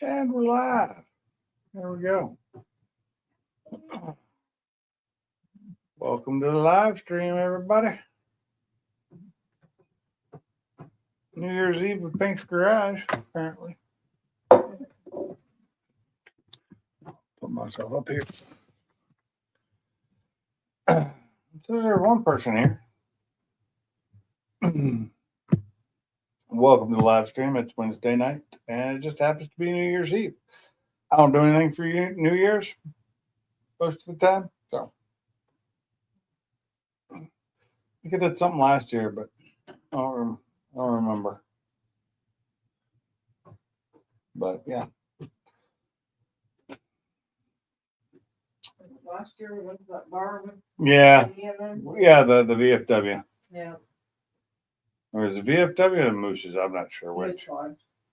And we're live. There we go. Welcome to the live stream, everybody. New Year's Eve with Pink's Garage, apparently. Put myself up here. So there's one person here. Welcome to the live stream. It's Wednesday night, and it just happens to be New Year's Eve. I don't do anything for you New Year's most of the time, so I think I did something last year, but I don't remember. But yeah. Last year we went to that bar with Yeah. the The VFW. Yeah. Or is it VFW or the Mooses? I'm not sure which.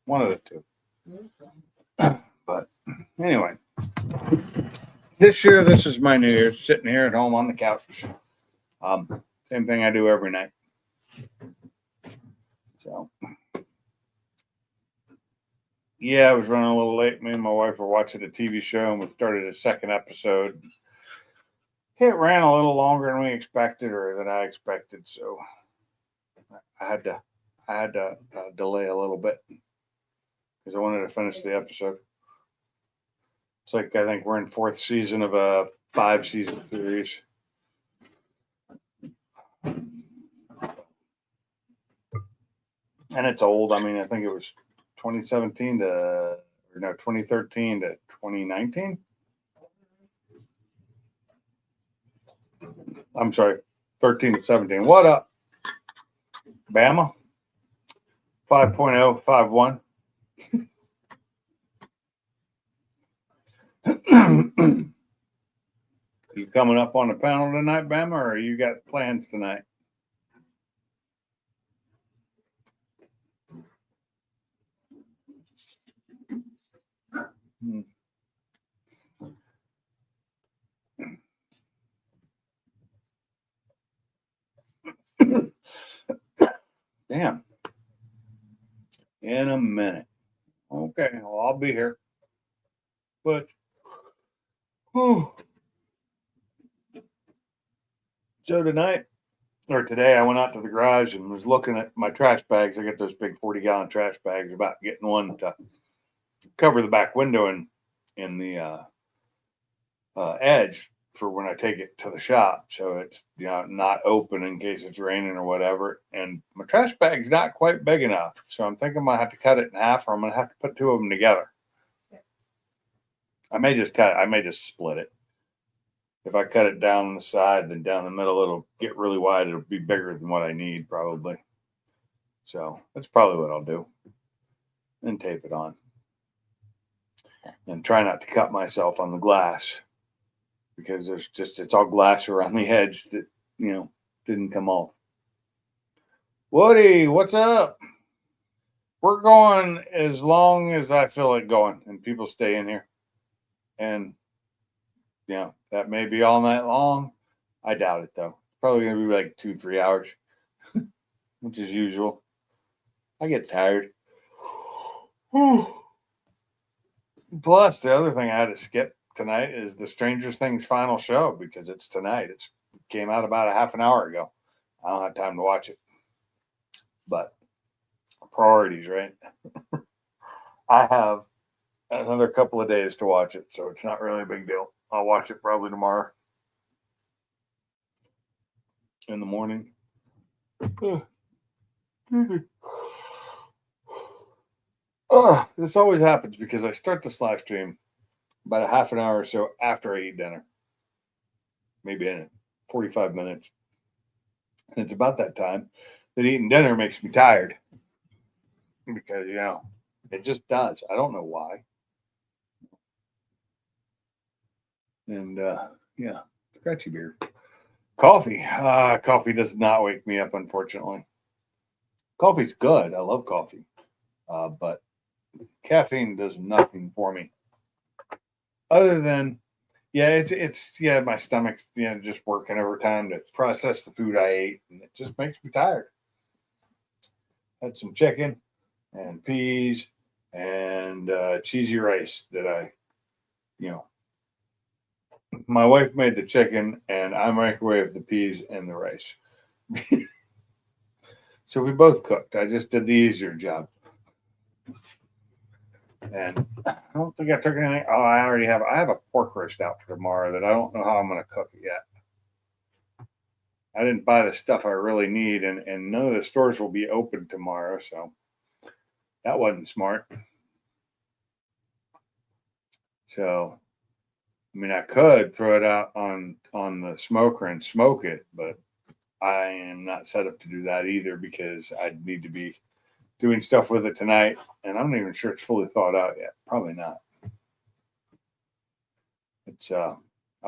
One of the two. But anyway, this year, this is my New Year's, sitting here at home on the couch. Same thing I do every night. So, yeah, I was running a little late. Me and my wife were watching a TV show, and we started a second episode. It ran a little longer than we expected, or than I expected, so I had to delay a little bit because I wanted to finish the episode. It's like I think we're in fourth season of a 5-season series. And it's old. I mean, I think it was 2013 to 2019. I'm sorry, 13 to 17. What up, Bama? 5.0, 5-1. You coming up on the panel tonight, Bama, or you got plans tonight? Damn. In a minute. Okay, well, I'll be here. But, so today, I went out to the garage and was looking at my trash bags. I got those big 40-gallon trash bags, about getting one to cover the back window in the edge for when I take it to the shop. So it's not open in case it's raining or whatever. And my trash bag's not quite big enough. So I'm thinking I might have to cut it in half, or I'm going to have to put two of them together. I may just split it. If I cut it down the side, then down the middle, it'll get really wide. It'll be bigger than what I need, probably. So that's probably what I'll do. And tape it on. And try not to cut myself on the glass, because it's all glass around the edge that, didn't come off. Woody, what's up? We're going as long as I feel like going, and people stay in here. And that may be all night long. I doubt it, though. Probably going to be like 2-3 hours, which is usual. I get tired. Plus, the other thing I had to skip tonight is the Stranger Things final show, because it's tonight. It came out about a half an hour ago. I don't have time to watch it. But priorities, right? I have another couple of days to watch it, so it's not really a big deal. I'll watch it probably tomorrow in the morning. This always happens because I start this live stream about a half an hour or so after I eat dinner, maybe in 45 minutes. And it's about that time that eating dinner makes me tired, because, it just does. I don't know why. And, scratchy beer. Coffee. Coffee does not wake me up, unfortunately. Coffee's good. I love coffee. But caffeine does nothing for me. Other than, it's my stomach's, just working overtime to process the food I ate, and it just makes me tired. Had some chicken and peas and cheesy rice that my wife made the chicken and I microwaved the peas and the rice. So we both cooked. I just did the easier job. And I don't think I took anything. Oh, I have a pork roast out for tomorrow that I don't know how I'm going to cook it yet. I didn't buy the stuff I really need, and none of the stores will be open tomorrow, so that wasn't smart. So, I mean, I could throw it out on the smoker and smoke it, but I am not set up to do that either because I'd need to be doing stuff with it tonight, and I'm not even sure it's fully thawed out yet. Probably not. It's I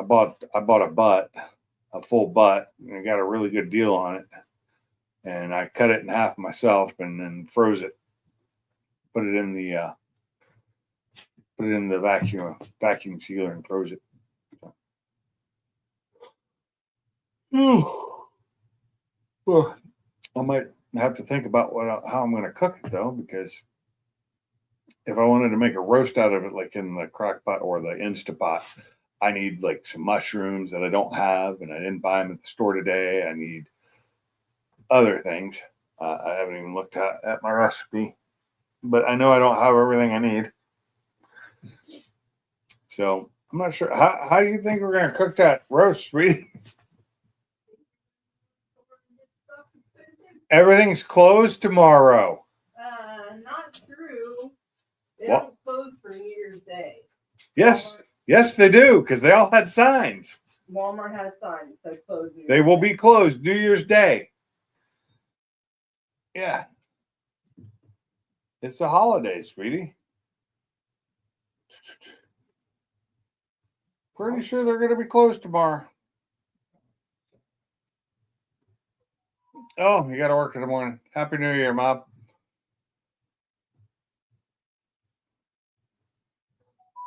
bought a full butt, and I got a really good deal on it, and I cut it in half myself and then froze it. Put it in the vacuum sealer and froze it. Well, I might have to think about how I'm going to cook it though, because if I wanted to make a roast out of it, like in the crock pot or the Instapot, I need like some mushrooms that I don't have, and I didn't buy them at the store today. I need other things. I haven't even looked at my recipe, but I know I don't have everything I need. So I'm not sure. How do you think we're going to cook that roast, sweetie? Everything's closed tomorrow. Not true. They What? don't close for New Year's Day. Yes, they do, because they all had signs. Walmart has signs that say closed. New They Year's will Day. be closed New Year's Day. Yeah. It's the holidays, sweetie. Pretty sure they're going to be closed tomorrow. Oh, you got to work in the morning. Happy New Year, Mom.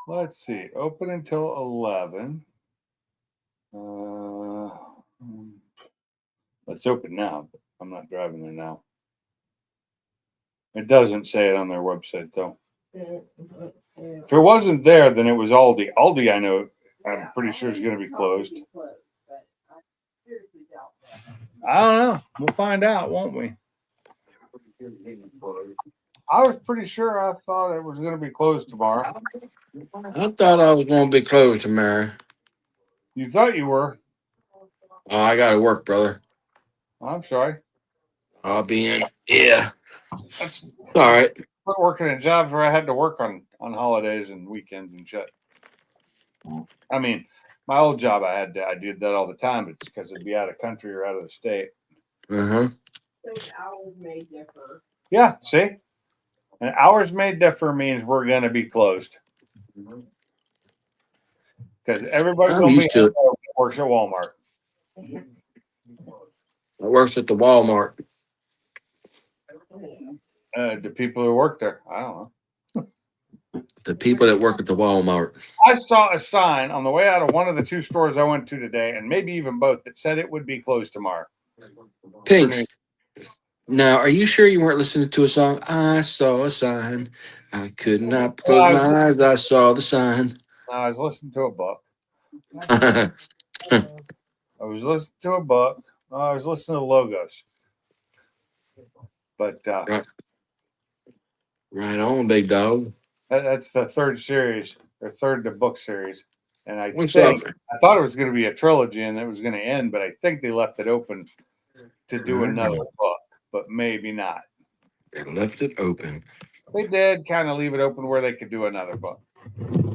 Let's see. Open until 11. Let's open now. But I'm not driving there now. It doesn't say it on their website, though. If it wasn't there, then it was Aldi. Aldi, I know. I'm pretty sure it's going to be closed. But I seriously doubt that. I don't know. We'll find out, won't we? I was pretty sure. I thought it was going to be closed tomorrow. I thought I was going to be closed tomorrow. You thought you were. Oh, I got to work, brother. I'm sorry. I'll be in. Yeah. That's All right. quit working in jobs where I had to work on holidays and weekends and shit. I mean, my old job, I did that all the time. It's because it'd be out of country or out of the state. Uh-huh. Those hours may differ. Yeah, see? And hours may differ means we're going to be closed. Because everybody I'm will be used to it. works at Walmart. I works at the Walmart. The people who work there, I don't know. The people that work at the Walmart. I saw a sign on the way out of one of the two stores I went to today, and maybe even both, that said it would be closed tomorrow. Pinks. Now, are you sure you weren't listening to a song? I saw a sign. I could not close my eyes. I saw the sign. I was listening to a book. Right I was listening to a book. I was listening to Logos. But on, big dog. that's the third series, or third the book series. And I What's up? thought it was going to be a trilogy and it was going to end, but I think they left it open to do another book, but maybe not. They left it open. They did kind of leave it open where they could do another book.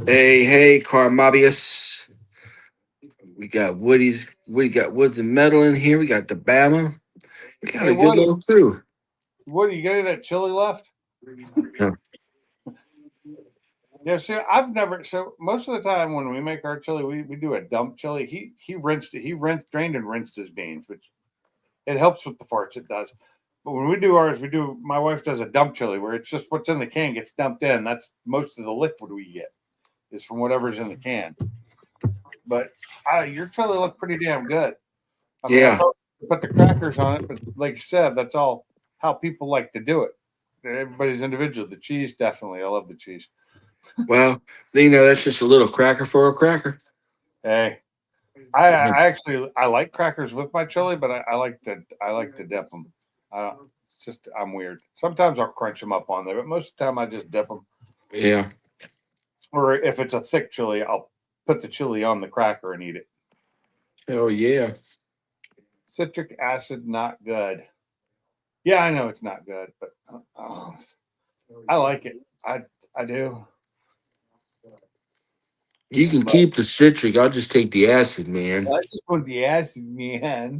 Hey, Carmobius. We got Woody's. We got Woods and Metal in here. We got the Bama. We got Hey, a good Woody. little crew. What do you get that chili left? Yeah. Yeah, see, I've never. So most of the time when we make our chili, we do a dump chili. He rinsed it. He drained and rinsed his beans, which it helps with the farts. It does. But when we do ours, my wife does a dump chili where it's just what's in the can gets dumped in. That's most of the liquid we get is from whatever's in the can. But your chili looked pretty damn good. I mean, Yeah. I put the crackers on it, but like you said, that's all how people like to do it. everybody's individual. The cheese, definitely. I love the cheese. Well, you know, that's just a little cracker for a cracker. Hey, I actually I like crackers with my chili, but I like to dip them. I'm weird. Sometimes I'll crunch them up on there, but most of the time I just dip them. Yeah. Or if it's a thick chili, I'll put the chili on the cracker and eat it. Oh yeah. Citric acid, not good. Yeah, I know it's not good, but I like it. I do. You can keep the citric. I'll just take the acid, man. I just want the acid, man.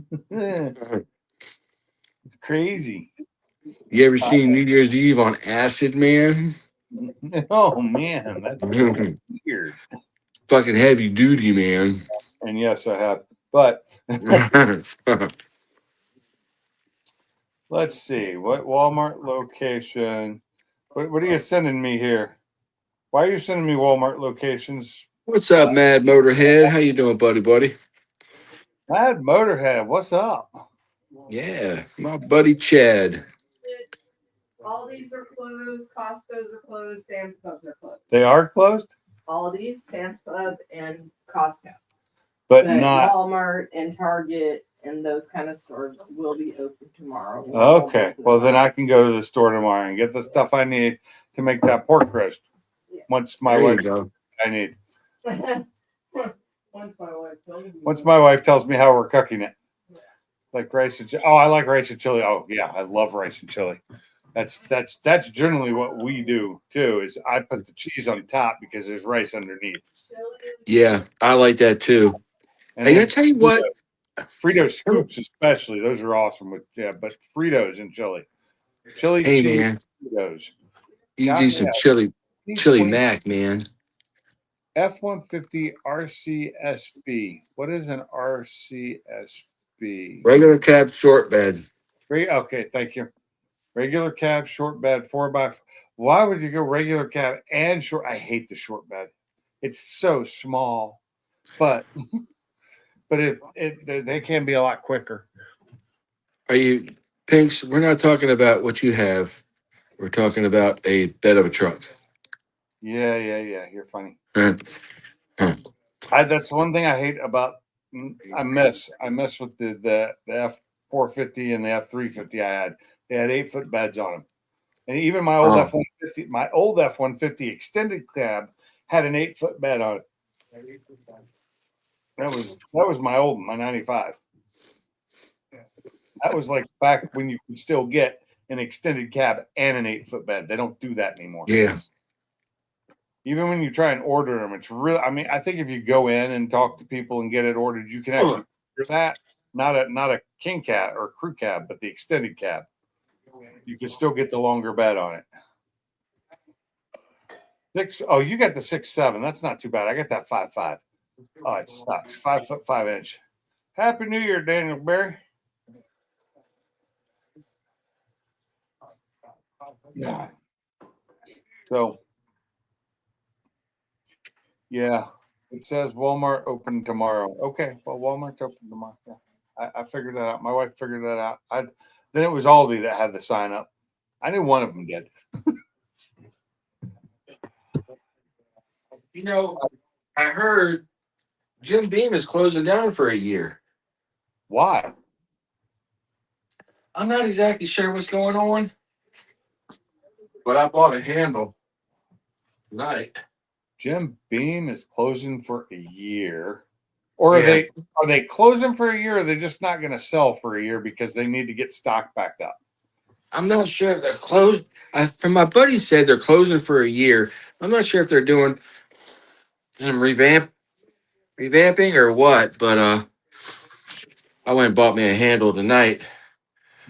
Crazy. You ever seen New Year's Eve on acid, man? Oh man, that's weird. Fucking heavy duty, man. And yes, I have. But let's see. What Walmart location? What are you sending me here? Why are you sending me Walmart locations? What's up, Mad Motorhead? How you doing, buddy? Mad Motorhead, what's up? Yeah, my buddy Chad. Aldi's are closed, Costco's are closed, Sam's Club's are closed. They are closed, Aldi's, Sam's Club, and Costco. but not Walmart and Target and those kind of stores will be open tomorrow. okay. Well, then I can go to the store tomorrow and get the stuff I need to make that pork roast. Yeah. Once my There you wife, go. I need. Once Once my wife tells me. my wife tells me how we're cooking it, like rice and chili. Oh, I like rice and chili. Oh yeah, I love rice and chili. That's generally what we do too. Is I put the cheese on top because there's rice underneath. Yeah, I like that too. And Hey, I then tell you what. Frito scoops especially, those are awesome. But Fritos and chili Hey, cheese man, Fritos. you can do some chili mac, man. F-150 RCSB. What is an RCSB? Regular cab short bed. Great. Okay, thank you. Regular cab, short bed, 4x. Why would you go regular cab and short? I hate the short bed. It's so small, but they can be a lot quicker. Are you Pinks? We're not talking about what you have. We're talking about a bed of a truck. Yeah. You're funny. Huh. That's one thing I hate about. I miss with the F-450 and the F-350 I had. They had 8-foot beds on them, and even my old F-150 extended cab had an 8-foot bed on it. That was my old one, my 95. That was like back when you could still get an extended cab and an 8-foot bed. They don't do that anymore. Yeah. Even when you try and order them, it's real. I mean, I think if you go in and talk to people and get it ordered, you can actually order that. Not a king cab or crew cab, but the extended cab. You can still get the longer bed on it. Oh, you got the 6'7". That's not too bad. I got that 5'5". Oh, it sucks. 5'5". Happy New Year, Daniel Barry. Yeah. So, yeah, it says Walmart open tomorrow. Okay, well, Walmart's open tomorrow. Yeah. I figured that out. My wife figured that out. Then it was Aldi that had the sign up. I knew one of them did. You know, I heard Jim Beam is closing down for a year. Why? I'm not exactly sure what's going on, but I bought a handle tonight. Jim Beam is closing for a year. Or are they closing for a year, or are they just not going to sell for a year because they need to get stock back up? I'm not sure if they're closed. From my buddy said they're closing for a year. I'm not sure if they're doing some revamping or what, but I went and bought me a handle tonight.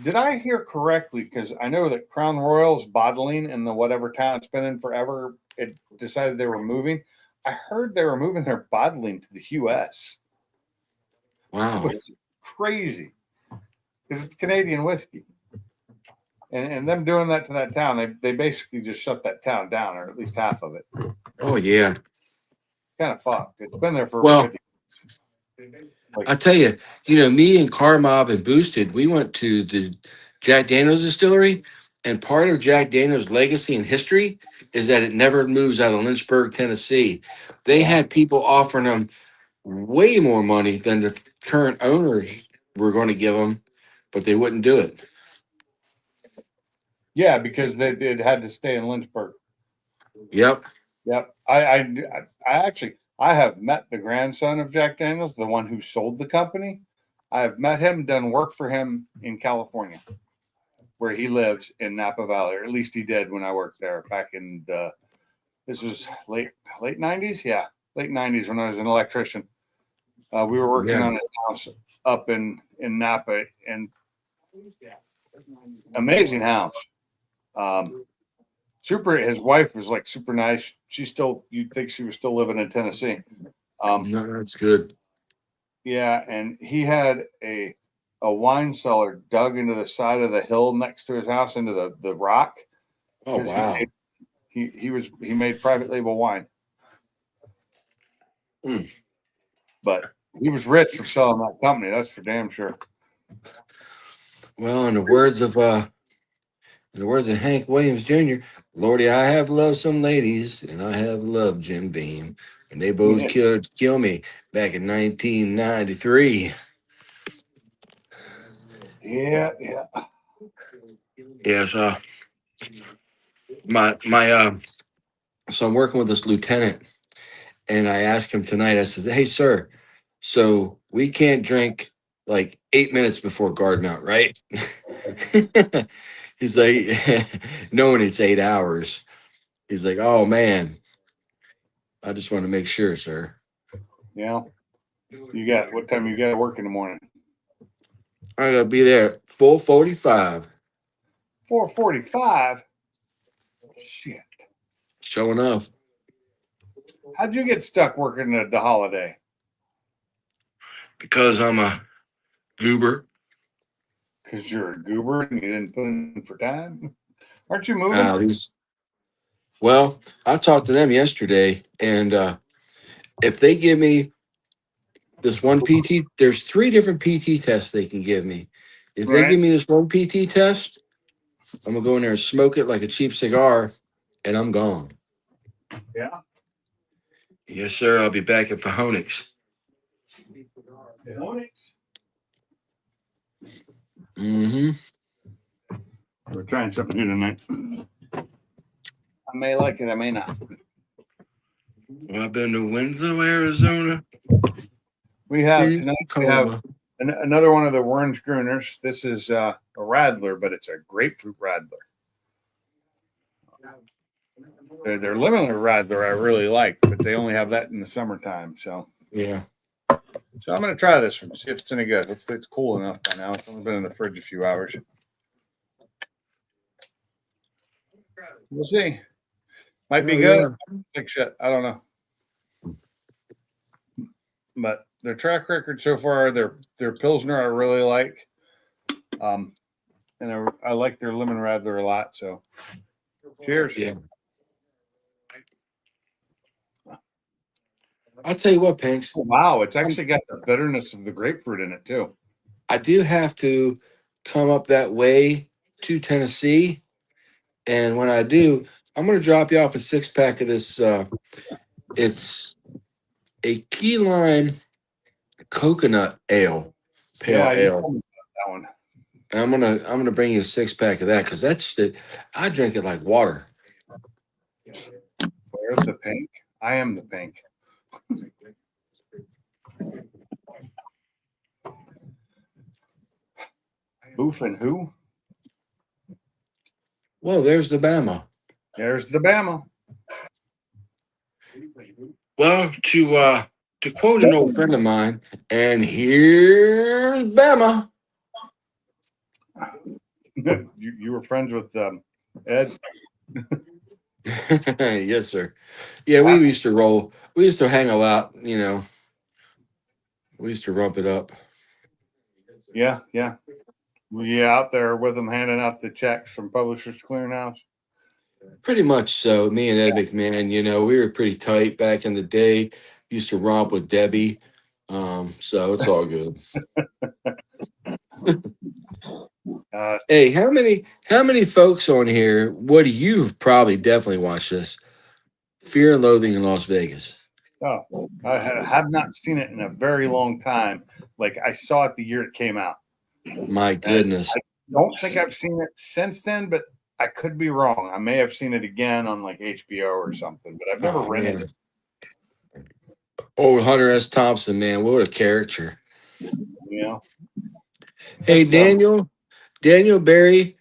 Did I hear correctly? Because I know that Crown Royal's bottling in the whatever town it's been in forever, it decided they were moving. I heard they were moving their bottling to the U.S. Wow. Which is crazy because it's Canadian whiskey. And them doing that to that town, they basically just shut that town down, or at least half of it. Oh, yeah. Kind of fucked. It's been there for 50 years. I tell you, me and Car Mob and Boosted, we went to the Jack Daniels distillery, And part of Jack Daniels' legacy and history is that it never moves out of Lynchburg, Tennessee. They had people offering them way more money than the current owners were going to give them, but they wouldn't do it. Yeah, because it had to stay in Lynchburg. Yep. Yep. I actually I have met the grandson of Jack Daniels, the one who sold the company. I have met him, done work for him in California, where he lives in Napa Valley, or at least he did when I worked there back in the. This was late '90s, yeah, late '90s when I was an electrician. We were working Yeah. on a house up in Napa, and amazing house. Super. His wife was like super nice. She still, you'd think she was still living in Tennessee. No, that's good. Yeah, and he had a wine cellar dug into the side of the hill next to his house, into the rock. Oh, wow. He made private label wine. Mm. But he was rich for selling that company. That's for damn sure. Well, in the words of Hank Williams Jr., Lordy, I have loved some ladies, and I have loved Jim Beam, and they both kill me back in 1993. Yeah. Yes, so I'm working with this lieutenant, and I asked him tonight. I said, "Hey, sir, so we can't drink like 8 minutes before guard mount, right?" He's like, "Knowing it's 8 hours." He's like, "Oh man, I just want to make sure, sir." Yeah. You got what time you got to work in the morning? I gotta be there at 4:45. 4:45. Shit. Sure enough. How'd you get stuck working at the holiday? Because I'm a goober. Because you're a goober and you didn't put in for time? Aren't you moving? Well, I talked to them yesterday, and if they give me this one PT, there's 3 different PT tests they can give me. If they Right. give me this one PT test, I'm gonna go in there and smoke it like a cheap cigar, and I'm gone. Yeah. Yes, sir. I'll be back at Fahonix. Mm-hmm. We're trying something new tonight. I may like it, I may not. Well, I've been to Winslow, Arizona. We have Phoenix, tonight. We have another one of the Wernschgruners. This is a Radler, but it's a grapefruit Radler. Their lemon Radler I really like, but they only have that in the summertime. So Yeah. So I'm going to try this one, see if it's any good. Hopefully it's cool enough by now. It's only been in the fridge a few hours. We'll see. Might be good. Big shit. I don't know. But their track record so far, their Pilsner I really like. And I like their lemon radler a lot. So cheers. Yeah. I'll tell you what, Pinks. Oh, wow, it's actually got the bitterness of the grapefruit in it too. I do have to come up that way to Tennessee. And when I do, I'm going to drop you off a 6-pack of this. It's a key lime coconut ale, pale Yeah, you ale. told me about that one. And I'm gonna bring you a 6-pack of that because I drink it like water. Where's the pink? I am the pink. Boof and who? Whoa, there's the Bama. There's the Bama. Well, to quote an old friend of mine, and here's Bama. You were friends with Ed? Yes, sir. Yeah, we used to roll. We used to hang a lot, you know. We used to rump it up. Yeah. Were you out there with them handing out the checks from Publishers Clearinghouse? Pretty much so. Me and Ed McMahon, you know, we were pretty tight back in the day. Used to romp with Debbie. So it's all good. Hey, how many folks on here? What do you've probably definitely watched this? Fear and Loathing in Las Vegas. Oh, I have not seen it in a very long time. Like I saw it the year it came out. My goodness. Don't think I've seen it since then, but I could be wrong. I may have seen it again on like HBO or something, but I've never Oh, rented man. it. Old Hunter S. Thompson, man, what a character. You know, Hey, that's Daniel Barry,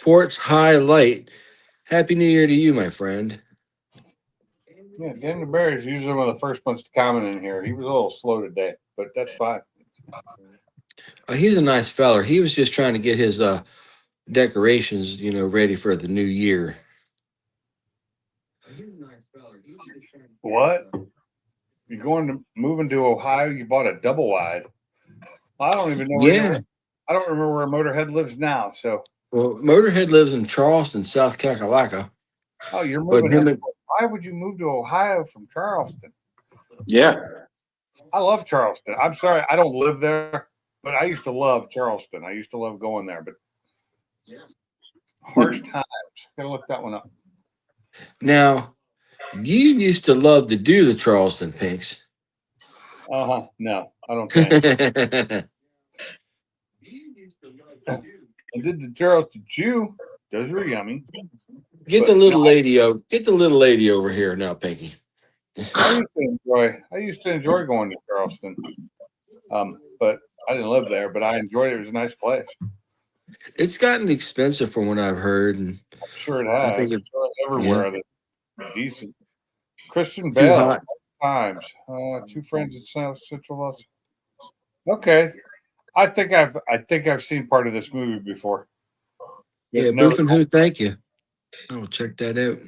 Ports High Light. Happy New Year to you, my friend. yeah. Daniel Barry is usually one of the first ones to comment in here. He was a little slow today, but that's fine. He's a nice feller. He was just trying to get his decorations, ready for the new year. What? You're moving to Ohio? You bought a double wide. I don't even know where you Yeah. live. I don't remember where Motorhead lives now. So, Well, Motorhead lives in Charleston, South Kakalaka. oh, you're But moving. him and Why would you move to Ohio from Charleston? Yeah. I love Charleston. I'm sorry, I don't live there, but I used to love Charleston. I used to love going there, but harsh times. Gotta look that one up. now, you used to love to do the Charleston Pinks. No, I don't think. I did the Charleston Jew. Those were yummy. Get But the little lady over. Get the little lady over here now, Pinky. I used to enjoy going to Charleston. But I didn't live there, but I enjoyed it. It was a nice place. It's gotten expensive from what I've heard, and I'm sure it I has. think it's It's everywhere. That's decent. Christian too Bale. hot. Times. Two friends in South Central Los. Okay. I think I've seen part of this movie before. But Yeah, never- Boof and Who, thank you. I'll check that out.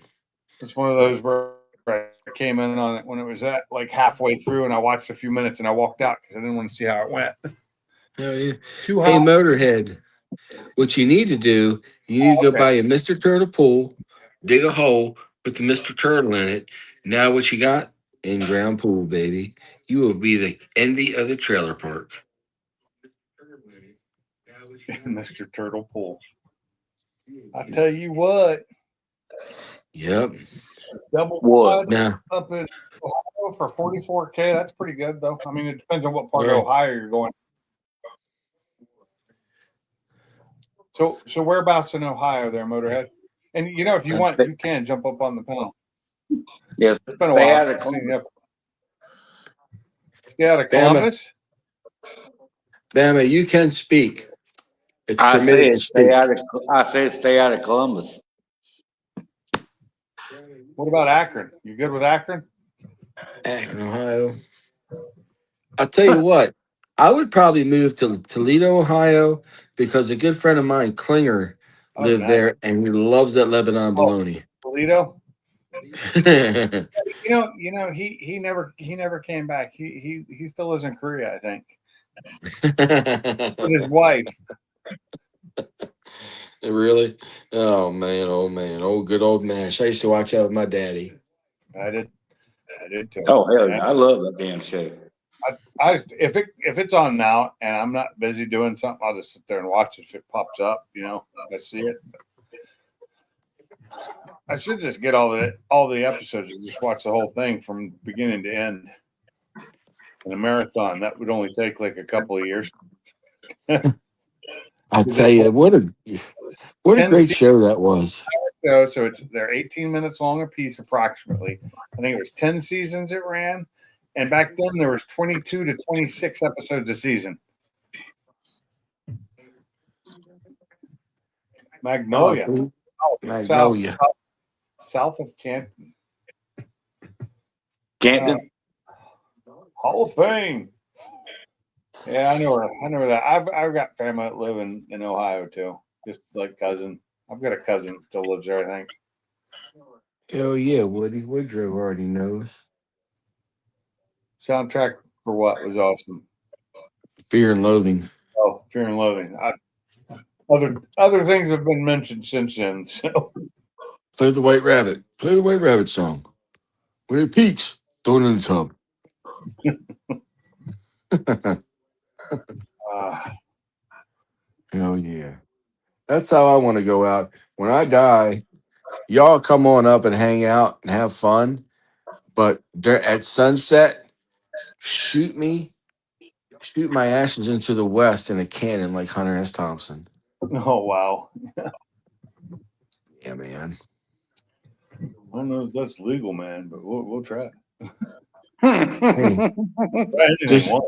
It's one of those where I came in on it when it was at like halfway through, and I watched a few minutes and I walked out because I didn't want to see how it went. Hell yeah. Too Hey, hot. Motorhead, what you need to do, you need to go Okay. buy a Mr. Turtle pool, dig a hole, put the Mr. Turtle in it. Now what you got? In-ground pool, baby. You will be the envy of the trailer park. Mr. Turtle Pool. I tell you what, Yep. double What? wide Now, up in Ohio for $44K. That's pretty good, though. I mean, it depends on what part Yeah. of Ohio you're going. So whereabouts in Ohio there, Motorhead? And if you want, you can jump up on the panel. Yes. It's been a Stay while out of since I've seen Columbus. you. Stay out of Bama. Columbus. Bama, you can speak. It's I permitted to said speak. stay out of Columbus. What about Akron? You good with Akron? Akron, Ohio. I'll tell you what, I would probably move to Toledo, Ohio, because a good friend of mine, Klinger, Oh, lived nice. there, and he loves that Lebanon bologna. Toledo. Yeah, He never came back. He still lives in Korea, I think, with his wife. really? Oh man, oh good old Mash. I used to watch that with my daddy. I did too. Oh hell yeah! I love that damn show. If it's on now and I'm not busy doing something, I'll just sit there and watch it if it pops up. I see it. I should just get all the episodes and just watch the whole thing from beginning to end in a marathon. That would only take like a couple of years. I'll tell you what a 10 great show that was. So they're 18 minutes long a piece approximately. I think it was 10 seasons it ran. And back then there was 22 to 26 episodes a season. Magnolia. Magnolia. South of Canton. Canton. Hall of Fame. Yeah, I know that. I've got family that live in Ohio too. Just like cousin. I've got a cousin that still lives there, I think. Hell yeah, Woody Woodrow already knows. Soundtrack for what was awesome? Fear and Loathing. Oh, Fear and Loathing. Other things have been mentioned since then. So Play the White Rabbit. Play the White Rabbit song. When it peaks, throw it in the tub. Hell yeah. That's how I want to go out. When I die, y'all come on up and hang out and have fun. But at sunset, shoot me, shoot my ashes into the west in a cannon like Hunter S. Thompson. Oh wow. Yeah, man. I don't know if that's legal, man, but we'll try. Hey, Try anything just once.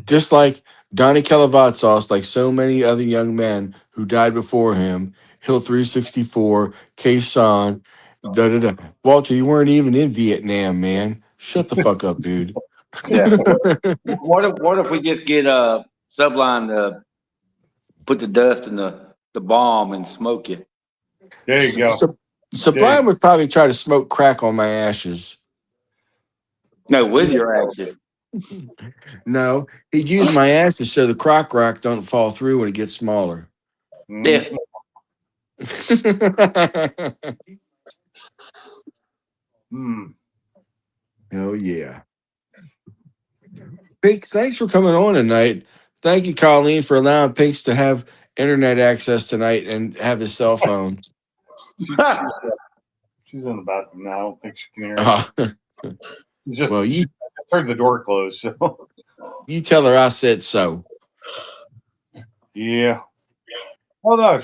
just like Donnie Kalavatsos, like so many other young men who died before him, Hill 364, Kason, da da da. Walter, you weren't even in Vietnam, man. Shut the fuck up, dude. Yeah. What if we just get Subline to put the dust in the bomb and smoke it? There you go. Sublime would probably try to smoke crack on my ashes. No, with your ashes. No, he'd use my ashes so the crock rock don't fall through when it gets smaller. Yeah. Hmm. Hell yeah. Pinks, thanks for coming on tonight. Thank you, Colleen, for allowing Pinks to have internet access tonight and have his cell phone. She's in the bathroom now. I don't think she can hear. Just Well, she heard the door close. So you tell her I said so. yeah. Oh no,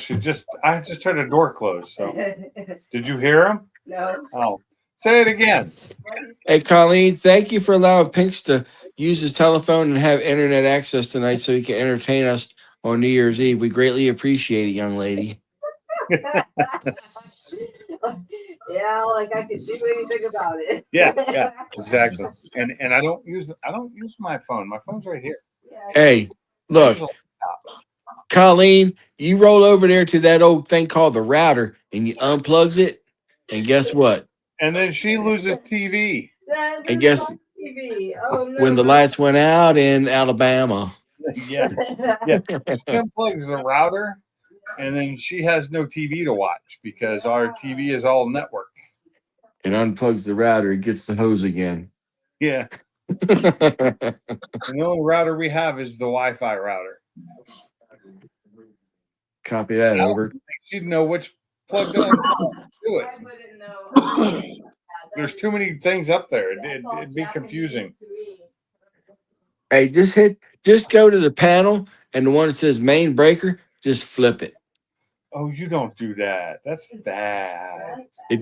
I just heard the door close. So did you hear him? No. Oh, say it again. Hey, Colleen, thank you for allowing Pinks to use his telephone and have internet access tonight so he can entertain us on New Year's Eve. We greatly appreciate it, young lady. Yeah, like I could do anything about it. Yeah, exactly. And I don't use my phone. My phone's right here. Hey, look, Colleen, you roll over there to that old thing called the router and you unplugs it, and guess what? And then she loses TV. And guess TV. Oh, no, when the lights went out in Alabama. Yeah. She unplugs the router, and then she has no TV to watch because our TV is all network. It unplugs the router, it gets the hose again. Yeah. And the only router we have is the Wi-Fi router. Copy that, over. She'd know which plug to do it. I wouldn't know. There's too many things up there. It'd be confusing. Hey, just go to the panel and the one that says main breaker, just flip it. Oh, you don't do that. That's bad. It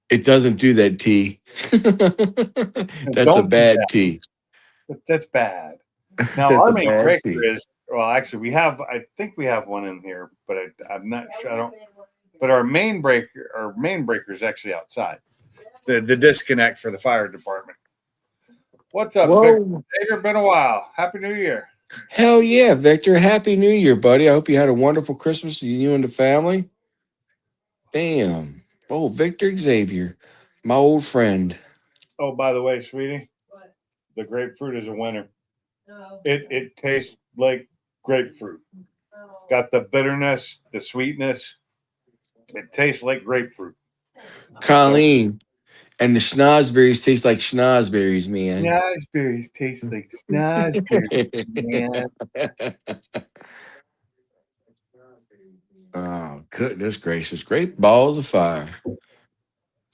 it doesn't do that, T. That's a bad T. That's bad. Now That's our a main bad breaker T. is actually I think we have one in here, but I'm not sure. I don't. But our main breaker is actually outside. The disconnect for the fire department. What's up, Whoa. Victor? Been a while. Happy New Year. Hell yeah, Victor. Happy New Year, buddy. I hope you had a wonderful Christmas, you and the family. Damn. Oh, Victor Xavier, my old friend. Oh, by the way, sweetie, What? the grapefruit is a winner. No. It tastes like grapefruit. No. Got the bitterness, the sweetness. It tastes like grapefruit. Colleen. And the schnozberries taste like schnozberries, man. Schnozberries taste like schnozberries, man. Oh, goodness gracious. Great balls of fire.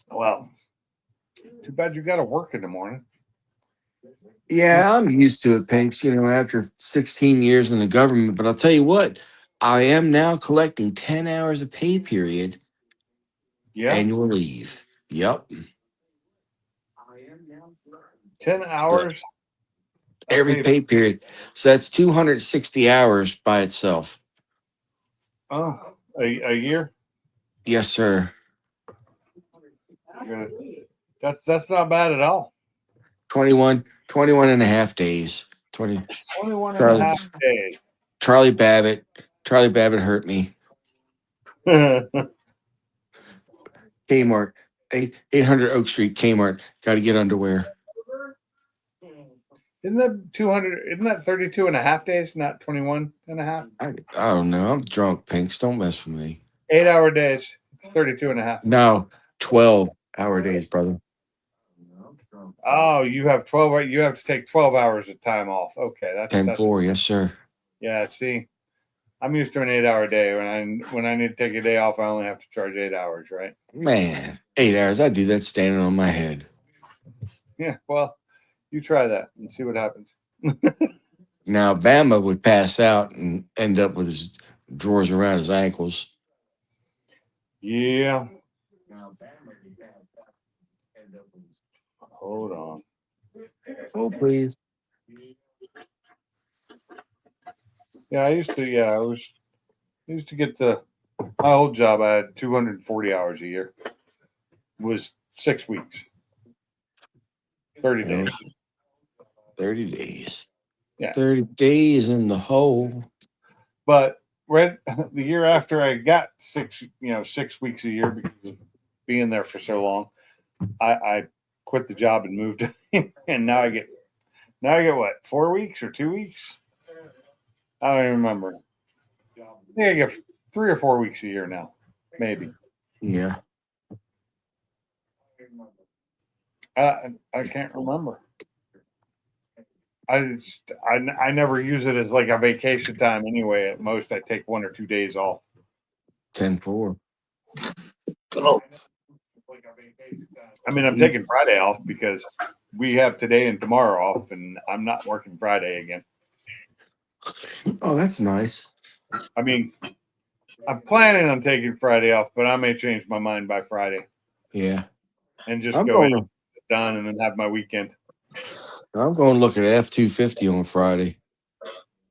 Well, too bad you got to work in the morning. Yeah, I'm used to it, Pinks, after 16 years in the government. But I'll tell you what, I am now collecting 10 hours of pay period annual leave. Yep. 10 hours? Every pay period. So that's 260 hours by itself. Oh, a year? Yes, sir. That's not bad at all. 21 and a half days. 21 and a half days. Charlie Babbitt hurt me. Kmart, 800 Oak Street, Kmart. Got to get underwear. Isn't that 200? Isn't that 32 and a half days, not 21 and a half? I don't know. I'm drunk, Pinks. Don't mess with me. 8-hour days. It's 32 and a half. No, 12-hour days, brother. Oh, you have 12. You have to take 12 hours of time off. Okay, that's 10-4, yes, sir. Yeah, see, I'm used to an 8-hour day. When I need to take a day off, I only have to charge 8 hours, right? Man, 8 hours. I do that standing on my head. Yeah. Well, you try that and see what happens. Now, Bama would pass out and end up with his drawers around his ankles. Yeah. Hold on. Oh, please. Yeah, I used to. Yeah, I used to get my old job. I had 240 hours a year. Was 6 weeks, 30 days. 30 days. Yeah. 30 days in the hole. But right the year after I got 6 weeks a year because of being there for so long, I quit the job and moved, and now I get what, 4 weeks or 2 weeks? I don't even remember. I think I get 3 or 4 weeks a year now, maybe. Yeah. I can't remember. I never use it as like a vacation time anyway. At most, I take 1 or 2 days off. 10-4. Oh, I mean, I'm taking Friday off because we have today and tomorrow off, and I'm not working Friday again. Oh, that's nice. I mean, I'm planning on taking Friday off, but I may change my mind by Friday Yeah. and just I'm go in, going done, and then have my weekend. to look at F-250 on Friday.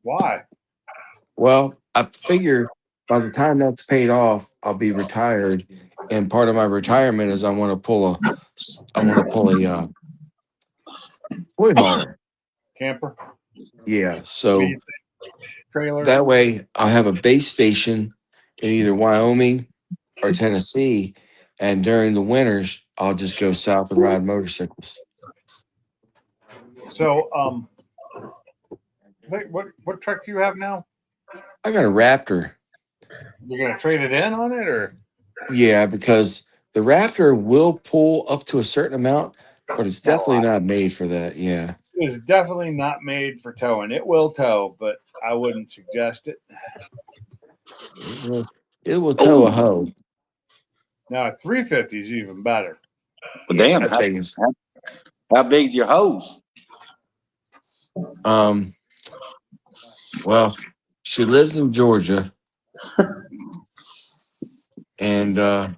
Why? Well, I figure by the time that's paid off, I'll be retired. And part of my retirement is I want to pull a toy hauler. Camper? Yeah. What So do you think? Trailer? that way I'll have a base station in either Wyoming or Tennessee. And during the winters, I'll just go south and ride motorcycles. So, what truck do you have now? I got a Raptor. You're gonna trade it in on it, or Yeah, because the Raptor will pull up to a certain amount, but it's definitely not made for that. Yeah. it's definitely not made for towing. It will tow, but I wouldn't suggest it. It will tow a hoe. Now, a 350 is even better. well, damn. that thing is- How big's your hose? Well, she lives in Georgia, and I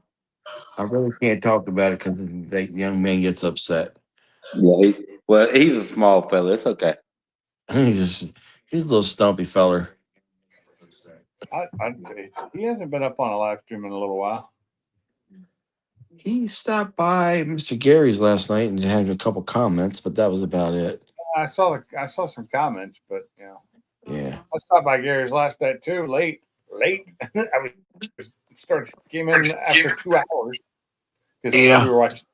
really can't talk about it because the young man gets upset. Yeah. He's a small fella. It's okay. He's a little stumpy feller. He hasn't been up on a live stream in a little while. He stopped by Mr. Gary's last night and had a couple comments, but that was about it. I saw some comments, but Yeah. I stopped by Gary's last night too. Late. I came in after 2 hours because Yeah. we were watching.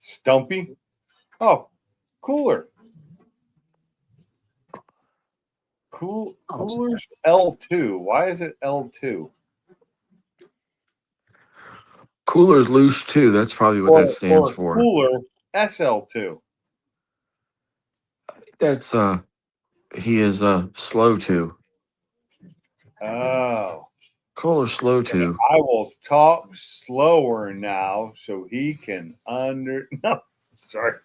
Stumpy. Oh, cooler. Coolers L2. Why is it L2? Cooler's loose too. That's probably what that stands for. Cooler SL2. That's he is slow too. Oh. Cooler slow too. I will talk slower now so he can no, sorry.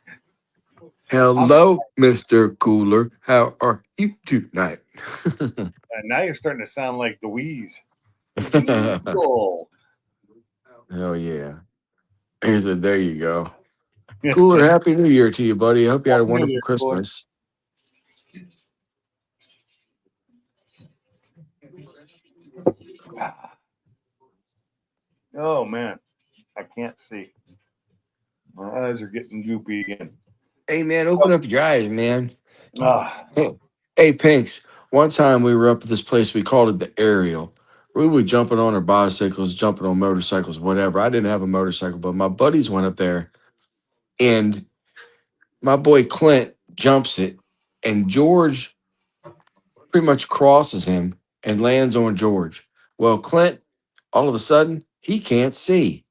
Hello, Mr. Cooler. How are you tonight? And now you're starting to sound like the Wheeze. Hell yeah. He said, there you go. Cooler, happy New Year to you, buddy. I hope you had a Happy New wonderful Year, Cooler. Christmas. Oh man, I can't see. My eyes are getting goopy again. Hey man, open up your eyes, man. Ah, Hey Pinks, one time we were up at this place, we called it the Aerial. We were jumping on our bicycles, jumping on motorcycles, whatever. I didn't have a motorcycle, but my buddies went up there, and my boy Clint jumps it, and George pretty much crosses him and lands on George. Well, Clint, all of a sudden, he can't see.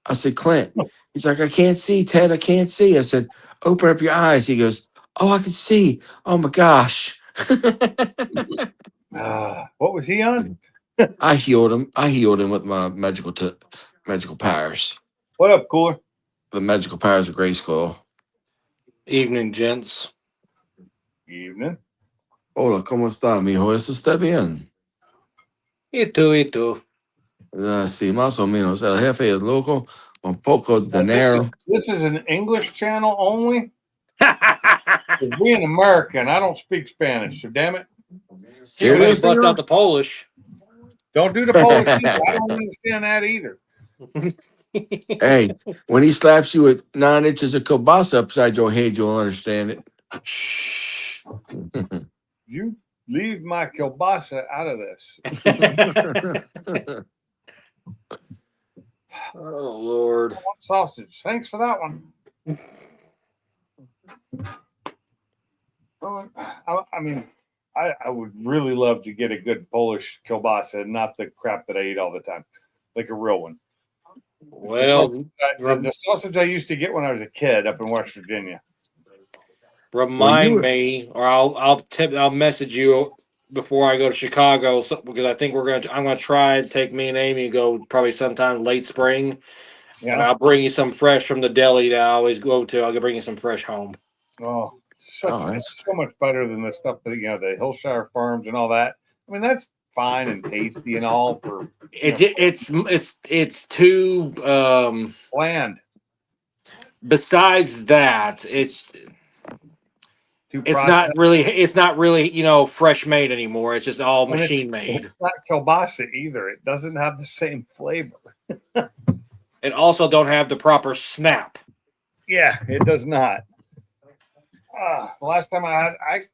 I said, Clint, he's like, I can't see, Ted, I can't see. I said, open up your eyes. He goes, Oh, I can see. Oh my gosh. What was he on? I healed him. I healed him with my magical powers. What up, Cooler? The magical powers of Grayskull. Evening, gents. Evening. Hola, ¿cómo está, mijo? ¿Eso está bien? You too. Sí, más o menos. El jefe es loco. Un poco de dinero. This is an English channel only. 'Cause being American, I don't speak Spanish, so damn it. Everybody Seriously? bust out the Polish. Don't do the Polish either. I don't understand that either. Hey, when he slaps you with 9 inches of kielbasa upside your head, you'll understand it. Shh. You leave my kielbasa out of this. Oh Lord. I want sausage. Thanks for that one. I mean, I would really love to get a good Polish kielbasa, not the crap that I eat all the time, like a real one. Well, The sausage I used to get when I was a kid up in West Virginia. remind were- me, or I'll message you before I go to Chicago because I think I'm gonna try and take me and Amy and go probably sometime late spring, and Yeah. I'll bring you some fresh from the deli that I always go to. I'll bring you some fresh home. Oh, that's- so much better than the stuff that the Hillshire Farms and all that. I mean, that's fine and tasty and all for It's too bland. besides that it's Too it's processed. not really fresh made anymore. It's just all And it's- machine made. It's not kielbasa either. It doesn't have the same flavor. It also don't have the proper snap. Yeah, it does not. I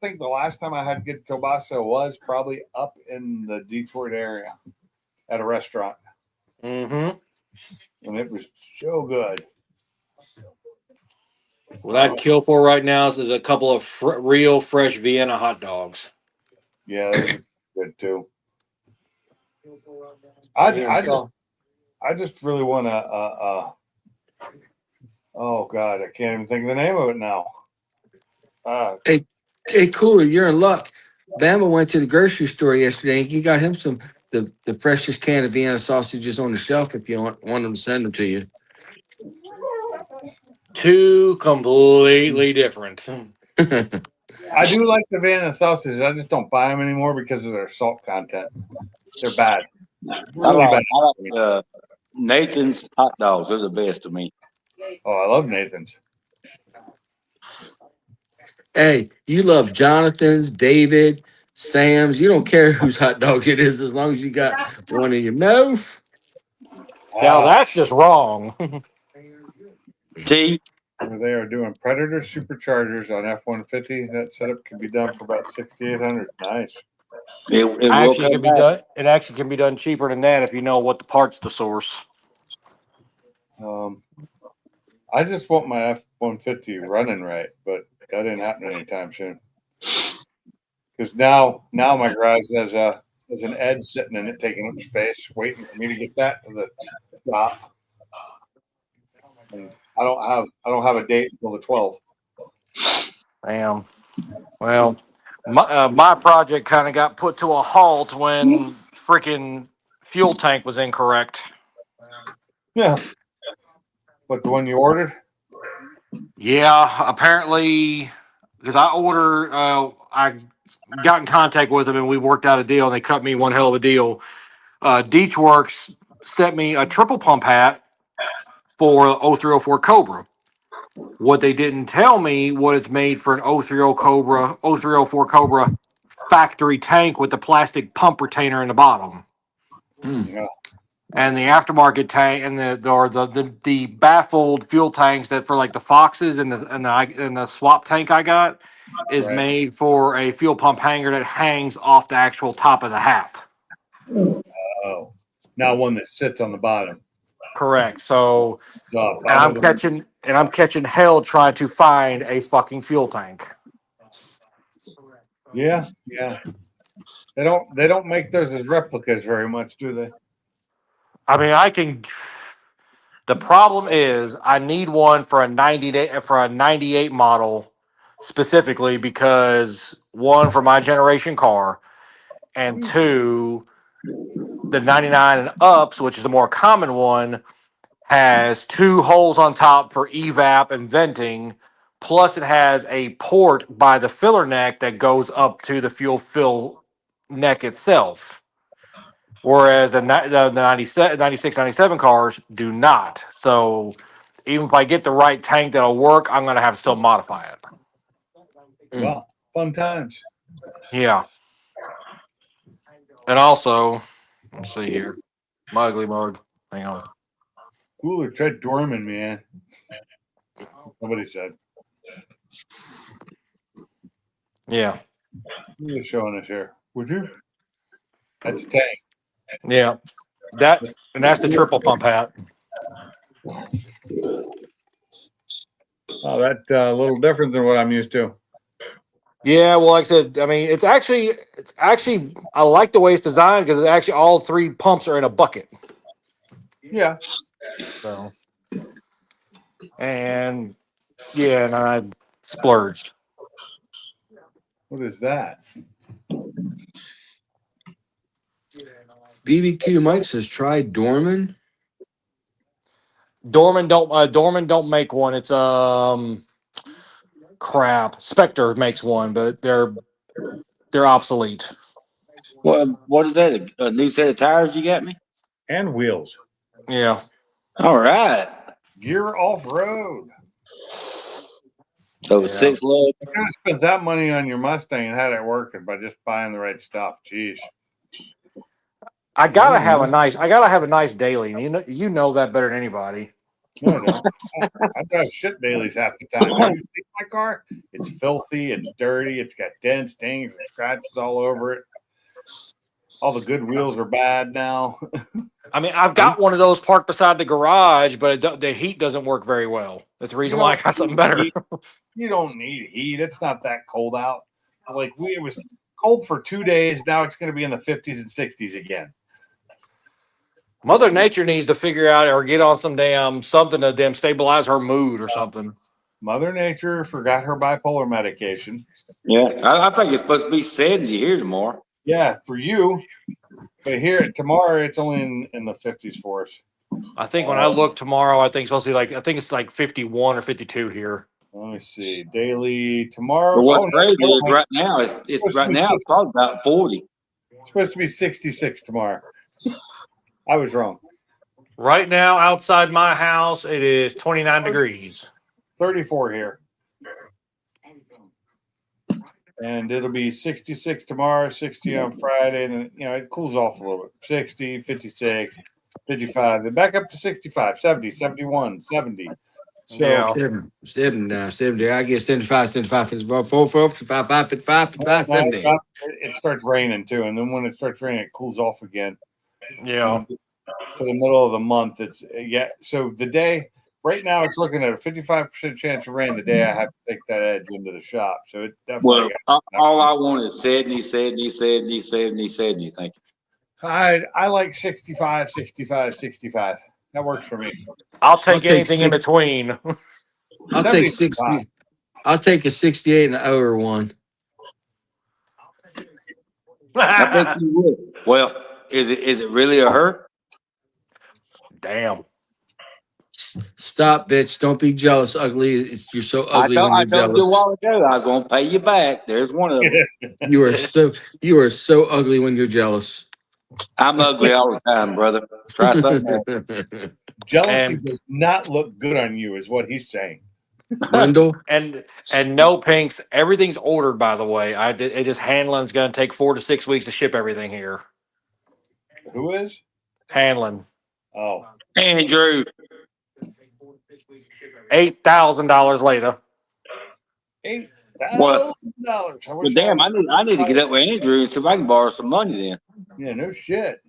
think the last time I had good kielbasa was probably up in the Detroit area at a restaurant, Mm-hmm. and it was so good. What I'd kill for right now is a couple of real fresh Vienna hot dogs. Yeah, those are good too. I just really want to. Oh God, I can't even think of the name of it now. Hey, Cooler, you're in luck. Bama went to the grocery store yesterday. He got him some the freshest can of Vienna sausages on the shelf. If you want him to send them to you. Two completely different. I do like the Vienna sausages. I just don't buy them anymore because of their salt content. They're bad. Really bad. I like Nathan's hot dogs. They're the best to me. Oh, I love Nathan's. Hey, you love Jonathan's, David, Sam's. You don't care whose hot dog it is as long as you got one in your mouth. Now that's just wrong. T. They are doing Predator superchargers on F-150. That setup can be done for about $6,800. Nice. It will Actually, come can be back. done. It actually can be done cheaper than that if you know what the parts to source. I just want my F-150 running right, but that ain't happening anytime soon. Because now my garage has an Ed sitting in it, taking up space, waiting for me to get that to the top. And I don't have a date until the 12th. Damn. Well, my project kind of got put to a halt when freaking fuel tank was incorrect. Yeah. But the one you ordered? Yeah, apparently, because I got in contact with them and we worked out a deal and they cut me one hell of a deal. Deechworks sent me a triple pump hat for 0304 Cobra. What they didn't tell me what it's made for an 0304 Cobra factory tank with the plastic pump retainer in the bottom. Yeah. And the aftermarket tank and the baffled fuel tanks that for like the Foxes and the swap tank I got is Right. made for a fuel pump hanger that hangs off the actual top of the hat. Oh. Now one that sits on the bottom. Correct. So Oh, and I'm catching hell trying to find a fucking fuel tank. Yeah. They don't make those as replicas very much, do they? I mean, the problem is I need one for a 98 model specifically because one, for my generation car, and two, the 99 and ups, which is the more common one, has two holes on top for evap and venting. Plus, it has a port by the filler neck that goes up to the fuel fill neck itself. Whereas the 97, 96, 97 cars do not. So even if I get the right tank that'll work, I'm going to have to still modify it. Well, fun times. Yeah. And also, let's see here. My ugly mug. Hang on. Cooler Tread Dorman, man. Somebody said. Yeah. You're showing us here. Would you? That's a tank. Yeah. That's the triple pump hat. Oh, that's a little different than what I'm used to. Yeah, well, like I said, I mean, it's actually, I like the way it's designed because it's actually all three pumps are in a bucket. Yeah. So, and yeah, and I splurged. What is that? BBQ Mike says try Dorman. Dorman don't make one. It's crap. Spectre makes one, but they're obsolete. What is that? A new set of tires you got me? And wheels. Yeah. All right. Gear off road. So Yeah. 6 low. You could have spent that money on your Mustang and had it working by just buying the right stuff. Jeez. I gotta have a nice daily. You know that better than anybody. No, I don't. I drive shit dailies half the time. Have you seen my car? It's filthy. It's dirty. It's got dents, dings, and scratches all over it. All the good wheels are bad now. I mean, I've got one of those parked beside the garage, but the heat doesn't work very well. That's the reason why I got something better. You don't need heat. It's not that cold out. Like it was cold for 2 days. Now it's going to be in the 50s and 60s again. Mother Nature needs to figure out or get on some something to stabilize her mood or something. Mother Nature forgot her bipolar medication. Yeah. I think it's supposed to be 70 here tomorrow. Yeah, for you. But here tomorrow, it's only in the 50s for us. I think when I look tomorrow, I think it's supposed to be I think it's like 51 or 52 here. Let me see. Daily tomorrow. But what's Oh, no, crazy never is mind. right now, it's right now it's probably about 40. It's supposed to be 66 tomorrow. I was wrong. Right now, outside my house, it is 29 degrees. 34 here. And it'll be 66 tomorrow, 60 on Friday, and then, it cools off a little bit. 60, 56, 55, then back up to 65, 70, 71, 70. So Yeah. 70. I get 75, 75, 54, 55, 55, 55, 70. it starts raining too, and then when it starts raining, it cools off again. Yeah. To the middle of the month, it's so the day right now it's looking at a 55% chance of rain. The day I have to take that edge into the shop, so it definitely. Well, all I want is 70, 70, 70, 70, 70. Thank you. I like 65, 65, 65. That works for me. I'll take take anything in between. I'll take 75. 60. I'll take a 68 and an over one. I think you would. Well, is it really a her? Damn. Stop, bitch. Don't be jealous, ugly. You're so ugly I when you're told you a jealous. while ago I was gonna pay you back. There's one of them. You are so ugly when you're jealous. I'm ugly all the time, brother. Try something else. Jealousy And- does not look good on you, is what he's saying. Wendell, And no pinks. Everything's ordered, by the way. It just handling's going to take 4 to 6 weeks to ship everything here. Who is? Handling Oh, Andrew. $8,000 later. $8,000. Well, damn, I need to get up with Andrew and see if I can borrow some money then. Yeah, no shit.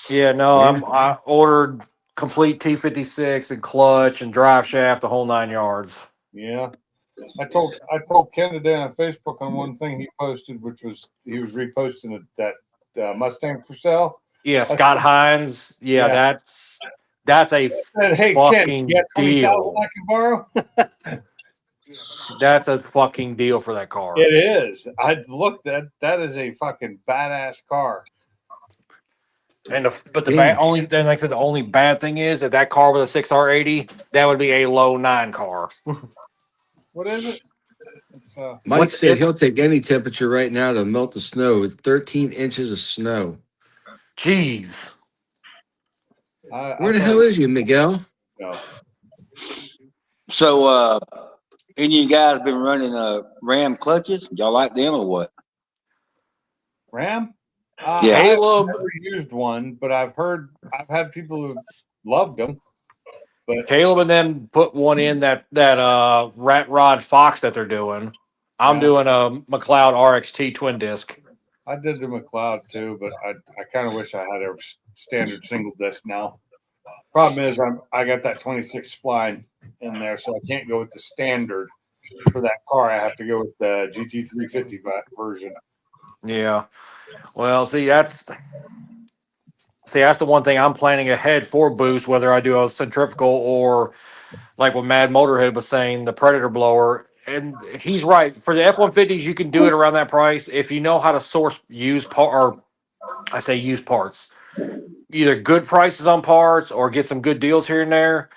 Yeah, no, I ordered complete T56 and clutch and drive shaft, the whole 9 yards. Yeah. I told Ken today on Facebook on one thing he posted, which was he was reposting that Mustang for sale. Yeah, Scott Hines. Yeah, Yeah. that's a I said, hey, Fucking Ken, you got 20,000 deal. I can borrow? That's a fucking deal for that car. It is. I looked at that is a fucking badass car. And but the bad only then, like I said, the only bad thing is if that car was a 6R80, that would be a low 9 car. What is it? It's, Mike said he'll take any temperature right now to melt the snow. It's 13 inches of snow. Jeez. Where the hell is you, Miguel? No. So, any of you guys been running Ram clutches? Y'all like them or what? Ram? Yeah. I've never used one, but I've had people who loved them. But Caleb and them put one in that Rat Rod Fox that they're doing. I'm doing a McLeod RXT twin disc. I did the McLeod too, but I kind of wish I had a standard single disc now. Problem is, I got that 26 spline in there, so I can't go with the standard for that car. I have to go with the GT350 version. Yeah. Well, see, that's the one thing I'm planning ahead for Boost, whether I do a centrifugal or like what Mad Motorhead was saying, the Predator blower. And he's right. For the F-150s, you can do it around that price if you know how to source used parts. Either good prices on parts or get some good deals here and there.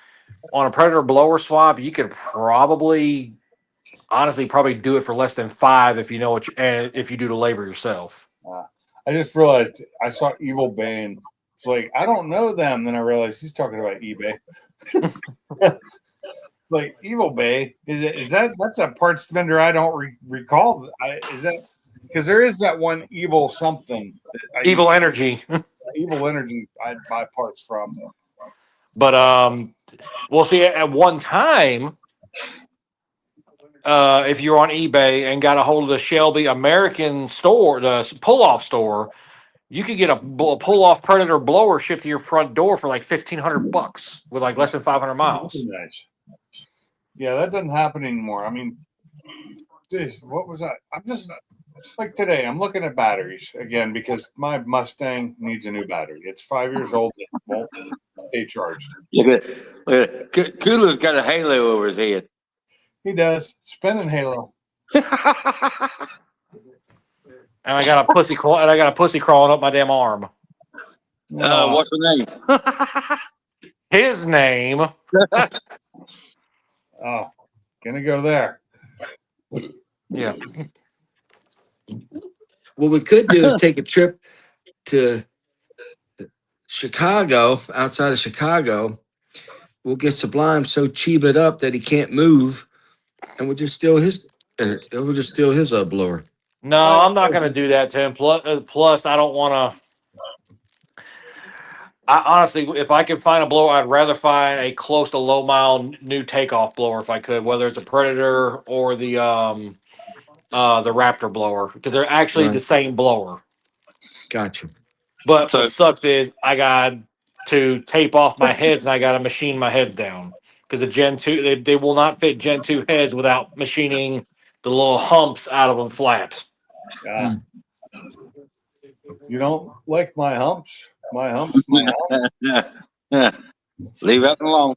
On a Predator blower swap, you could probably do it for less than $5 if you know and if you do the labor yourself. I just realized I saw Evil Bane. It's like, I don't know them. Then I realized he's talking about eBay. Like Evil Bay, that's a parts vendor I don't recall. Is that because there is that one Evil something? Evil Energy. Evil Energy I buy parts from. But we'll see at one time, if you're on eBay and got a hold of the Shelby American store, the pull-off store, you could get a pull-off Predator blower shipped to your front door for like $1,500 with like less than 500 miles. Nice. Yeah, that doesn't happen anymore. I mean, geez, what was that? I'm just like today. I'm looking at batteries again because my Mustang needs a new battery. It's 5 years old. It won't stay charged. Look at Cooler's got a halo over his head. He does. Spinning halo. And I got a pussy crawling up my damn arm. What's her name? His name. Oh, gonna go there. Yeah. What we could do is take a trip to Chicago, outside of Chicago. We'll get Sublime so cheated up that he can't move, and we'll just steal his blower. No, I'm not going to do that to him. Plus, I don't want to. I honestly, if I could find a blower, I'd rather find a close to low mile new takeoff blower if I could, whether it's a Predator or the Raptor blower, because they're actually the same blower. Gotcha. But what sucks is I got to tape off my heads and I got to machine my heads down because the Gen 2 they will not fit Gen 2 heads without machining the little humps out of them flat. You don't like my humps? My humps? My humps? Leave that alone.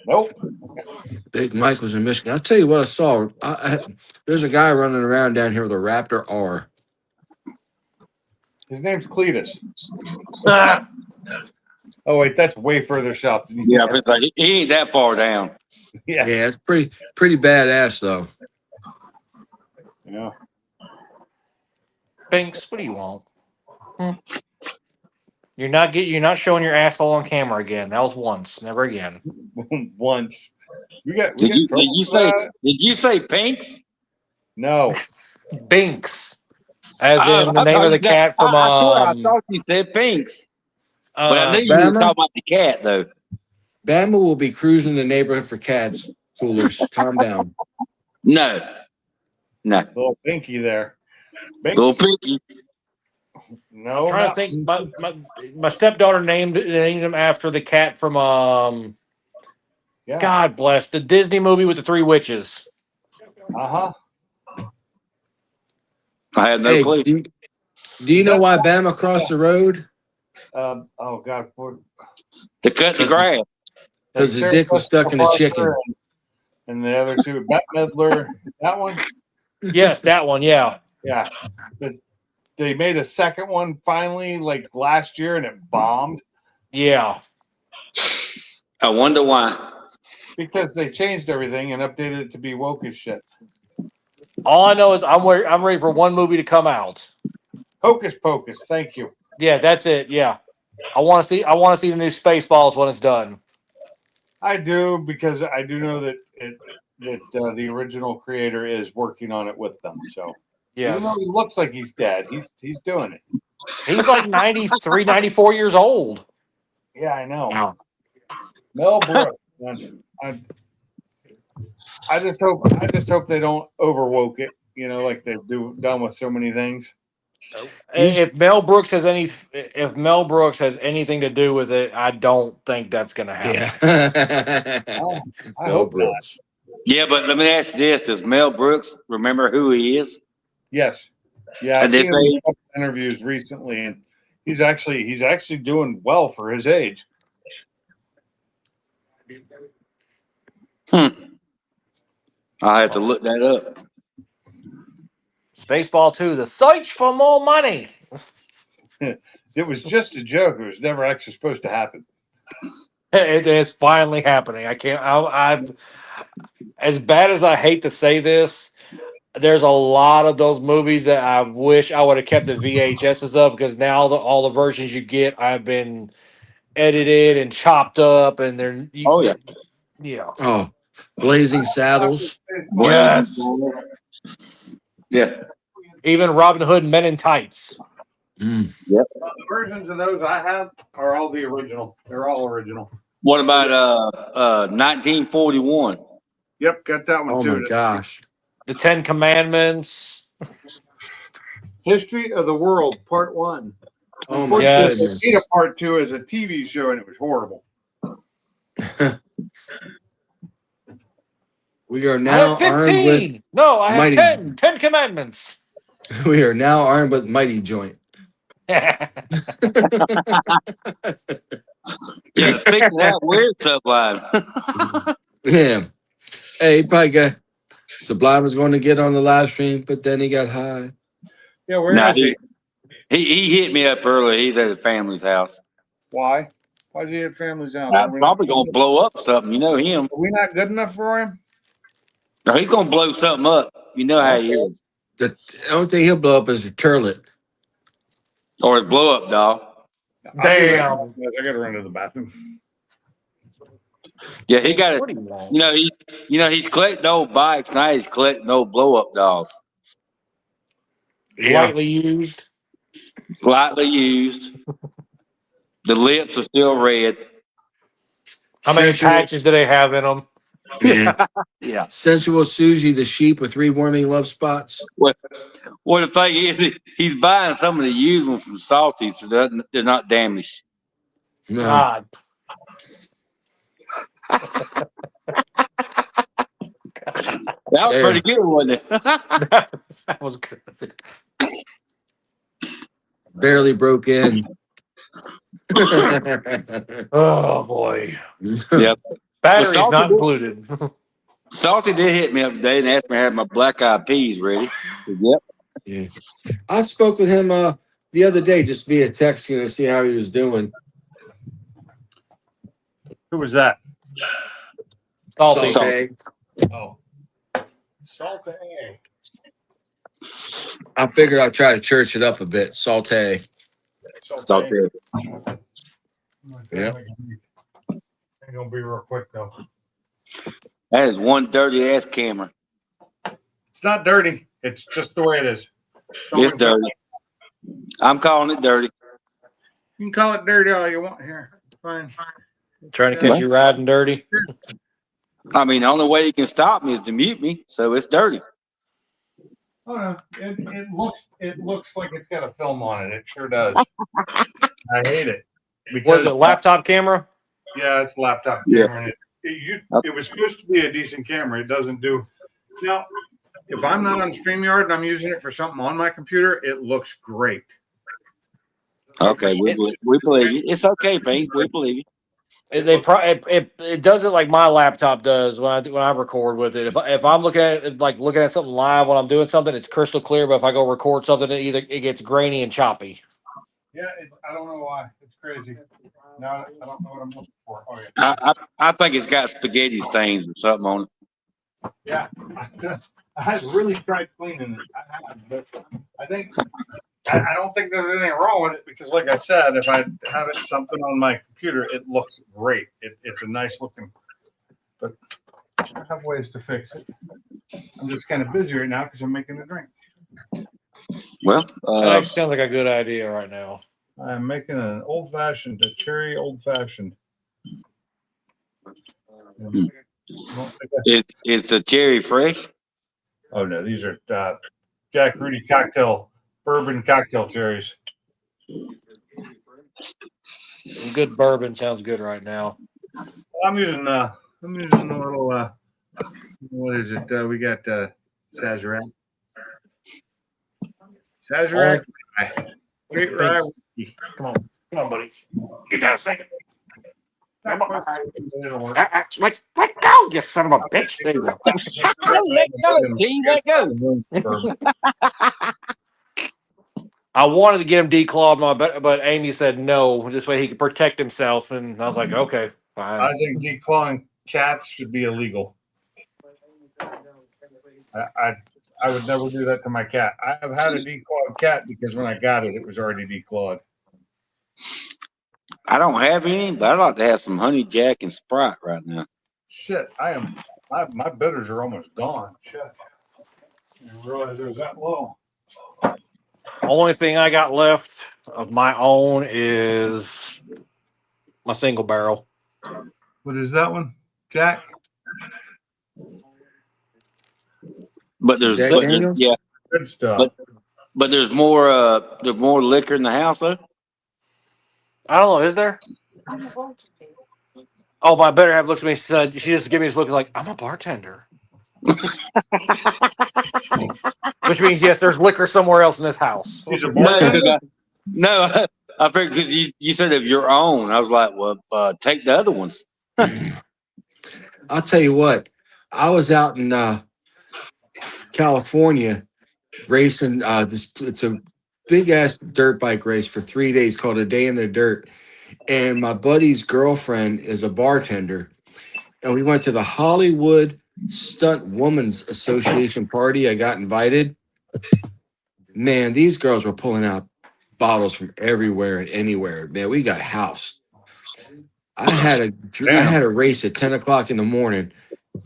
Nope. Big Mike was in Michigan. I'll tell you what I saw. There's a guy running around down here with a Raptor R. His name's Cletus. Oh wait, that's way further south than you. Yeah, it's like, he ain't that far down. Yeah. Yeah, it's pretty badass though. Yeah. Binks, what do you want? You're not showing your asshole on camera again. That was once, never again. Once. Did you say Pinks? No. Binks. As in the name of the cat from I thought you said Pinks. But I knew you were talking about the cat though. Bama will be cruising the neighborhood for cats. Coolers, calm down. No. Little Pinky there. Binks? Little Pinky. No. I'm trying to think. My stepdaughter named him after the cat from Yeah. God bless the Disney movie with the 3 witches. Uh-huh. I have no clue. Do you know why Bama crossed the road? Oh God. To cut the grass. Because his dick was stuck in a chicken. and the other two, Bette Midler, that one. Yes, that one. Yeah. Yeah, they made a second one finally, like last year, and it bombed Yeah. I wonder why. because they changed everything and updated it to be woke as shit. All I know is I'm ready for one movie to come out. Hocus Pocus, thank you. Yeah, that's it. Yeah. I want to see the new Spaceballs when it's done. I do because I do know that the original creator is working on it with them. So Yes. even though he looks like he's dead, he's doing it. He's like 93, 94 years old. Yeah, I know. Wow. Mel Brooks. Man. I just hope they don't overwoke it. You know, like they've done with so many things. If Mel Brooks has anything to do with it, I don't think that's going to happen. Yeah. I hope Brooks. Yeah, but let me ask you this: does Mel Brooks remember who he is? Yes. Yeah, I've And this seen him in age? a couple interviews recently, and he's actually doing well for his age. I'll have to look that up. Spaceball 2, The Search for More Money. It was just a joke. It was never actually supposed to happen. It's finally happening. I'm as bad as I hate to say this, there's a lot of those movies that I wish I would have kept the VHSs of, because now all the versions you get have been edited and chopped up, and yeah. Oh, Blazing Saddles. Yes. Yeah. Even Robin Hood Men in Tights. Mm. The versions of those I have are all the original. They're all original. What about 1941? Yep, got that one Oh too. my gosh. The Ten Commandments. History of the World, Part 1. Oh my Yes. They goodness. made a Part 2 as a TV show, and it was horrible. We are I now have armed 15. No, I have Mighty- 10. 10 Commandments. with we are now armed with Mighty Joint. Yeah, speaking of that, where's Sublime? Yeah. Hey, he probably got Sublime was going to get on the live stream, but then he got high. Yeah, where Nah, is he? he hit me up earlier. He's at his family's house. Why? Why's he at family's house? I'm probably gonna blow up something. You know him. Are we not good enough for him? No, he's gonna blow something up. You know how he is. The only thing he'll blow up is the turlet. Or his blow up doll. Damn. Yes, I gotta run to the bathroom. Yeah, he got it. What do you want? He's collecting old bikes. Now he's collecting old blow up dolls. Lightly used. Lightly used. The lips are still red. How many Sensual- patches do they have in them? Yeah. Yeah. Sensual Susie the sheep with 3 warming love spots. Well, the thing is, he's buying some of the used ones from Salty, so they're not damaged. No. God. That was pretty good, wasn't it? That was good. Barely broke in. Oh boy. Yep. Batteries Salty not did- included. Salty did hit me up today and asked me to have my black eyed peas ready. Yep. Yeah. I spoke with him the other day just via text, to see how he was doing. Who was that? Salty. Salty. Oh. Salt egg. I figured I'd try to church it up a bit. Saute. Salty. Yep. Ain't gonna be real quick though. That is one dirty ass camera. It's not dirty. It's just the way it is. It's dirty. I'm calling it dirty. You can call it dirty all you want here. It's fine. Trying to catch you riding dirty. I mean, the only way you can stop me is to mute me, so it's dirty. Oh no, it looks like it's got a film on it. It sure does. I hate it. Was it a laptop camera? Yeah, it's a laptop Yeah. camera. And it was supposed to be a decent camera. It doesn't do. Now, if I'm not on StreamYard and I'm using it for something on my computer, it looks great. Okay, we believe you. It's okay, Pink. We believe you. It does it like my laptop does when I record with it. If I'm looking at it, like looking at something live when I'm doing something, it's crystal clear. But if I go record something, it gets grainy and choppy. Yeah, I don't know why. It's crazy. No, I don't know what I'm looking for. Oh, yeah. I think it's got spaghetti stains or something on it. Yeah, I really tried cleaning it. I have, but I think I don't think there's anything wrong with it because, like I said, if I have it something on my computer, it looks great. It's a nice looking, but I have ways to fix it. I'm just kind of busy right now because I'm making a drink. Well, That sounds like a good idea right now. I'm making an old fashioned, a cherry old fashioned. Is the cherry fresh? Oh no, these are Jack Rudy cocktail bourbon cocktail cherries. Good bourbon sounds good right now. I'm using a little what is it? We got Sazerac. Sazerac. Great rye whiskey. Come on, buddy. Get down a second. Come on. Let's let go, you son of a bitch. There you go. Let go, Gene, let go. I wanted to get him declawed, but Amy said no. This way he could protect himself, and I was like, okay, fine. I think declawing cats should be illegal. I would never do that to my cat. I have had a declawed cat because when I got it, it was already declawed. I don't have any, but I'd like to have some honey jack and Sprite right now. Shit, my bitters are almost gone. Shit. I didn't realize it was that low. Only thing I got left of my own is my single barrel. What is that one, Jack? But there's Jack Daniels? yeah, Good stuff. but there's more liquor in the house though. I don't know. Is there? Oh, my better half looks at me. Said she just gave me this look like I'm a bartender, which means yes, there's liquor somewhere else in this house. He's a bartender. No, I figured because you said of your own. I was like, well, take the other ones. I'll tell you what. I was out in California racing. It's a big ass dirt bike race for 3 days called A Day in the Dirt. And my buddy's girlfriend is a bartender. And we went to the Hollywood Stunt Women's Association party. I got invited. Man, these girls were pulling out bottles from everywhere and anywhere. Man, we got housed. I had a race at 10 o'clock in the morning,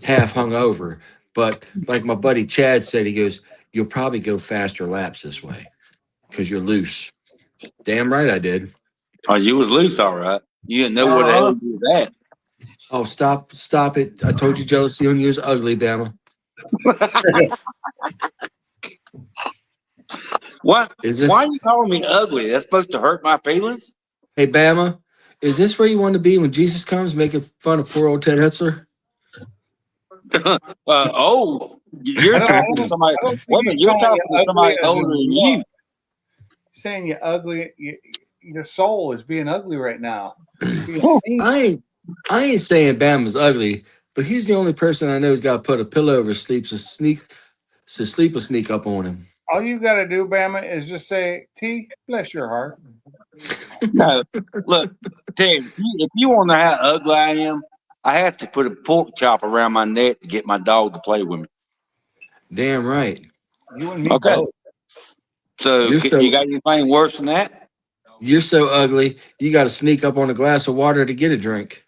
half hungover. But like my buddy Chad said, he goes, "You'll probably go faster laps this way because you're loose." Damn right I did. Oh, you was loose, all right. You didn't know where the hell you was at. Oh, stop it. I told you jealousy on you is ugly, Bama. What? Is this, Why are you calling me ugly? That's supposed to hurt my feelings? hey, Bama, is this where you want to be when Jesus comes making fun of poor old Ted Hetzler? You're talking to somebody. You're talking to somebody older than you. Saying you're ugly. Your soul is being ugly right now. I ain't saying Bama's ugly, but he's the only person I know who's got to put a pillow over his sleep so sleep will sneak up on him. All you got to do, Bama, is just say, "T, bless your heart." No, look, Ted, if you want to know how ugly I am, I have to put a pork chop around my neck to get my dog to play with me. Damn right. You and me Okay. both. So, you got anything worse than that? You're so ugly, you got to sneak up on a glass of water to get a drink.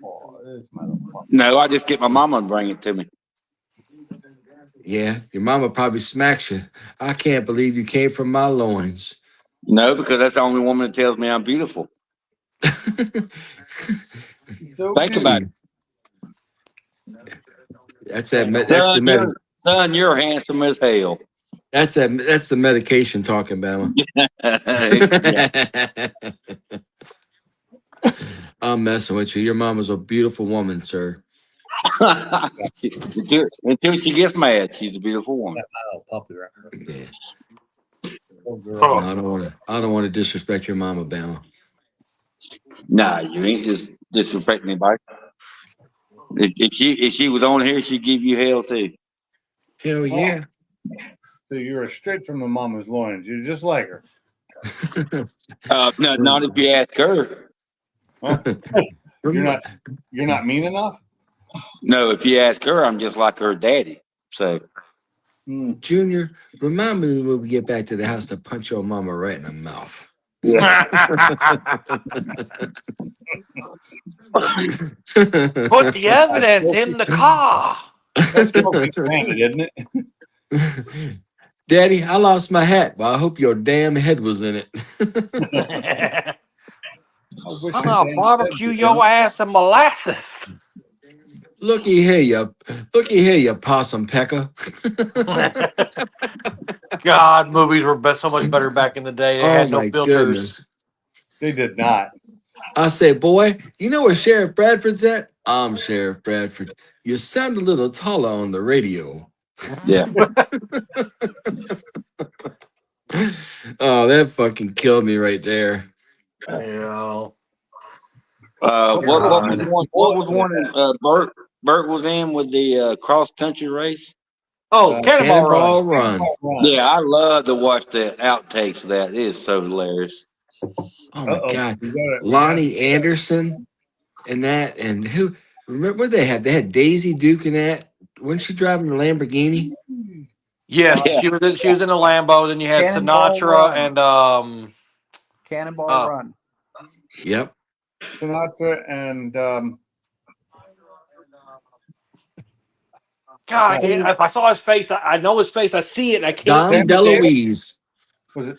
Oh, this motherfucker. No, I just get my mama to bring it to me. Yeah, your mama probably smacks you. I can't believe you came from my loins. No, because that's the only woman that tells me I'm beautiful. So Think about it. Son, you're handsome as hell. That's the medication talking, Bama. I'm messing with you. Your mama's a beautiful woman, sir. Until she gets mad, she's a beautiful woman. Yeah. Oh, I don't want to disrespect your mama, Bama. Nah, you ain't just disrespecting anybody. If she was on here, she'd give you hell too. Hell yeah. So you're straight from the mama's loins. You're just like her. No, not if you ask her. Huh? You're not mean enough. No, if you ask her, I'm just like her daddy. So Junior, remind me when we get back to the house to punch your mama right in the mouth. Put the evidence in the car. That's smoking granted, isn't it? Daddy, I lost my hat. Well, I hope your damn head was in it. I'm gonna barbecue your ass in molasses. Looky here, you possum pecker. God, movies were so much better back in the day. They Oh had no my filters. goodness. They did not. I say, boy, you know where Sheriff Bradford's at? I'm Sheriff Bradford. You sound a little taller on the radio. yeah. Oh, that fucking killed me right there. Yeah. What was one Bert was in with the cross country race? Oh, Cannonball Run. Run. Yeah, I love to watch the outtakes of that. It is so hilarious. Oh my God. We gotta- Lonnie Anderson and that, and who remember what they had? They had Daisy Duke in that. Wasn't she driving the Lamborghini? Yes, Yeah. she was in a Lambo. Then you had Cannonball Sinatra Run. and Cannonball Run. Yep. Sinatra and God, I can't, if I saw his face, I know his face. I see it. And I can't. Dom Sammy DeLuise. was it?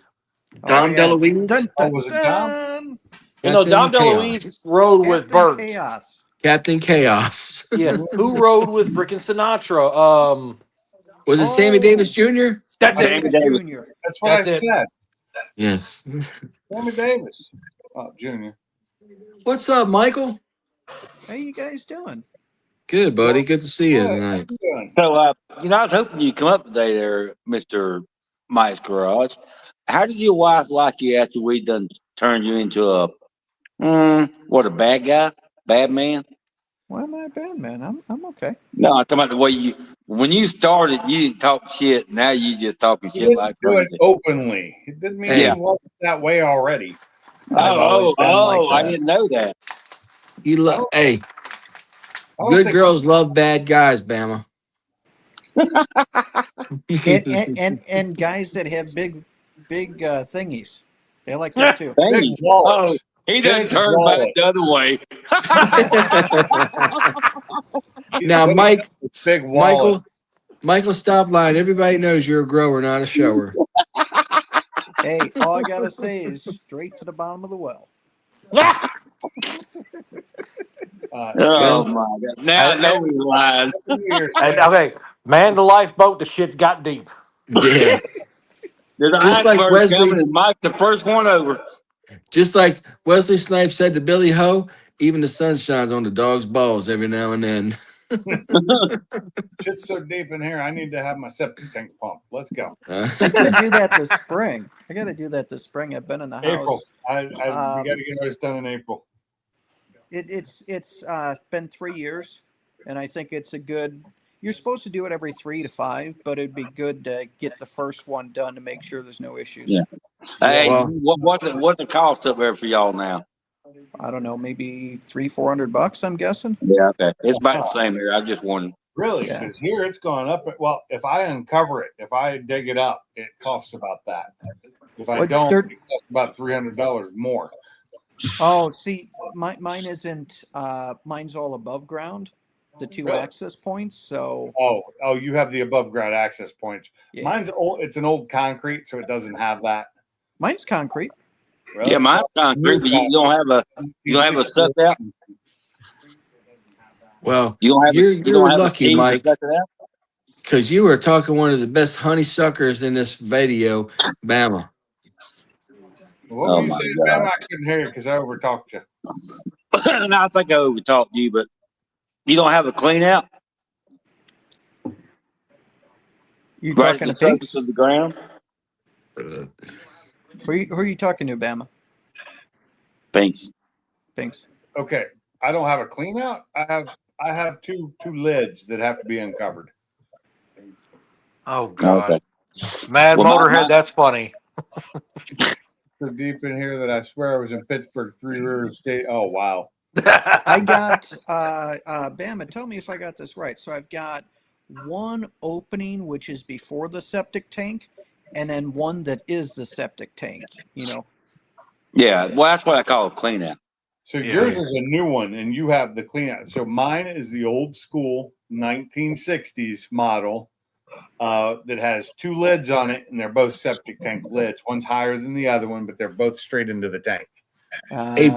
Dom DeLuise? Dun, Oh, dun, was it Dom? dun. You know, Dom Captain DeLuise rode with Captain Bert. Chaos. Captain Chaos. Yeah, who rode with freaking Sinatra? Was it Sammy Oh. Davis Jr.? That's it. Sammy Davis. Jr. That's what That's I it. said. Yes. Sammy Davis. Oh, Junior. What's up, Michael? How you guys doing? Good, buddy. Good to see you tonight. So, I was hoping you'd come up today there, Mr. Mike's Garage. How did your wife like you after we done turned you into a bad guy? Bad man? Why am I a bad man? I'm okay. No, I'm talking about the way when you started, you didn't talk shit. Now you just talking He shit didn't like do it crazy. openly. It didn't mean Hey. he wasn't that way already. I've always been like I that. didn't know that. Hey, I don't good think- girls love bad guys, Bama. And guys that have big thingies, they like that too. Thank Big you. wallets. He done Big turned wallet. back the other way. Now, Mike, Big wallet. Michael, stop lying. Everybody knows you're a grower, not a shower. Hey, all I gotta say is straight to the bottom of the well. Oh my God! Now I know he's lying. Okay, man, the lifeboat. The shit's got deep. Yeah. There's an Just like iceberg Wesley- coming, and Mike's the first one over. Just like Wesley Snipes said to Billy Ho, even the sun shines on the dog's balls every now and then. Shit's so deep in here. I need to have my septic tank pumped. Let's go. I gotta do that this spring. I've been in the house. April. We got to get ours done in April. It's been 3 years, and I think it's a good. You're supposed to do it every 3 to 5, but it'd be good to get the first one done to make sure there's no issues. Yeah. Hey, Well- what's the cost up there for y'all now? I don't know, maybe $300-400. I'm guessing. Yeah, okay. It's about the same here. I just wanted. Really? Yeah. Because here it's going up. Well, if I uncover it, if I dig it up, it costs about that. If I Well, don't, there- it costs about $300 more. Oh, see, mine isn't. Mine's all above ground, the two Really? access points. So Oh, you have the above ground access points. yeah. Mine's old. It's an old concrete, so it doesn't have that. Mine's concrete. Really? Yeah, mine's concrete, but you don't have a suck out. Well, You don't have. You're you don't have lucky, a key to Mike. suck it out? because you were talking one of the best honeysuckers in this video, Bama. What Oh were you my saying, God. Bam? I couldn't hear you because I overtalked you. No, I think I overtalked you, but you don't have a clean out You right talking at to the Pinks? surface of the ground. Who are you talking to, Bama? Thanks. tanks. Okay, I don't have a clean out. I have two lids that have to be uncovered. Oh God, Okay. Mad Well, Motorhead. That's funny. So deep in here that I swear I was in Pittsburgh, Three Rivers State. Oh wow. I got Bama, tell me if I got this right. So I've got one opening which is before the septic tank, and then one that is the septic tank. You know. Yeah, well, that's what I call a clean out. So Yeah. yours is a new one, and you have the clean out. So mine is the old school 1960s model that has two lids on it, and they're both septic tank lids. One's higher than the other one, but they're both straight into the tank. Big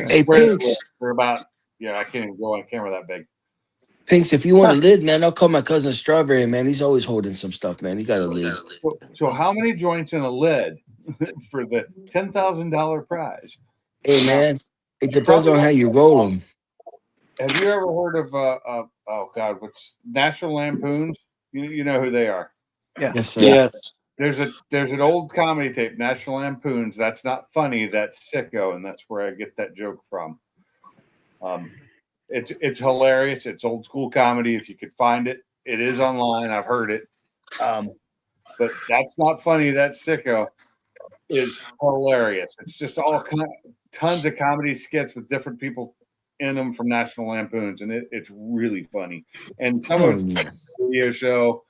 Hey, square Pinks. lids. They're about I can't even go on camera that big. Pinks, if you want a lid, man, I'll call my cousin Strawberry, man. He's always holding some stuff, man. He got a lid. So how many joints in a lid for the $10,000 prize? Hey, man, it depends on how you roll them. Have you ever heard of oh God, what's National Lampoons? You know who they are. Yes, sir. Yes. There's an old comedy tape, National Lampoons. That's not funny. That's sicko, and that's where I get that joke from. It's hilarious. It's old school comedy. If you could find it, it is online. I've heard it. But that's not funny. That's sicko is hilarious. It's just all tons of comedy skits with different people in them from National Lampoons, and it's really funny. And some of it's a video show.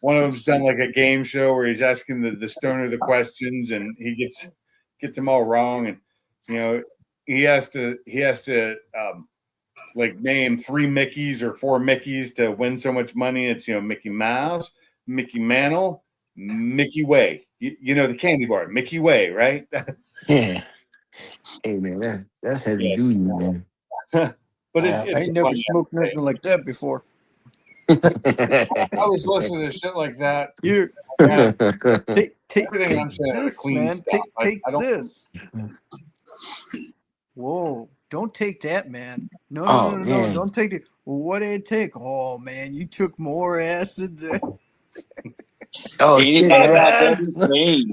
One of them's done like a game show where he's asking the stoner the questions, and he gets them all wrong, and he has to like name 3 Mickeys or 4 Mickeys to win so much money. It's Mickey Mouse, Mickey Mantle, Mickey Way. You know the candy bar, Mickey Way, right? Yeah. Hey, man, that's heavy duty, man. But I ain't never smoked nothing like that before. I was listening to shit like that. Here, Yeah. take Everything I'm saying is this, clean man. stuff. Take I don't- this. Whoa! Don't take that, man. No, Oh, no, man. don't take it. Well, what did it take? Oh man, you took more acid than. Oh, shit, Anybody man. out there be clean?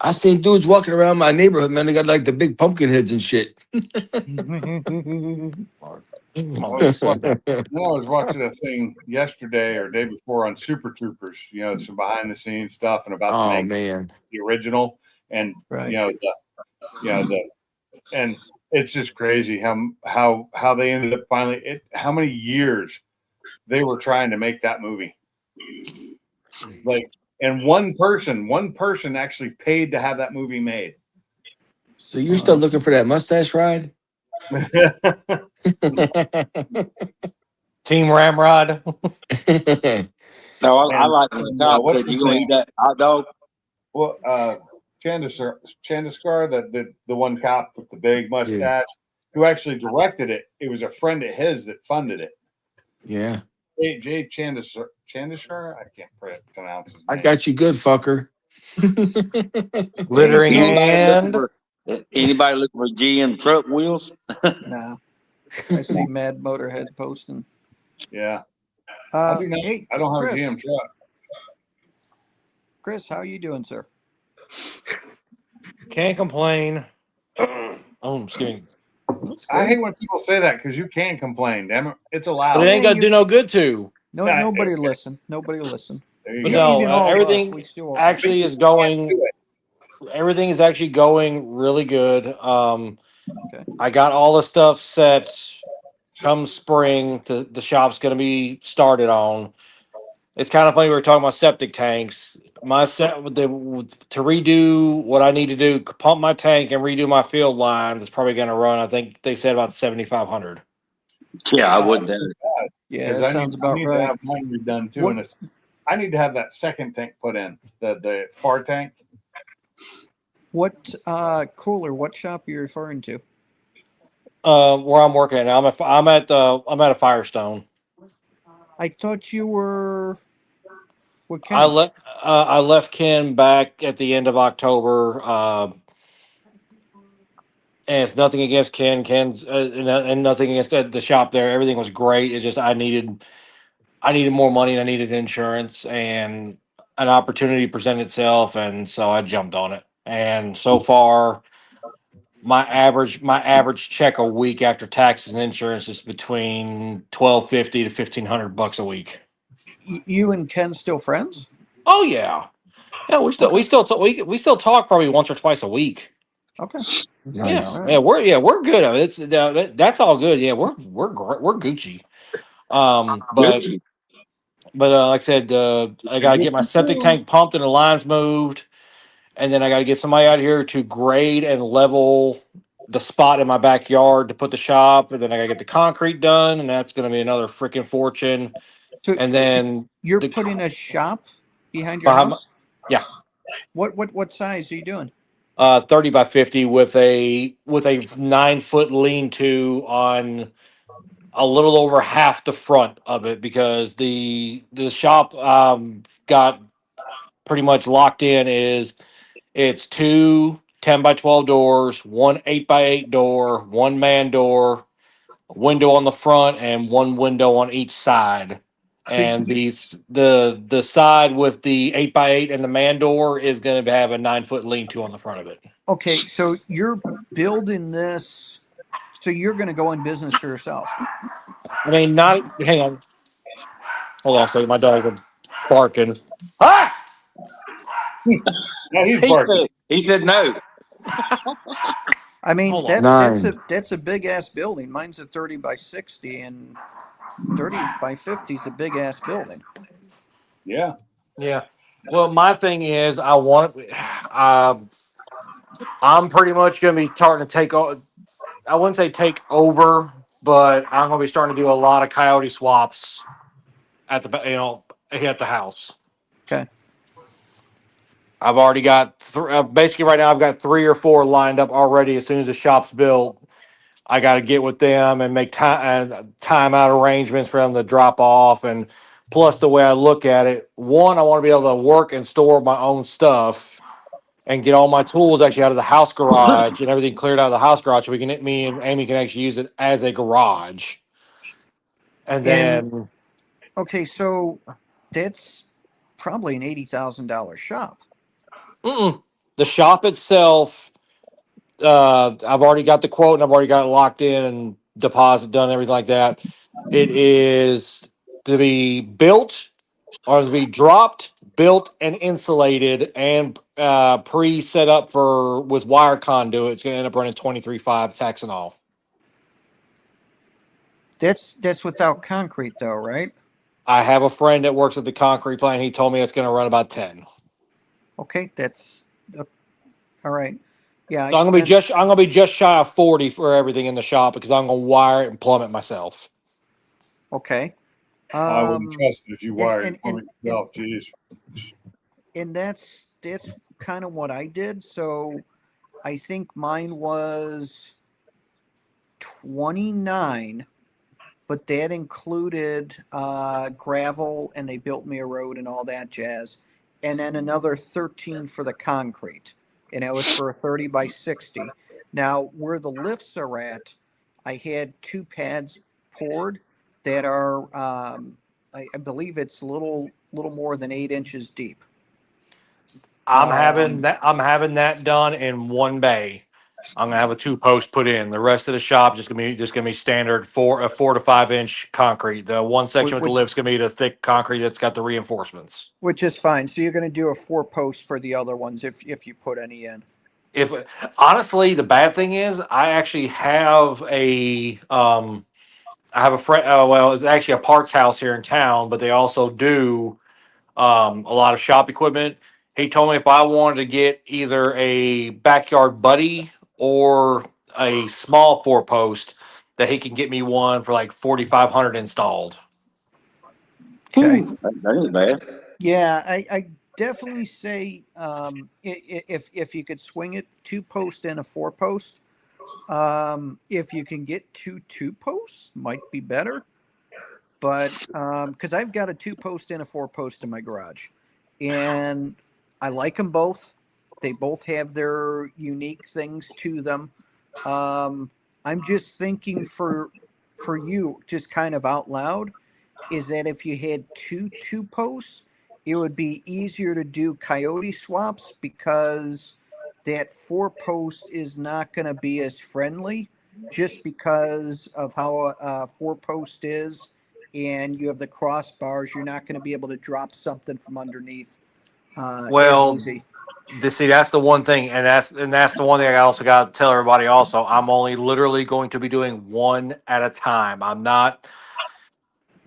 I seen dudes walking around my neighborhood, man. They got like the big pumpkin heads and shit. I was watching a thing yesterday or day before on Super Troopers, some behind the scenes stuff and about to Oh, make man. the original, and Right. and it's just crazy how they ended up finally how many years they were trying to make that movie. Like, and one person actually paid to have that movie made. So you're still looking for that mustache ride? Team Ramrod. No, I And, like when the cop what's said, his "You gonna name? eat that hot dog?" Well, Chandiskar, the one cop with the big mustache, who actually directed it. It was a friend of his that funded it. Yeah. Jay Chandiskar. I can't pronounce his name. I got you good, fucker. Littering and Anybody looking for GM truck wheels? Nah. I see Mad Motorhead posting. Yeah. I do not. Hey, I don't have Chris, a GM truck. Chris, how you doing, sir? can't complain. Oh, excuse me. That's I good. hate when people say that because you can complain. Damn it, it's allowed. But it ain't gonna do no good to. No, Yeah, nobody okay. listen. Nobody listen. There you But go. no, Even all of everything us, we still won't actually is going. Everything is actually going really good. Okay. I got all the stuff set. Come spring, the shop's going to be started on. It's kind of funny. We were talking about septic tanks. My set to redo what I need to do, pump my tank and redo my field lines is probably going to run. I think they said about 7,500. Yeah, I wouldn't. doubt it. Yeah, Because that I sounds need about to right. have mine redone too. What- And I need to have that second tank put in, the far tank. What cooler? What shop are you referring to? Where I'm working at now, I'm at a Firestone. I thought you were. What I kind? left Ken back at the end of October. And it's nothing against Ken's and nothing against the shop there. Everything was great. It's just I needed more money and I needed insurance, and an opportunity presented itself, and so I jumped on it. And so far, my average check a week after taxes and insurance is between $1,250 to $1,500 a week. You and Ken still friends? Oh yeah, yeah. We still talk probably once or twice a week. Okay. Nice. Yeah, All right. we're good. It's that's all good. Yeah, we're Gucci. But Gucci. like I said, I got to get my septic tank pumped and the lines moved, and then I got to get somebody out here to grade and level the spot in my backyard to put the shop, and then I got to get the concrete done, and that's going to be another freaking fortune. So And then you're the putting a shop behind your behind my- house? yeah, What size are you doing? 30 by 50 with a 9-foot lean-to on a little over half the front of it because the shop got pretty much locked in. It's two 10 by 12 doors, one 8 by 8 door, one man door, a window on the front, and one window on each side. So And the side with the 8 by 8 and the man door is going to have a 9-foot lean-to on the front of it. Okay, so you're building this, so you're going to go in business for yourself. I mean, not hang on, hold on a second. My dog is barking. Ah! No, he's barking. He said no. I mean, Hold on. that's a big ass building. Mine's a 30 by 60, and 30 by 50 is a big ass building. Yeah. Yeah. Well, my thing is, I want. I'm pretty much going to be starting to take. I wouldn't say take over, but I'm going to be starting to do a lot of coyote swaps at the house. Okay. I've already got basically right now. I've got 3 or 4 lined up already. As soon as the shop's built, I got to get with them and make time out arrangements for them to drop off. And plus, the way I look at it, one, I want to be able to work and store my own stuff and get all my tools actually out of the house garage and everything cleared out of the house garage, so me and Amy can actually use it as a garage. And then, Okay, so that's probably an $80,000 shop. the shop itself, I've already got the quote and I've already got it locked in and deposit done, everything like that. It is to be built or to be dropped, built, and insulated and pre-set up for with wire conduit. It's going to end up running 23.5 tax and all. That's without concrete, though, right? I have a friend that works at the concrete plant. He told me it's going to run about 10. Okay, that's all right. Yeah, So I'm going to be just shy of 40 for everything in the shop because I'm going to wire it and plumb it myself. okay. I wouldn't trust it if you wired and- it for yourself. Jeez. And that's kind of what I did. So I think mine was 29, but that included gravel, and they built me a road and all that jazz, and then another 13 for the concrete, and it was for a 30 by 60. Now, where the lifts are at, I had 2 pads poured that are I believe it's a little more than 8 inches deep. I'm having that done in one bay. I'm gonna have a 2-post put in. The rest of the shop just gonna be standard 4 to 5 inch concrete. The one section with the lift's gonna be the thick concrete that's got the reinforcements. Which is fine. So you're going to do a 4-post for the other ones if you put any in. If honestly, the bad thing is I actually have I have a friend. Well, it's actually a parts house here in town, but they also do a lot of shop equipment. He told me if I wanted to get either a backyard buddy or a small 4-post, that he can get me one for like 4,500 installed. Okay. That ain't bad. Yeah, I definitely say if you could swing it 2-post and a 4-post, if you can get 2-posts, might be better. But because I've got a 2-post and a 4-post in my garage, and I like them both. They both have their unique things to them. I'm just thinking for you, just kind of out loud, is that if you had 2-posts, it would be easier to do coyote swaps because that 4-post is not going to be as friendly just because of how a 4-post is, and you have the crossbars. You're not going to be able to drop something from underneath as Well, easy. that's the one thing, and that's the one thing I also got to tell everybody. Also, I'm only literally going to be doing one at a time. I'm not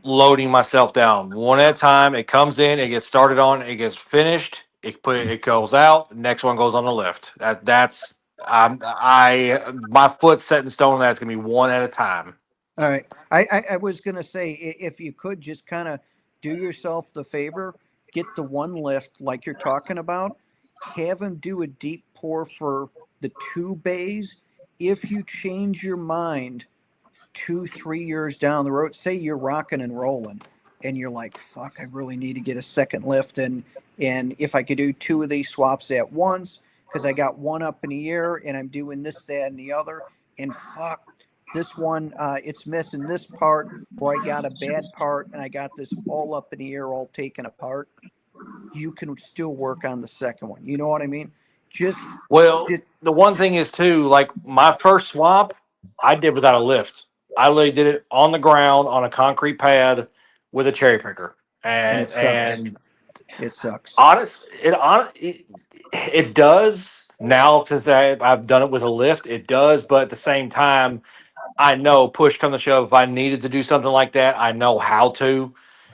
loading myself down one at a time. It comes in, it gets started on, it gets finished, it goes out. Next one goes on the lift. That's my foot set in stone. That's gonna be one at a time. All right. I was going to say, if you could just kind of do yourself the favor, get the one lift like you're talking about, have him do a deep pour for the 2 bays. If you change your mind 2-3 years down the road, say you're rocking and rolling and you're like, fuck, I really need to get a second lift. And if I could do 2 of these swaps at once, because I got one up in the air and I'm doing this, that, and the other, and fuck, this one, it's missing this part, or I got a bad part and I got this all up in the air, all taken apart. You can still work on the second one. You know what I mean? Well, the one thing is too, like my first swap, I did without a lift. I literally did it on the ground on a concrete pad with a cherry picker, And and it sucks. It sucks. it does now since I've done it with a lift. It does, but at the same time, I know push come to shove. If I needed to do something like that, I know how to.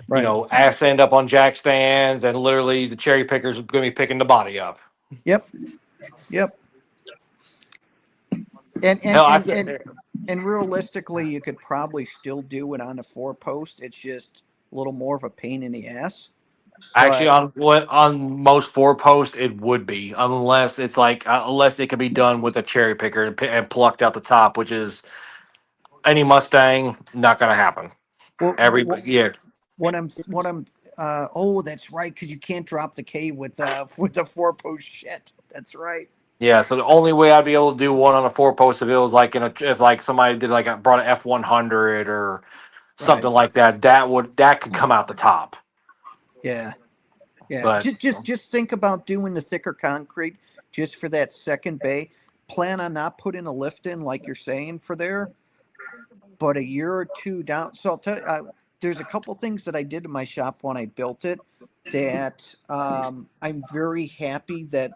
Right. Ass end up on jack stands, and literally the cherry pickers are going to be picking the body up. Yep. Hell, And realistically, you could probably still do it on a 4-post. It's just a little more of a pain in the ass. actually on most 4-post it would be, unless it's like unless it can be done with a cherry picker and plucked out the top, which is any Mustang not going to happen. Well, Yeah. What I'm oh, that's right, because you can't drop the K with the 4-post shit. That's right. Yeah, so the only way I'd be able to do one on a 4-post if it was like if like somebody did like brought an F100 or something like that, that could come out the top. Yeah. But Just think about doing the thicker concrete just for that second bay. Plan on not putting a lift in like you're saying for there, but a year or 2 down. So I'll tell you, there's a couple things that I did in my shop when I built it that I'm very happy that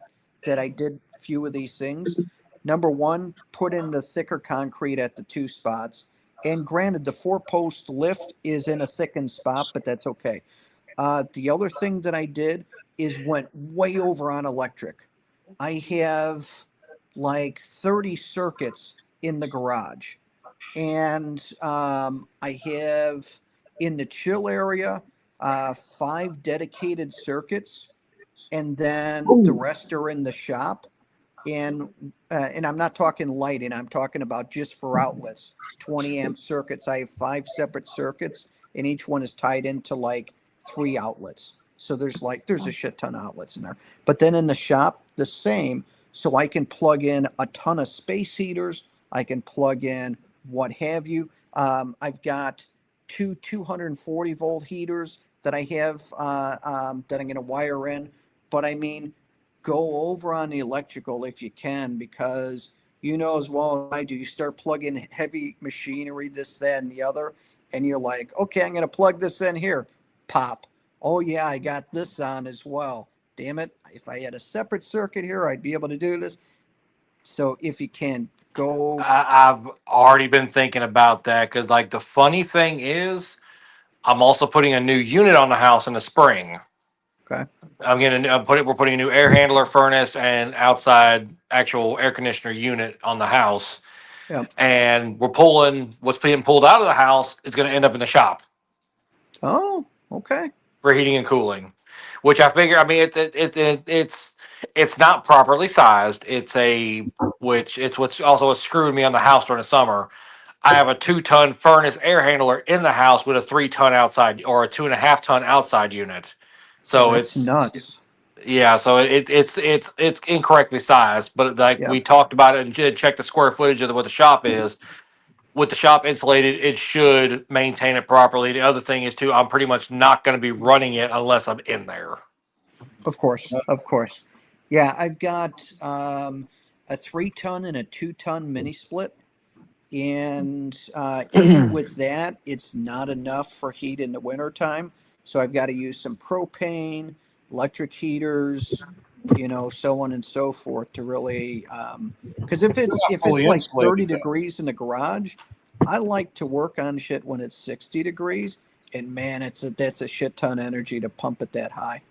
I did a few of these things. Number one, put in the thicker concrete at the 2 spots. And granted, the 4-post lift is in a thickened spot, but that's okay. The other thing that I did is went way over on electric. I have like 30 circuits in the garage. And I have in the chill area 5 dedicated circuits. And then the rest are in the shop. And I'm not talking lighting. I'm talking about just for outlets. 20 amp circuits. I have 5 separate circuits, and each one is tied into like 3 outlets. So there's a shit ton of outlets in there. But then in the shop, the same. So I can plug in a ton of space heaters. I can plug in what have you. I've got 2 240 volt heaters that I have that I'm going to wire in. But I mean, go over on the electrical if you can, because you know as well as I do, you start plugging heavy machinery, this, that, and the other, and you're like, okay, I'm going to plug this in here. Pop. Oh, yeah, I got this on as well. Damn it. If I had a separate circuit here, I'd be able to do this. So if you can, go. I've already been thinking about that because, like, the funny thing is, I'm also putting a new unit on the house in the spring. Okay. We're putting a new air handler, furnace, and outside actual air conditioner unit on the house. Yep. And we're pulling what's being pulled out of the house is going to end up in the shop. Oh, okay. For heating and cooling, which I figure. I mean, it's not properly sized. It's what's also what screwed me on the house during the summer. I have a 2-ton furnace air handler in the house with a 3-ton outside or a 2.5-ton outside unit. So that's nuts. Yeah, so it's incorrectly sized. But like we talked about it and checked the square footage of what the shop is. With the shop insulated, it should maintain it properly. The other thing is too, I'm pretty much not going to be running it unless I'm in there. Of course. Yeah, I've got a 3-ton and a 2-ton mini split. And even with that, it's not enough for heat in the wintertime. So I've got to use some propane, electric heaters, so on and so forth to really, because if it's Fully like 30 insulated though. degrees in the garage, I like to work on shit when it's 60 degrees. And man, that's a shit ton of energy to pump it that high.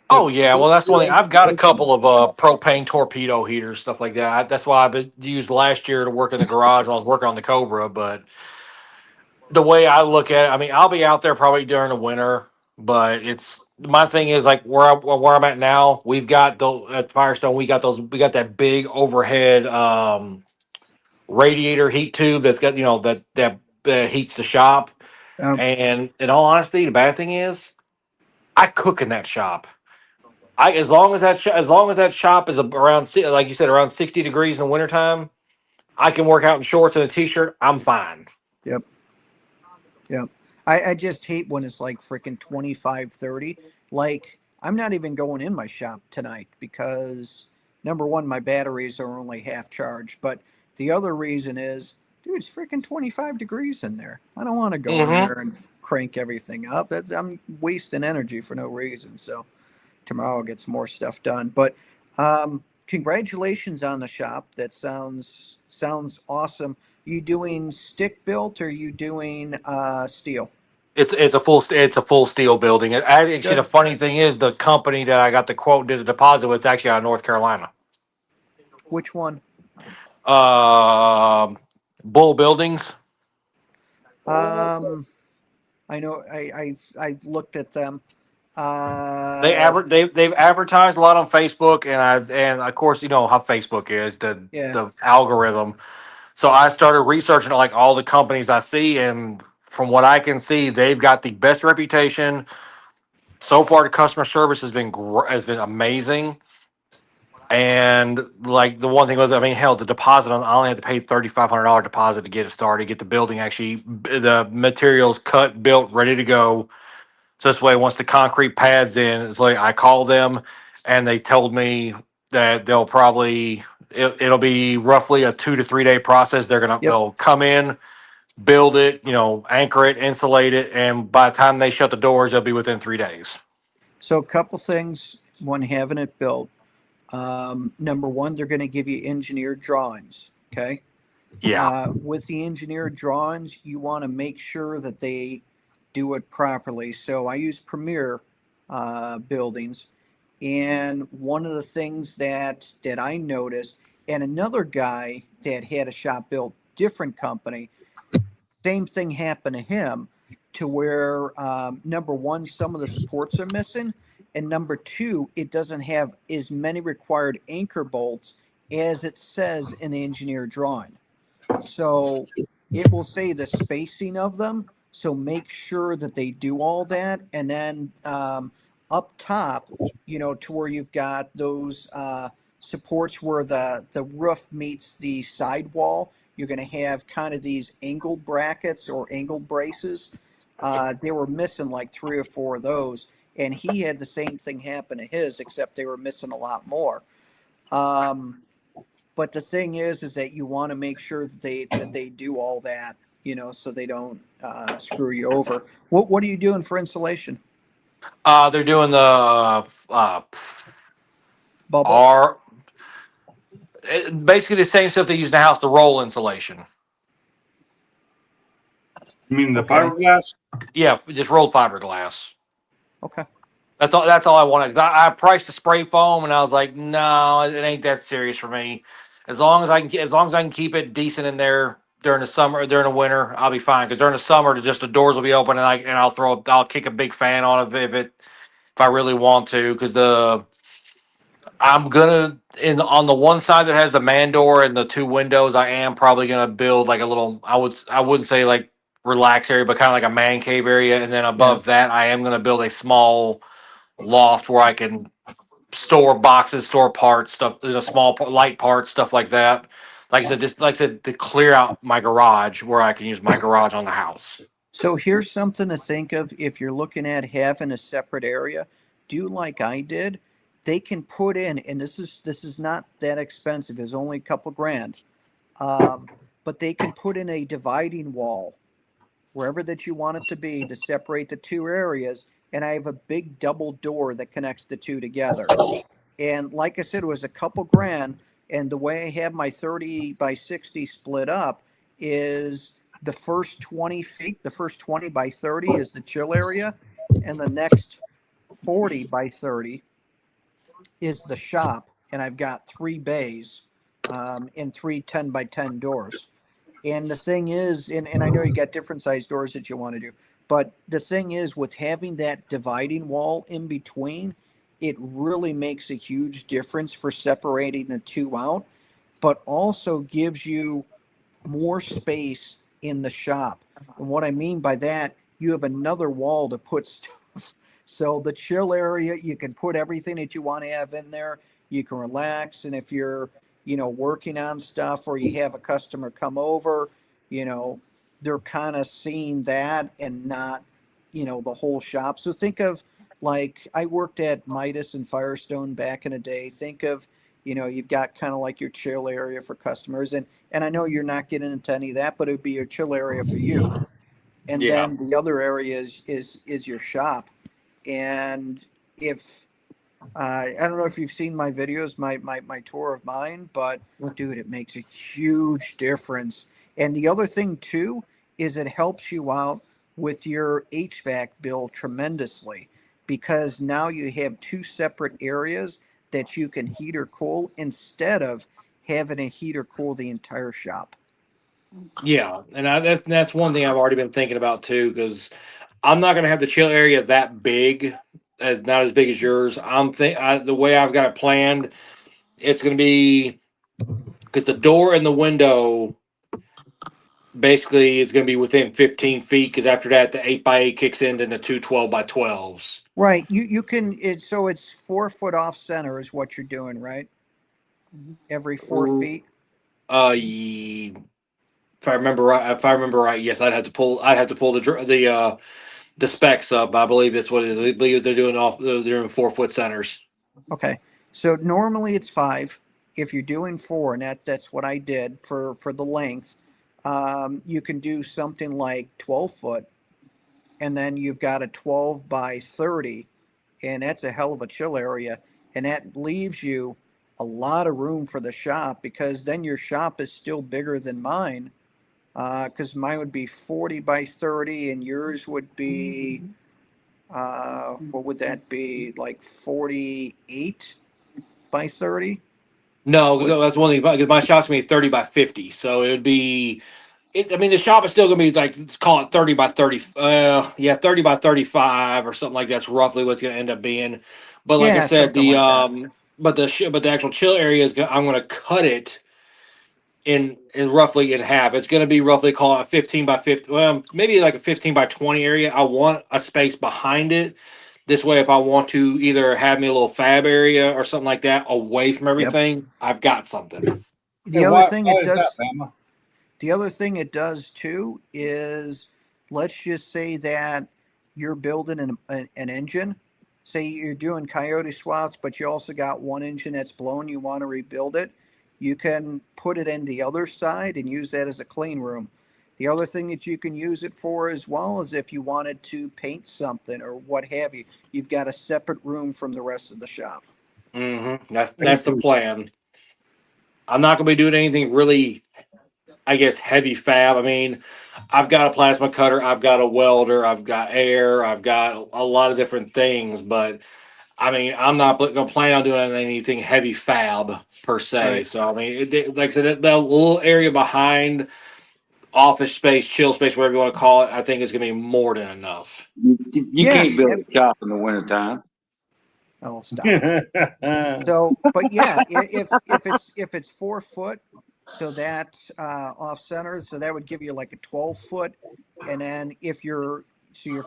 Oh yeah, well that's one thing. I've got a couple of propane torpedo heaters, stuff like that. That's why I used last year to work in the garage when I was working on the Cobra. But the way I look at it, I mean, I'll be out there probably during the winter, but it's my thing is like where I'm at now. We've got those at Firestone. We got that big overhead radiator heat tube that's got that heats the shop. Um, And in all honesty, the bad thing is I cook in that shop. As long as that shop is around like you said around 60 degrees in the wintertime, I can work out in shorts and a t-shirt. I'm fine. Yep. Yep. I just hate when it's like freaking 25, 30. Like, I'm not even going in my shop tonight because number one, my batteries are only half charged. But the other reason is, dude, it's freaking 25 degrees in there. I don't want to go in there and crank everything up. I'm wasting energy for no reason. So tomorrow I'll get some more stuff done. But congratulations on the shop. That sounds awesome. You doing stick built or are you doing steel? It's a full steel building. Actually, Good. the funny thing is the company that I got the quote and did the deposit with is actually out of North Carolina. Which one? Bull Buildings. I know I looked at them. They've advertised a lot on Facebook, and of course you know how Facebook is Yeah. the algorithm. So I started researching like all the companies I see, and from what I can see, they've got the best reputation so far. The customer service has been amazing, and like the one thing was, I mean, hell, the deposit I only had to pay $3,500 deposit to get it started, get the building actually the materials cut, built, ready to go. So this way, once the concrete pads in, it's like I call them, and they told me that it'll be roughly a 2 to 3 day process. Yep. They'll come in, build it, anchor it, insulate it, and by the time they shut the doors, it'll be within 3 days. So a couple things when having it built. Number one, they're going to give you engineered drawings. Okay. Yeah. With the engineered drawings, you want to make sure that they do it properly. So I use Premier buildings, and one of the things that I noticed, and another guy that had a shop built, different company, same thing happened to him, to where number one, some of the supports are missing, and number two, it doesn't have as many required anchor bolts as it says in the engineered drawing. So it will say the spacing of them. So make sure that they do all that. And then up top, to where you've got those supports where the roof meets the sidewall, you're going to have kind of these angled brackets or angled braces. They were missing like 3 or 4 of those. And he had the same thing happen to his, except they were missing a lot more. But the thing is that you want to make sure that they do all that, so they don't screw you over. What are you doing for insulation? They're doing the Bubble. basically the same stuff they use in the house, the roll insulation. You mean the Okay. fiberglass? Yeah, just rolled fiberglass. Okay. That's all I wanted. Cause I priced the spray foam, and I was like, no, it ain't that serious for me. As long as I can keep it decent in there during the summer, during the winter, I'll be fine. Because during the summer, the doors will be open, and I'll kick a big fan on it if I really want to. Because I'm gonna on the one side that has the man door and the 2 windows, I am probably gonna build like a little. I wouldn't say like relax area, but kind of like a man cave area, and then above that, I am gonna build a small loft where I can store boxes, store parts, stuff, light parts, stuff like that. Like I said, to clear out my garage where I can use my garage on the house. So here's something to think of if you're looking at having a separate area. Do like I did. they can put in, and this is not that expensive. It's only a couple grand, but they can put in a dividing wall wherever that you want it to be to separate the two areas. And I have a big double door that connects the two together. And like I said, it was a couple grand. And the way I have my 30 by 60 split up is the first 20 feet, the first 20 by 30 is the chill area. And the next 40 by 30 is the shop. And I've got 3 bays and 3 10 by 10 doors. And the thing is, and I know you got different size doors that you want to do, but the thing is, with having that dividing wall in between, it really makes a huge difference for separating the two out, but also gives you more space in the shop. And what I mean by that, you have another wall to put stuff. So the chill area, you can put everything that you want to have in there. You can relax. And if you're, working on stuff or you have a customer come over, they're kind of seeing that and not, the whole shop. So think of, like, I worked at Midas and Firestone back in the day. Think of, you've got kind of like your chill area for customers. And I know you're not getting into any of that, but it'd be your chill area for you. And Yeah. then the other area is your shop. And if, I don't know if you've seen my videos, my tour of mine, but dude, it makes a huge difference. And the other thing too is it helps you out with your HVAC bill tremendously, because now you have 2 separate areas that you can heat or cool instead of having a heat or cool the entire shop. Yeah, and that's one thing I've already been thinking about too, because I'm not gonna have the chill area that big, as not as big as yours. The way I've got it planned, it's gonna be because the door and the window basically is gonna be within 15 feet. Because after that, the 8x8 kicks in, and the 2 12x12s. Right. You can, so it's 4 foot off center is what you're doing, right? Every 4 feet. If I remember right, yes, I'd have to pull the specs up. I believe that's what it is. I believe they're doing 4 foot centers. Okay. So normally it's 5. If you're doing 4, and that's what I did for the length, you can do something like 12 foot, and then you've got a 12 by 30, and that's a hell of a chill area. And that leaves you a lot of room for the shop, because then your shop is still bigger than mine. Because mine would be 40 by 30, and yours would be, what would that be, like 48 by 30? No, that's one thing. Because my shop's gonna be 30 by 50, so it would be. I mean, the shop is still gonna be like, let's call it 30 by 30. 30 by 35 or something like that's roughly what's gonna end up being. But like I Yeah, said, something like that. but the actual chill area I'm gonna cut it in roughly in half. It's going to be roughly call it a 15 by 50. Well, maybe like a 15 by 20 area. I want a space behind it. This way, if I want to either have me a little fab area or something like that away from Yep. everything, I've got something. The Hey, other why thing is it does. that, Bama? The other thing it does too is, let's just say that you're building an engine. Say you're doing coyote swaths, but you also got one engine that's blown. You want to rebuild it. You can put it in the other side and use that as a clean room. The other thing that you can use it for as well is if you wanted to paint something or what have you. You've got a separate room from the rest of the shop. That's the plan. I'm not going to be doing anything really, I guess, heavy fab. I mean, I've got a plasma cutter, I've got a welder, I've got air, I've got a lot of different things, but I mean, I'm not going to plan on doing anything heavy fab per se. Right. So, I mean, like I said, that little area behind office space, chill space, whatever you want to call it, I think is going to be more than enough. You Yeah, can't build a shop in the wintertime. Oh, stop. So, but yeah, if it's 4 foot, so that's off center, so that would give you like a 12 foot, and then if you're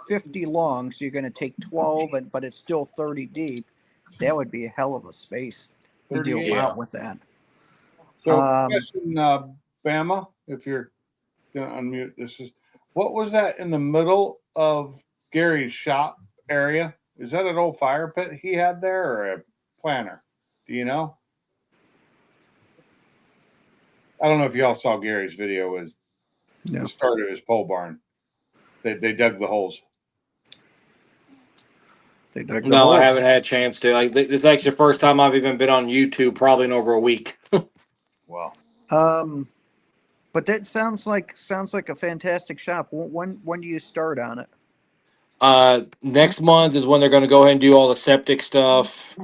50 long, so you're going to take 12, but it's still 30 deep. That would be a hell of a space to do a 38. lot with that. So, Um, question, Bama, if you're going to unmute, what was that in the middle of Gary's shop area? Is that an old fire pit he had there, or planner? Do you know? I don't know if y'all saw Gary's video. Was No. the start of his pole barn? They dug the holes. They dug the No, I holes. haven't had a chance to. Like, this is actually the first time I've even been on YouTube, probably in over a week. Well, But that sounds like a fantastic shop. When do you start on it? Next month is when they're going to go ahead and do all the septic stuff.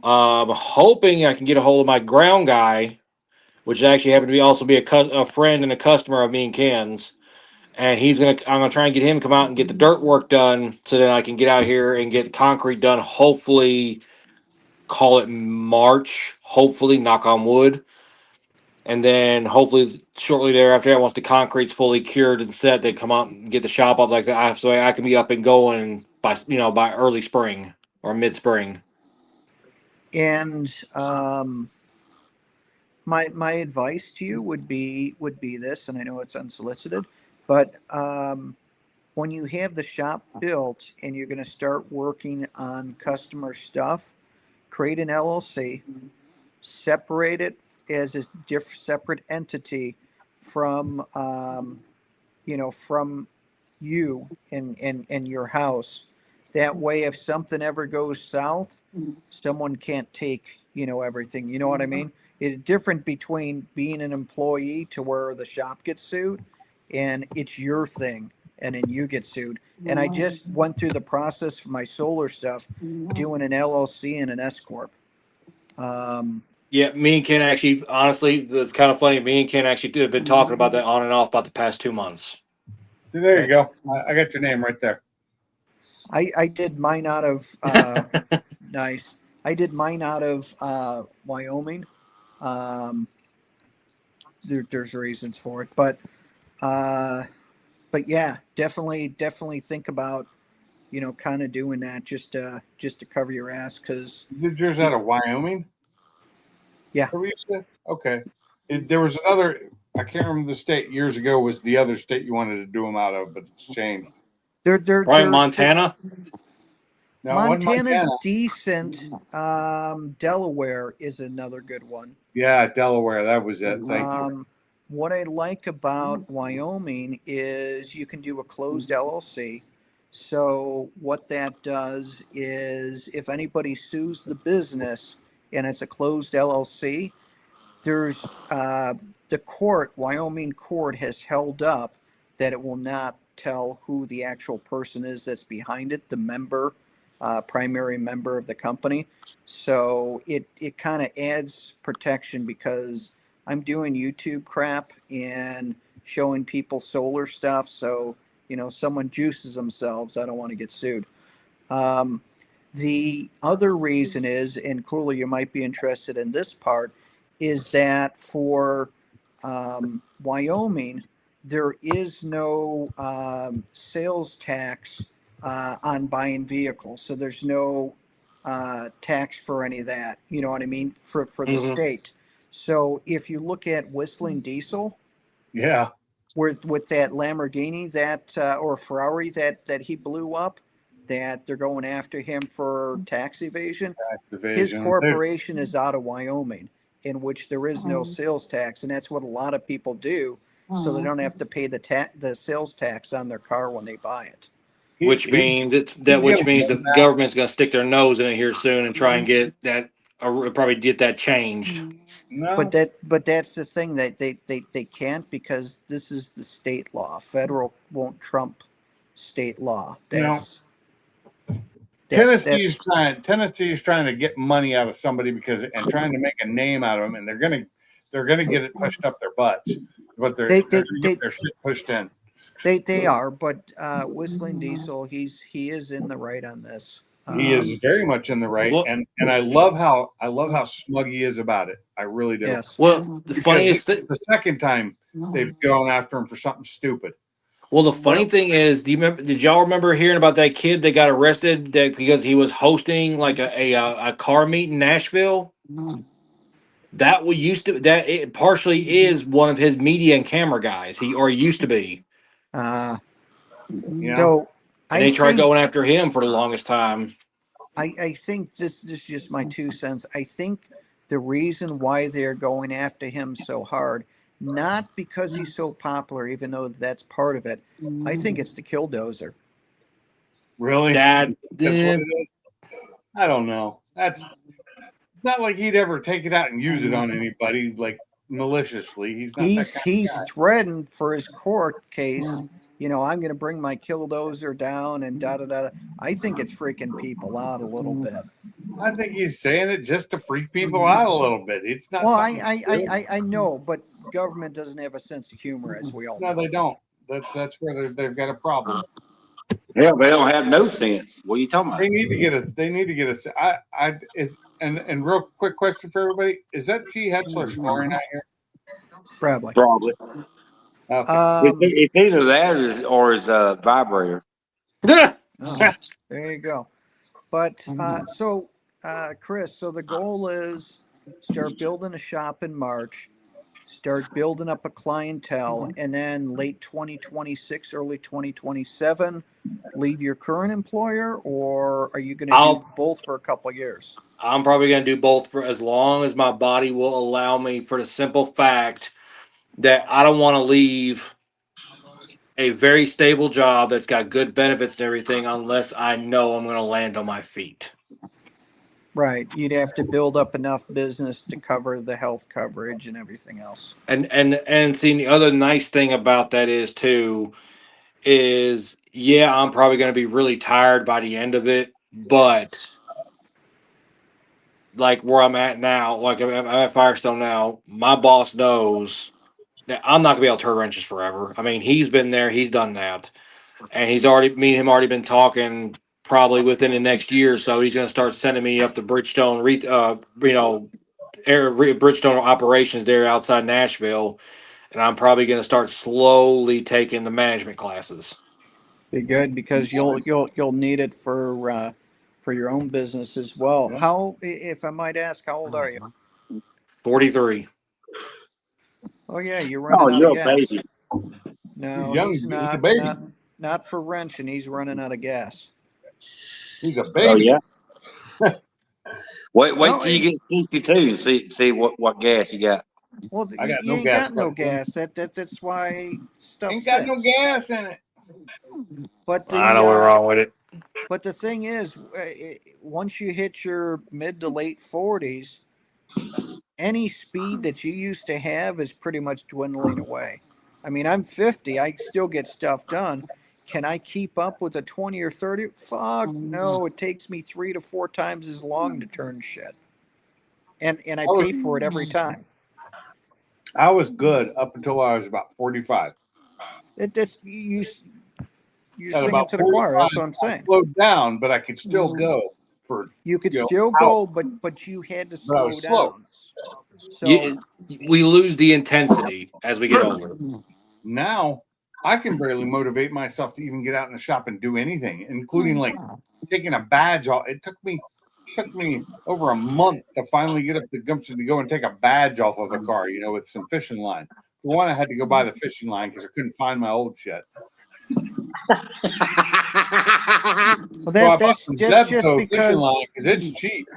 I'm hoping I can get a hold of my ground guy, which actually happened to be also be a friend and a customer of me and Ken's. And I'm gonna try and get him to come out and get the dirt work done, so then I can get out here and get the concrete done. Hopefully, call it March. Hopefully, knock on wood. And then hopefully shortly thereafter, once the concrete's fully cured and set, they come out and get the shop up like that, so I can be up and going by early spring or mid spring. And my advice to you would be this, and I know it's unsolicited, but when you have the shop built and you're going to start working on customer stuff, create an LLC, separate it as a separate entity from from you and your house. That way, if something ever goes south, someone can't take everything. You know what I mean? It's different between being an employee to where the shop gets sued, and it's your thing, and then you get sued. And I just went through the process for my solar stuff, doing an LLC and an S corp. Yeah, me and Ken actually, honestly, it's kind of funny. Me and Ken actually have been talking about that on and off about the past 2 months. see, there you go. I got your name right there. I did mine out of nice. I did mine out of Wyoming. There's reasons for it, but yeah, definitely think about kind of doing that just to cover your ass, because You did yours out of Wyoming? Yeah. Where you said? Okay. There was another. I can't remember the state years ago. Was the other state you wanted to do them out of, but it's changed. they're Probably Montana. No, it wasn't Montana's Montana. decent. Delaware is another good one. Yeah, Delaware. That was it. Thank you. What I like about Wyoming is you can do a closed LLC. So what that does is, if anybody sues the business and it's a closed LLC, there's the court, Wyoming court, has held up that it will not tell who the actual person is that's behind it, the member, primary member of the company. So it kind of adds protection, because I'm doing YouTube crap and showing people solar stuff. So, someone juices themselves, I don't want to get sued. The other reason is, and Cooley, you might be interested in this part, is that for Wyoming, there is no sales tax on buying vehicles. So there's no tax for any of that. You know what I mean? For the state. So if you look at Whistling Diesel, Yeah. with that Lamborghini or Ferrari that he blew up, that they're going after him for tax evasion. His corporation is out of Wyoming, in which there is no sales tax, and that's what a lot of people do, so they don't have to pay the sales tax on their car when they buy it. Which means the government's going to stick their nose in it here soon and try and get that, or probably get that changed. No. But that's the thing, that they can't, because this is the state law. Federal won't trump state law. Tennessee's trying to get money out of somebody and trying to make a name out of them, and they're gonna get it pushed up their butts. But they're gonna get their shit pushed in. They are, but Whistling Diesel, he is in the right on this. He is very much in the right, and I love how smug he is about it. I really do. Yes. Well, the funniest thing, the second time they've gone after him for something stupid. Well, the funny thing is, did y'all remember hearing about that kid that got arrested because he was hosting like a car meet in Nashville? That it partially is one of his media and camera guys. He used to be. Yeah. And they tried going after him for the longest time. I think this is just my 2 cents. I think the reason why they're going after him so hard, not because he's so popular, even though that's part of it. I think it's the Killdozer. Really? Dad, That's what it is? I don't know. That's not like he'd ever take it out and use it on anybody like maliciously. He's not that kind He's of guy. threatened for his court case. You know, I'm going to bring my Killdozer down and da da da. I think it's freaking people out a little bit. I think he's saying it just to freak people out a little bit. It's not. Well, something good. I know, but government doesn't have a sense of humor, as we all No, know. they don't. That's where they've got a problem. Hell, they don't have no sense. What are you talking about? They need to get a. They need to get a. And real quick question for everybody: is that T. Hetzler snoring out here? Probably. Probably. Okay. It's either that or his vibrator. Oh, there you go. But so, Chris, so the goal is start building a shop in March, start building up a clientele, and then late 2026, early 2027, leave your current employer, or are you going to do both for a couple of years? I'm probably going to do both for as long as my body will allow me, for the simple fact that I don't want to leave a very stable job that's got good benefits and everything unless I know I'm going to land on my feet. Right. You'd have to build up enough business to cover the health coverage and everything else. And see, the other nice thing about that is too, is yeah, I'm probably going to be really tired by the end of it, but like where I'm at now, like I'm at Firestone now, my boss knows that I'm not gonna be able to turn wrenches forever. I mean, he's been there, he's done that, and me and him already been talking. Probably within the next year or so, he's gonna start sending me up to Bridgestone, Bridgestone operations there outside Nashville, and I'm probably gonna start slowly taking the management classes. Be good, because you'll need it for your own business as well. Yeah. How, if I might ask, how old are you? 43. Oh yeah, you're Oh, running out you're of a gas. baby. No, Young, he's he's a not, baby. not for wrenching. He's running out of gas. He's a Oh baby. yeah. Wait No, till you get 62 and see what gas you got. Well, I got you no ain't gas got no left in it. gas. That's why stuff Ain't got no sits. gas in it. But I know what's the wrong with it. but the thing is, once you hit your mid to late 40s, any speed that you used to have is pretty much dwindling away. I mean, I'm 50. I still get stuff done. Can I keep up with a 20 or 30? Fuck no. It takes me 3 to 4 times as long to turn shit. And I pay for it every time. I was good up until I was about 45. That's you're At singing about to the choir. That's 45, what I'm saying. I slowed down, but I could still go for. You could you know, still go, but you had to But I slow was slow. down. So We lose the intensity as we get older. Now I can barely motivate myself to even get out in the shop and do anything, including like taking a badge off. It took me over a month to finally get up the gumption to go and take a badge off of a car, with some fishing line. For one, I had to go buy the fishing line because I couldn't find my old shit. well, So I bought some that's just Zebco fishing because line because it's cheap.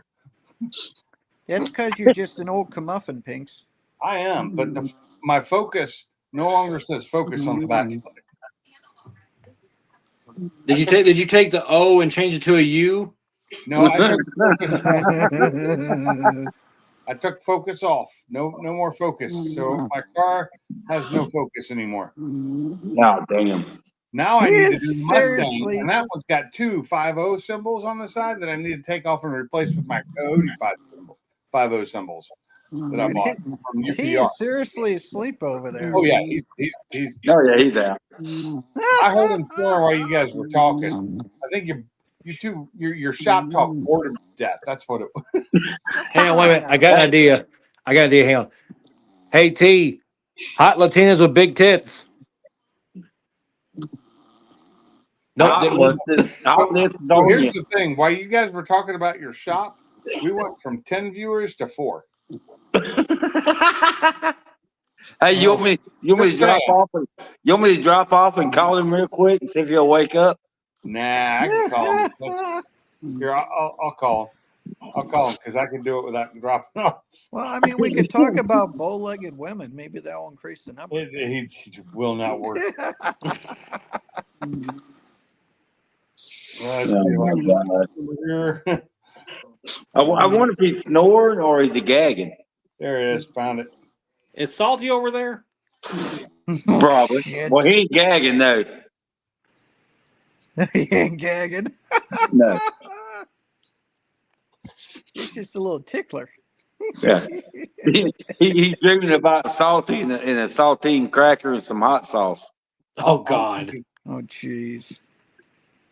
that's because you're just an old camuffin, Pinks. I am, but my focus no longer says focus on the back. Did you take the O and change it to a U? No, I took focus off. No more focus. So my car has no focus anymore. No, damn. Now I need to do the Mustang, Seriously. and that one's got 2 5-0 symbols on the side that I need to take off and replace with my Coyote 5-0 symbols that I bought from He UPR. is seriously asleep over there. Oh yeah, he's. Oh yeah, he's out. I heard him snoring while you guys were talking. I think your shop talk bored him to death. That's what it was. Hang on, wait a minute. I got an idea. Hang on. Hey T, hot Latinas with big tits. No, it didn't work. So here's the thing: while you guys were talking about your shop, we went from 10 viewers to 4. Hey, you want me to drop off? You want me to drop off and call him real quick and see if he'll wake up? Nah, I can call him. Here, I'll call him. I'll call him because I can do it without dropping off. Well, I mean, we could talk about bow-legged women. Maybe that'll increase the number. He will not work. Let's Oh see my what God. here. I wonder if he's snoring or is he gagging? There it is. Found it. Is Salty over there? Probably. Shit. Well, he ain't gagging though. He ain't gagging. No. He's just a little tickler. Yeah. He's dreaming about salty and a saltine cracker and some hot sauce. Oh God. Oh, jeez.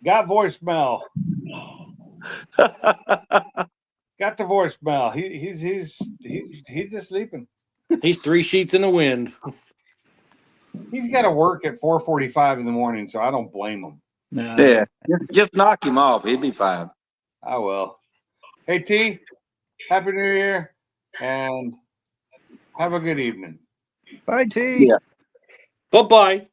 Got voicemail. Got the voicemail. He's just sleeping. He's 3 sheets in the wind. He's got to work at 4:45 in the morning, so I don't blame him. No. Yeah. Just knock him off. He'll be fine. I will. Hey T, Happy New Year, and have a good evening. Bye, T. Yeah. Bye-bye.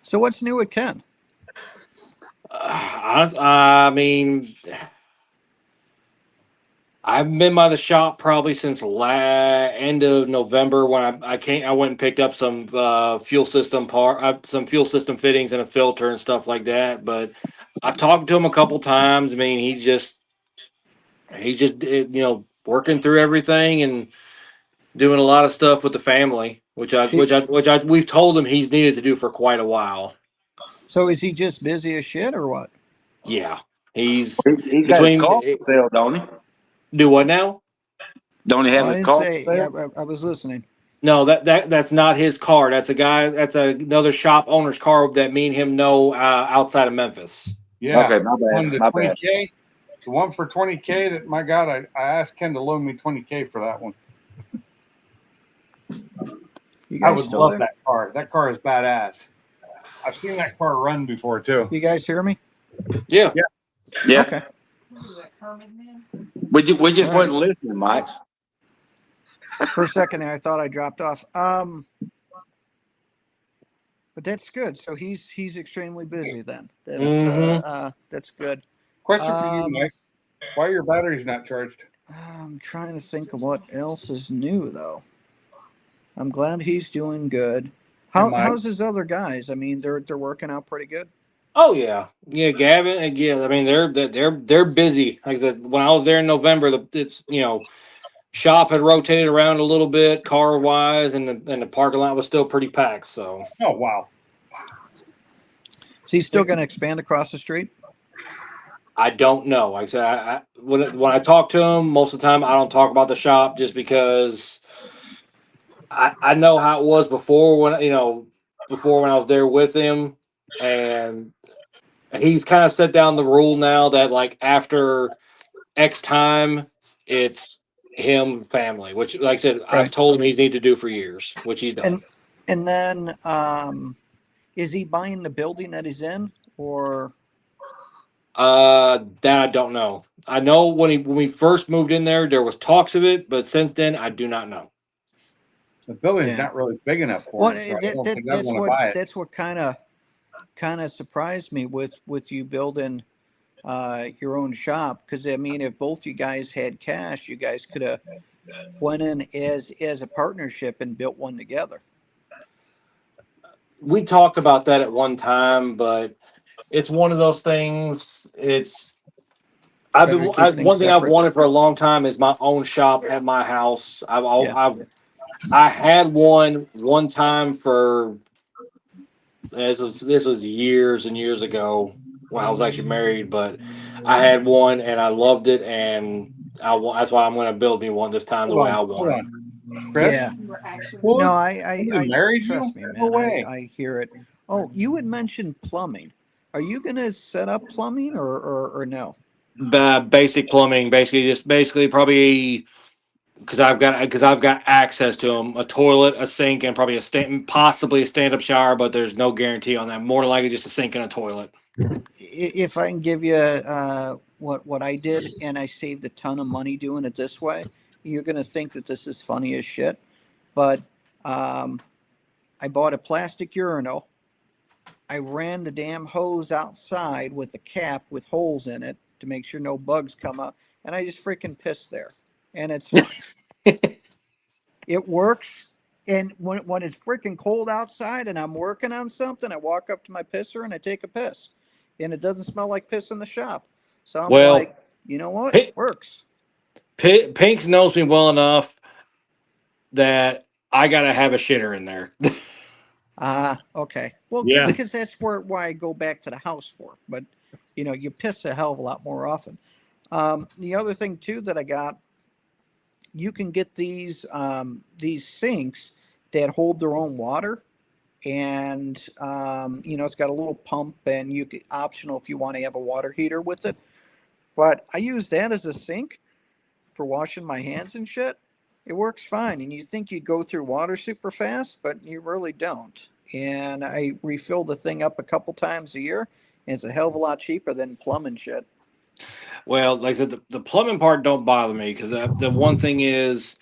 So what's new with Ken? I mean, I've been by the shop probably since end of November when I went and picked up some fuel system fittings and a filter and stuff like that. But I've talked to him a couple times. I mean, he's just working through everything and doing a lot of stuff with the family, which we've told him he's needed to do for quite a while. So is he just busy as shit or what? Yeah, he's He got a car for sale, don't he? Do what now? Don't he have I a didn't car say. for Yeah, sale? I was listening. No, that's not his car. That's another shop owner's car that me and him know outside of Memphis. Yeah. Okay, my One bad. to My bad. 20K. The one for 20K that, my God, I asked Ken to loan me 20K for that one. You I guys would still love there? that car. That car is badass. I've seen that car run before too. You guys hear me? Yeah. Yeah. Okay. We just All right. wasn't listening, Mike. For a second there, I thought I dropped off. But that's good. So he's extremely busy then. That's good. Question for you, Mike. Why are your batteries not charged? I'm trying to think of what else is new though. I'm glad he's doing good. How's his other guys? I mean, they're working out pretty good. Oh yeah, Gavin. Yeah, I mean they're busy. Like I said, when I was there in November, shop had rotated around a little bit car wise, and the parking lot was still pretty packed. So. Oh wow. Is he still going to expand across the street? I don't know. Like I said, when I talk to him, most of the time I don't talk about the shop just because I know how it was before when I was there with him, and he's kind of set down the rule now that like after X time, it's him family, which like I said, Right. I've told him he's need to do for years, which he's done. And then is he buying the building that he's in or? That I don't know. I know when we first moved in there was talks of it, but since then I do not know. The building's not really big enough for him. So I don't think I'd want to buy it. That's what kind of surprised me with you building your own shop, because I mean, if both you guys had cash, you guys could have went in as a partnership and built one together. We talked about that at one time, but it's one of those things. One thing I've wanted for a long time is my own shop at my house. I had one time for this was years and years ago when I was actually married, but I had one and I loved it, and that's why I'm going to build me one this time the way I want it. Chris? Yeah. Well, No, I married trust you? me, No man. way. I hear it. Oh, you had mentioned plumbing. Are you going to set up plumbing or no? Basic plumbing, basically probably because I've got access to them, a toilet, a sink, and probably possibly a stand-up shower, but there's no guarantee on that. More than likely just a sink and a toilet. If I can give you what I did, and I saved a ton of money doing it this way, you're going to think that this is funny as shit, but I bought a plastic urinal. I ran the damn hose outside with the cap with holes in it to make sure no bugs come up, and I just freaking pissed there, and it's fine. It works. And when it's freaking cold outside and I'm working on something, I walk up to my pisser and I take a piss, and it doesn't smell like piss in the shop. So I'm Well, like, you know what? Pink, Works. Pinks knows me well enough that I gotta have a shitter in there. Okay. Well, Yeah. because that's why I go back to the house for. But you piss a hell of a lot more often. The other thing too that I got, you can get these sinks that hold their own water, and it's got a little pump, and you can optional if you want to have a water heater with it. But I use that as a sink for washing my hands and shit. It works fine, and you think you'd go through water super fast, but you really don't. And I refill the thing up a couple times a year, and it's a hell of a lot cheaper than plumbing shit. Well, like I said, the plumbing part don't bother me because the one thing is,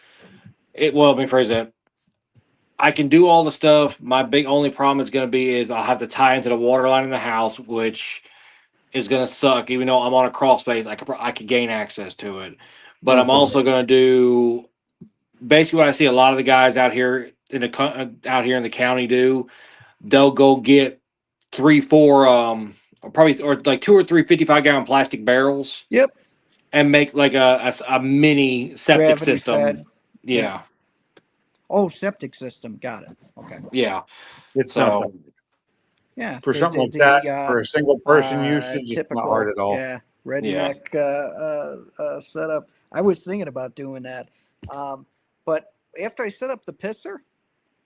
let me phrase that. I can do all the stuff. My big only problem is going to be is I'll have to tie into the water line in the house, which is going to suck. Even though I'm on a crawl space, I could gain access to it. But I'm also going to do basically what I see a lot of the guys out here in the county do. They'll go get 3, 4, or like 2 or 3 55-gallon plastic barrels. Yep. And make like a mini septic Gravity system. fed. Yeah. Yep. Oh, septic system. Got it. Okay. Yeah. It's So, not bad. Yeah. For something like that, for a single person usage, it's not hard at all. Yeah. Redneck setup. I was thinking about doing that. But after I set up the pisser,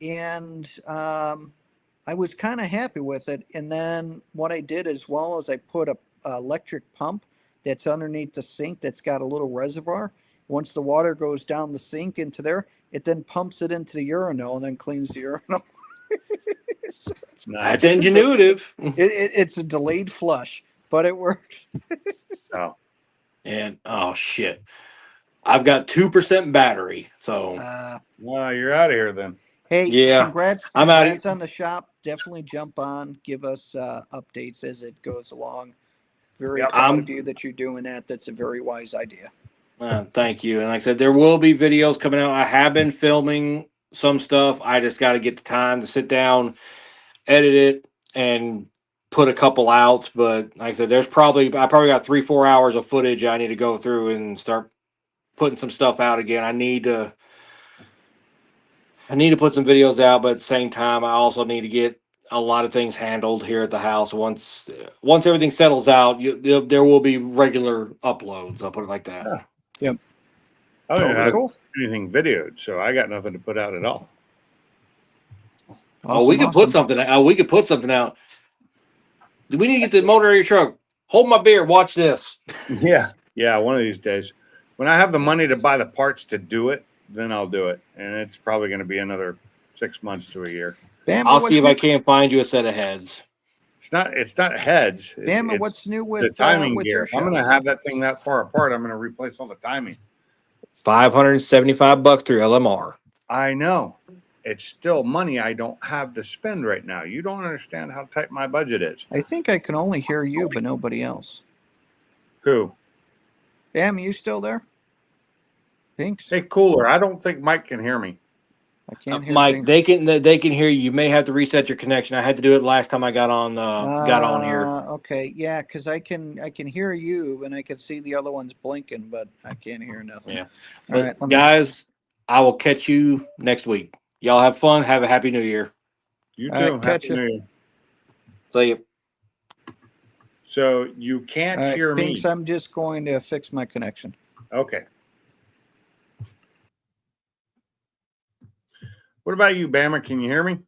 and I was kind of happy with it. And then what I did as well is I put a electric pump that's underneath the sink that's got a little reservoir. Once the water goes down the sink into there, it then pumps it into the urinal and then cleans the urinal. That's ingenuitive. It's a delayed flush, but it works. Oh. And shit, I've got 2% battery. So well, you're out of here then. Hey, yeah, congrats I'm out. On the shop. Definitely jump on. Give us updates as it goes along. Very proud of you that you're doing that. That's a very wise idea. Thank you. And like I said, there will be videos coming out. I have been filming some stuff. I just got to get the time to sit down, edit it, and put a couple out. But like I said, I probably got 3-4 hours of footage I need to go through and start putting some stuff out again. I need to put some videos out, but at the same time, I also need to get a lot of things handled here at the house. Once everything settles out, there will be regular uploads. I'll put it like that. Yep. I don't have anything videoed, so I got nothing to put out at all. We could put something out. We could put something out. We need to get the motor out of your truck. Hold my beer. Watch this. Yeah. One of these days, when I have the money to buy the parts to do it, then I'll do it, and it's probably going to be another 6 months to a year. Bama, I'll see if I can't find you a set of heads. It's not heads. Bama, what's new with the timing with gear? your If I'm going to have that thing that far apart, I'm going to replace all the timing. $575 through LMR. I know. It's still money I don't have to spend right now. You don't understand how tight my budget is. I think I can only hear you, but nobody else. Who? Bam, you still there? Thanks. Hey, Cooler. I don't think Mike can hear me. I can't hear Mike. They can hear you. You may have to reset your connection. I had to do it last time I got on here. Okay, yeah, because I can hear you and I can see the other ones blinking, but I can't hear nothing. Yeah. All right, guys, I will catch you next week. Y'all have fun. Have a happy New Year. You too. Happy New Year. See you. So you can't hear me. Pinks, I'm just going to fix my connection. Okay. What about you, Bammer? Can you hear me?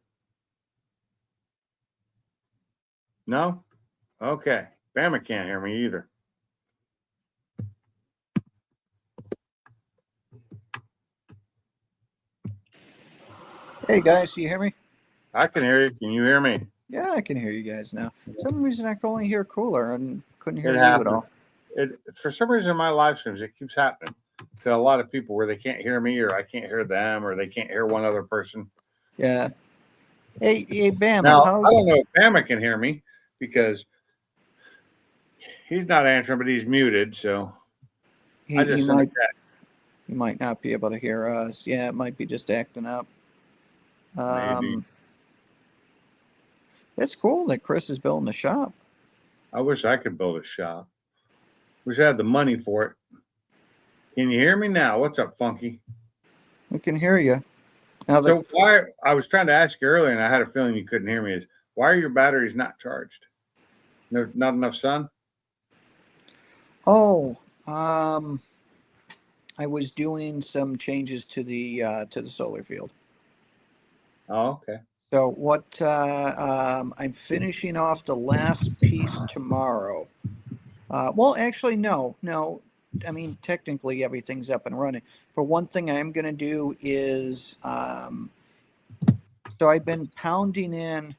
No? Okay. Bammer can't hear me either. Hey, guys, do you hear me? I can hear you. Can you hear me? Yeah, I can hear you guys now. For some reason, I can only hear Cooler and couldn't hear you happens. at all. For some reason, in my live streams, it keeps happening to a lot of people where they can't hear me, or I can't hear them, or they can't hear one other person. Yeah. Hey, Bama, Now, I how's don't know if Bama can hear me because he's not answering, but he's muted. So he, I he just sent a might text. he might not be able to hear us. Yeah, it might be just acting up. Maybe. It's cool that Chris is building a shop. I wish I could build a shop. Wish I had the money for it. Can you hear me now? What's up, Funky? We can hear you. Now So why I was trying to ask you earlier, and I had a feeling you couldn't hear me. Is why are your batteries not charged? No, not enough sun. I was doing some changes to the solar field. Oh, okay. So I'm finishing off the last piece tomorrow. Well, actually, no. I mean, technically, everything's up and running. But one thing I'm going to do is, so I've been pounding in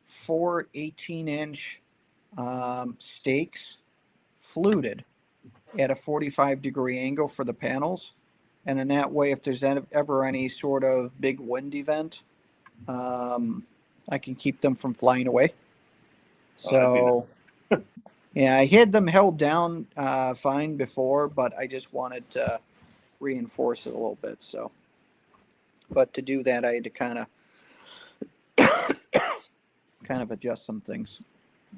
4 18-inch stakes, fluted at a 45-degree angle for the panels. And in that way, if there's ever any sort of big wind event, I can keep them from flying away. So, yeah, I had them held down fine before, but I just wanted to reinforce it a little bit. So, but to do that, I had to kind of adjust some things.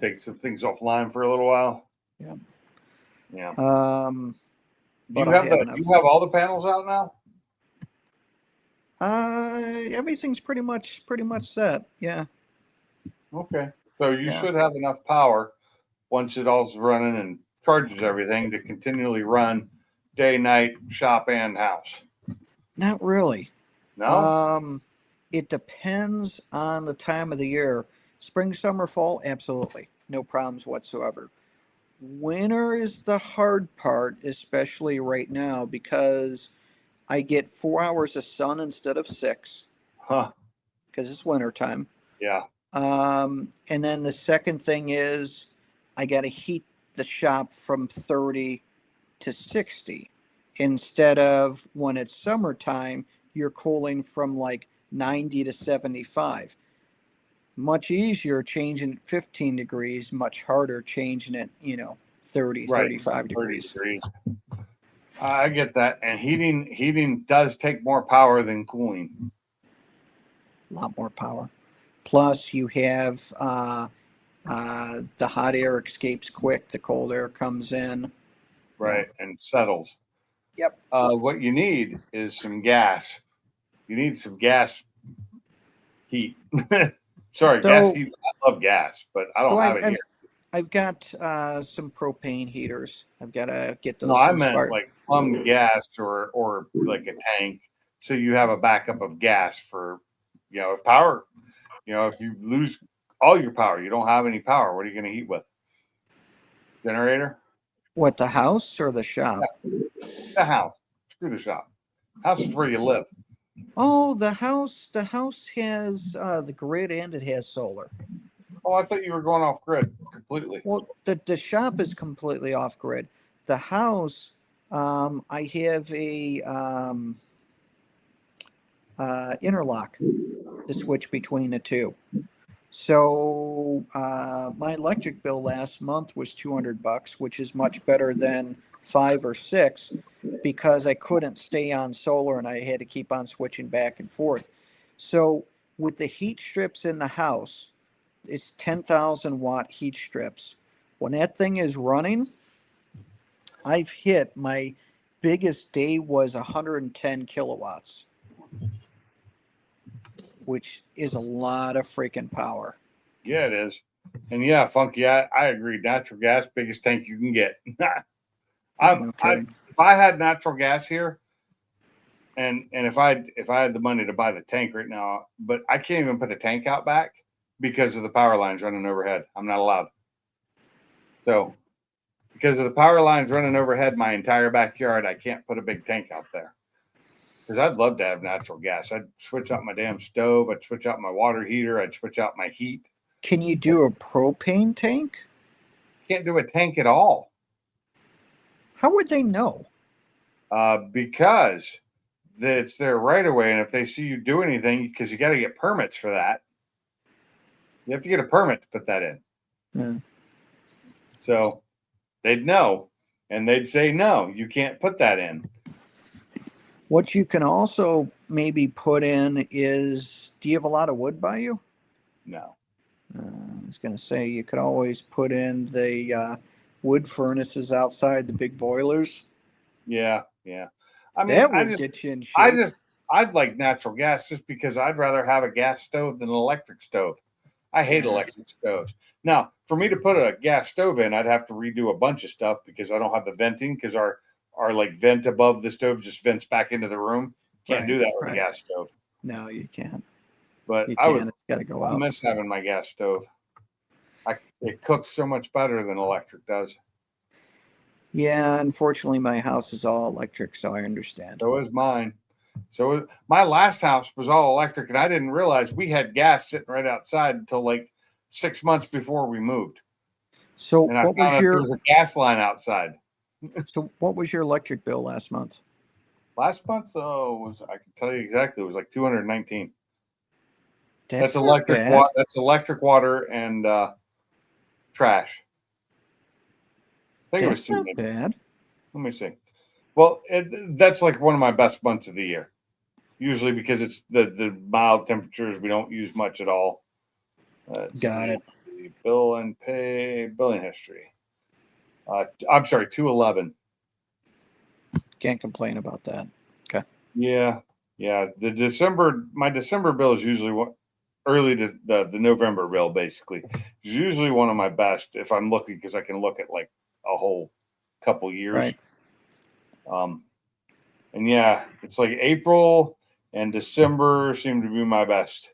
Take some things offline for a little while. Yeah. Yeah. Do you have all the panels out now? Everything's pretty much set. Yeah. Okay. So you should have enough power once it all's running and charges everything to continually run day, night, shop, and house. Not really. No. It depends on the time of the year. Spring, summer, fall, absolutely. No problems whatsoever. Winter is the hard part, especially right now, because I get 4 hours of sun instead of 6. Huh. Because it's winter time. Yeah. And then the second thing is I got to heat the shop from 30 to 60 instead of when it's summertime, you're cooling from like 90 to 75. Much easier changing it 15 degrees, much harder changing it, 30, Right. 35 degrees. 30 degrees. I get that. And heating does take more power than cooling. A lot more power. Plus, you have the hot air escapes quick, the cold air comes in. Right. And settles. Yep. What you need is some gas. You need some gas heat. Sorry, gas heat. I love gas, but I don't have it here. I've got some propane heaters. I've got to get those. No, I meant like plumbed gas or like a tank, so you have a backup of gas for, power. If you lose all your power, you don't have any power. What are you going to heat with? Generator? What, the house or the shop? Yeah. The house. Screw the shop. House is where you live. Oh, the house. The house has the grid and it has solar. Oh, I thought you were going off grid completely. Well, the shop is completely off grid. The house, I have a interlock to switch between the two. So my electric bill last month was $200, which is much better than 5 or 6, because I couldn't stay on solar and I had to keep on switching back and forth. So with the heat strips in the house, it's 10,000 watt heat strips. When that thing is running, I've hit my biggest day was 110 kilowatts, which is a lot of freaking power. Yeah, it is. And yeah, Funky, I agree. Natural gas, biggest tank you can get. If I had natural gas here, and if I had the money to buy the tank right now, but I can't even put a tank out back because of the power lines running overhead. I'm not allowed. So because of the power lines running overhead my entire backyard, I can't put a big tank out there. Because I'd love to have natural gas. I'd switch out my damn stove. I'd switch out my water heater. I'd switch out my heat. Can you do a propane tank? Can't do a tank at all. How would they know? Because it's their right away, and if they see you do anything, because you got to get permits for that. You have to get a permit to put that in. Yeah. So they'd know, and they'd say, no, you can't put that in. What you can also maybe put in is, do you have a lot of wood by you? No. I was going to say you could always put in the wood furnaces outside the big boilers. Yeah. I mean, That would get you in shape. I'd like natural gas just because I'd rather have a gas stove than an electric stove. I hate Yeah. electric stoves. Now, for me to put a gas stove in, I'd have to redo a bunch of stuff because I don't have the venting because our like vent above the stove just vents back into the room. Can't Right, do that with right. a gas stove. No, you can't. But You I would can't. It's got to go I out. miss having my gas stove. It cooks so much better than electric does. Yeah, unfortunately, my house is all electric, so I understand. So is mine. So my last house was all electric, and I didn't realize we had gas sitting right outside until like 6 months before we moved. So And I what found was out there your was a gas line outside. electric bill last month? Last month, I can tell you exactly, it was like 219. That's not electric bad. water. That's electric water and trash. I think it was That's not 290. bad. Let me see. Well, that's like one of my best months of the year. Usually because it's the mild temperatures, we don't use much at all. Got it. Bill and pay billing history. I'm sorry, 211. Can't complain about that. Okay. Yeah. My December bill is usually early to the November bill, basically. It's usually one of my best if I'm looking because I can look at like a whole couple years. Right. And yeah, it's like April and December seem to be my best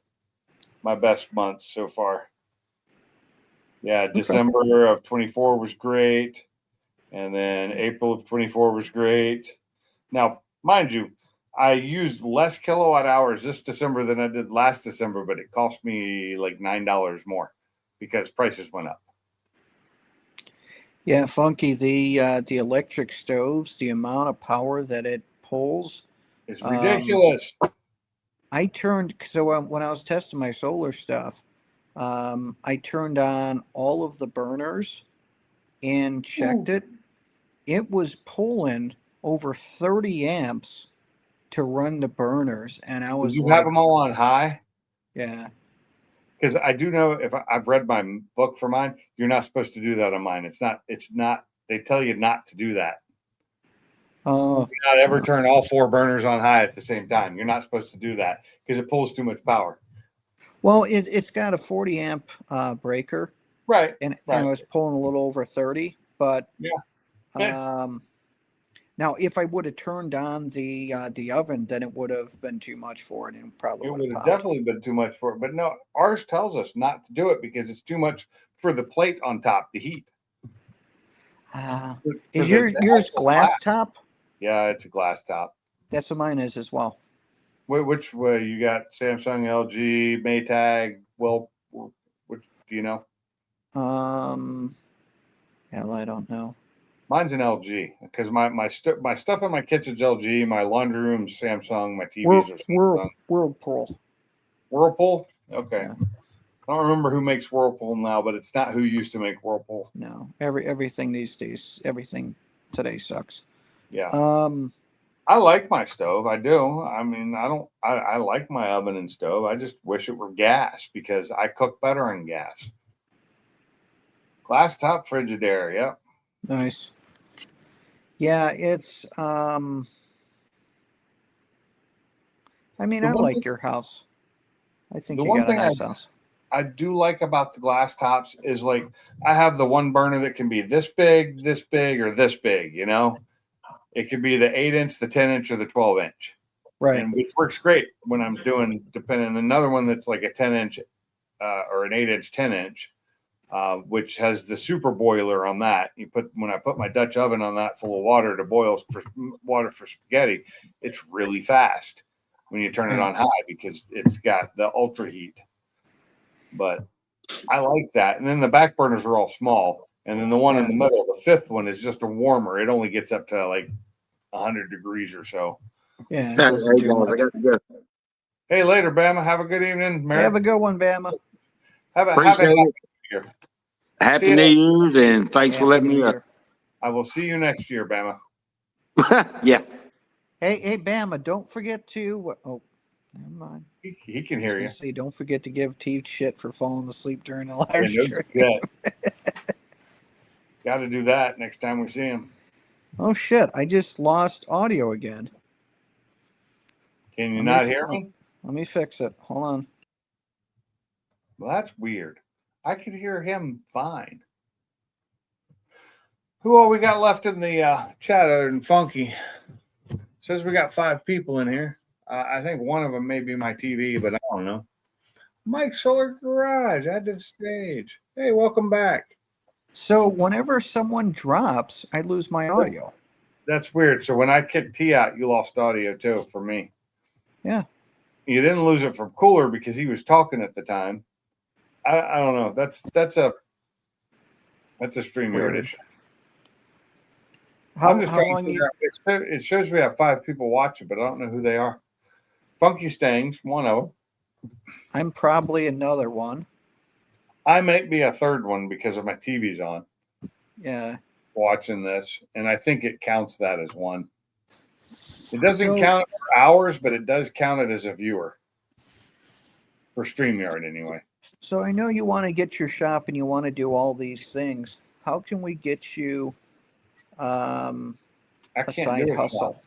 months so far. Yeah, December of 24 was great. And then April of 24 was great. Now, mind you, I used less kilowatt hours this December than I did last December, but it cost me like $9 more because prices went up. Yeah, Funky, the electric stoves, the amount of power that it pulls. It's ridiculous. I turned, when I was testing my solar stuff, I turned on all of the burners and checked it. It was pulling over 30 amps to run the burners. And I was Did you like, have them all on high? yeah. Because I do know if I've read my book for mine, you're not supposed to do that on mine. It's not, they tell you not to do that. Oh, Do not ever turn all 4 burners on high at the same time. You're not supposed to do that because it pulls too much power. well, it's got a 40 amp breaker. Right. And Right. I was pulling a little over 30, but Yeah. now if I would have turned on the oven, then it would have been too much for it and probably It would would have have popped. definitely been too much for it. But no, ours tells us not to do it because it's too much for the plate on top to heat. Is yours glass top? Yeah, it's a glass top. That's what mine is as well. Which way you got? Samsung, LG, Maytag. Well, which do you know? Hell, I don't know. Mine's an LG because my stuff in my kitchen's LG. My laundry room's Samsung. My TVs are Samsung. Whirlpool. Whirlpool. Okay. Yeah. I don't remember who makes Whirlpool now, but it's not who used to make Whirlpool. No, everything these days, everything today sucks. Yeah. I like my stove. I do. I mean, I like my oven and stove. I just wish it were gas because I cook better on gas. Glass top Frigidaire. Yep. Nice. Yeah, it's I mean, I like your house. I think you got a nice house. I do like about the glass tops is like I have the one burner that can be this big, or this big, you know? It could be the 8-inch, the 10-inch, or the 12-inch. Right. And which works great when I'm doing depending. Another one that's like a 10-inch or an 8-inch, 10-inch, which has the super boiler on that. When I put my Dutch oven on that full of water to boil water for spaghetti, it's really fast when you turn it on high because it's got the ultra heat. But I like that. And then the back burners are all small. And then the one in the middle, the 5th one, is just a warmer. It only gets up to like 100 degrees or so. Yeah. I got to go. Hey, later, Bama. Have a good evening. Have a good one, Bama. Have a Appreciate happy it. year. Happy See New ya. Year's and thanks for Happy letting New me Year. I will see you next year, Bama. up. Yeah. Hey, Bama, don't forget to. Oh, never mind. He can I was hear gonna you. say, don't forget to give T shit for falling asleep during the Yeah, live no stream. shit. Got to do that next time we see him. Oh shit! I just lost audio again. Can you Let not me- hear me? Let me fix it. Hold on. Well, that's weird. I could hear him fine. Who all we got left in the chat other than Funky? Says we got 5 people in here. I think one of them may be my TV, but I don't know. Mike Solar Garage, add to the stage. Hey, welcome back. So whenever someone drops, I lose my audio. That's weird. So when I kicked T out, you lost audio too for me. Yeah. You didn't lose it from Cooler because he was talking at the time. I don't know. That's a StreamYard Weird. issue. How I'm just trying to long figure out. It shows we have 5 people watching, but I don't know who they are. Funky Stangs, one of them. I'm probably another one. I might be a third one because of my TV's on Yeah. watching this, and I think it counts that as one. It doesn't So- count it for hours, but it does count it as a viewer for StreamYard anyway. So I know you want to get your shop and you want to do all these things. How can we get you I a can't side do a hustle? shop.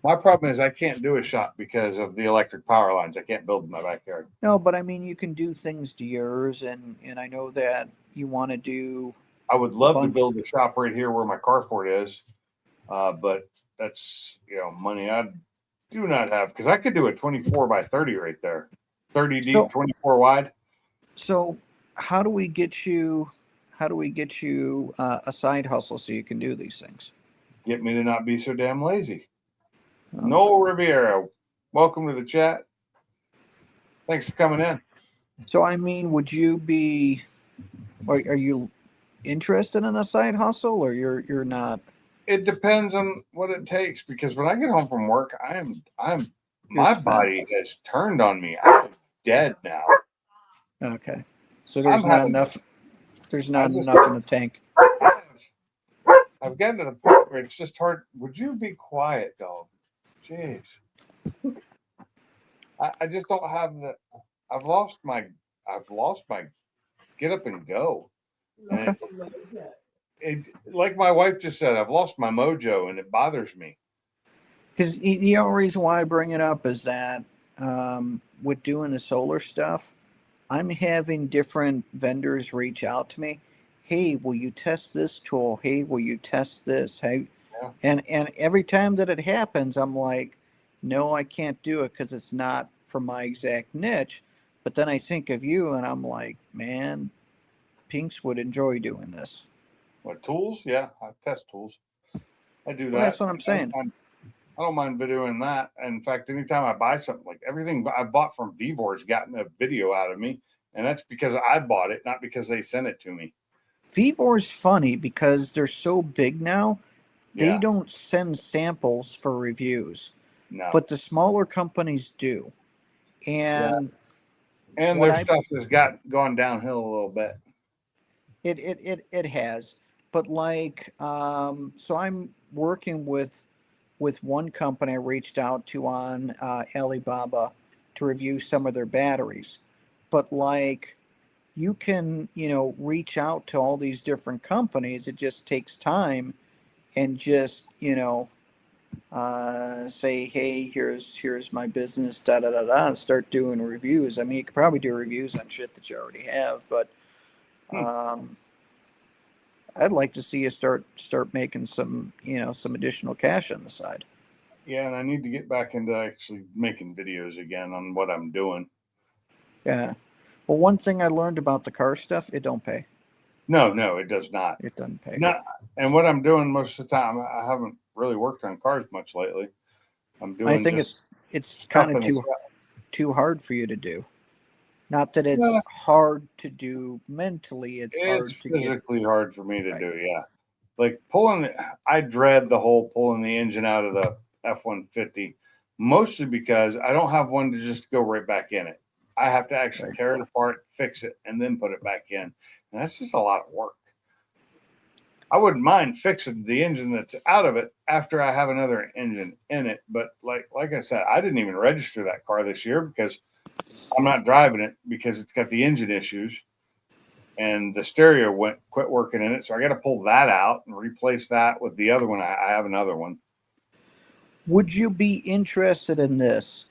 My problem is I can't do a shop because of the electric power lines. I can't build in my backyard. No, but I mean you can do things to yours, and I know that you want to do. I would love to bunch- build a shop right here where my carport is, but that's money I do not have because I could do a 24 by 30 right there, 30 deep, So- 24 wide. So how do we get you? How do we get you a side hustle so you can do these things? Get me to not be so damn lazy. Oh. Noel Riviera, welcome to the chat. Thanks for coming in. So I mean, would you be? Are you interested in a side hustle, or you're not? It depends on what it takes because when I get home from work, I'm You're my spent. body has turned on me. I'm dead now. Okay. So there's I'm not having- enough. There's not I just- enough in the tank. I've gotten to the point where it's just hard. Would you be quiet, dog? Jeez. I just don't have the. I've lost my get up and go. And it, like my wife just said, I've lost my mojo and it bothers me. Because the only reason why I bring it up is that with doing the solar stuff, I'm having different vendors reach out to me. Hey, will you test this tool? Hey, will you test this? Hey, Yeah. and every time that it happens, I'm like, no, I can't do it because it's not for my exact niche. But then I think of you, and I'm like, man, Pinks would enjoy doing this. What tools? Yeah, I test tools. I do that. Well, that's what I'm saying. I don't mind videoing that. In fact, anytime I buy something, like everything I bought from Vivor has gotten a video out of me, and that's because I bought it, not because they sent it to me. Vivor's funny because they're so big now. They Yeah, don't send samples for reviews, no. but the smaller companies do. And And what their I- stuff has gone downhill a little bit. it has. But like, so I'm working with one company I reached out to on Alibaba to review some of their batteries. But like, you can reach out to all these different companies. It just takes time, and just say, hey, here's my business, da da da da, and start doing reviews. I mean, you could probably do reviews on shit that you already have, but I'd like to see you start making some some additional cash on the side. Yeah, and I need to get back into actually making videos again on what I'm doing. Yeah. Well, one thing I learned about the car stuff, it don't pay. No, it does not. It doesn't pay. No, and what I'm doing most of the time, I haven't really worked on cars much lately. I'm doing. I think just it's kind of stuff in the too hard for you to do. Not that it's Yeah. hard to do mentally. It's hard It's to get. physically hard for me to Right. do. Yeah, like I dread the whole pulling the engine out of the F-150, mostly because I don't have one to just go right back in it. I have to actually Right. tear it apart, fix it, and then put it back in. And that's just a lot of work. I wouldn't mind fixing the engine that's out of it after I have another engine in it. But like I said, I didn't even register that car this year because I'm not driving it because it's got the engine issues and the stereo quit working in it. So I got to pull that out and replace that with the other one. I have another one. Would you be interested in this?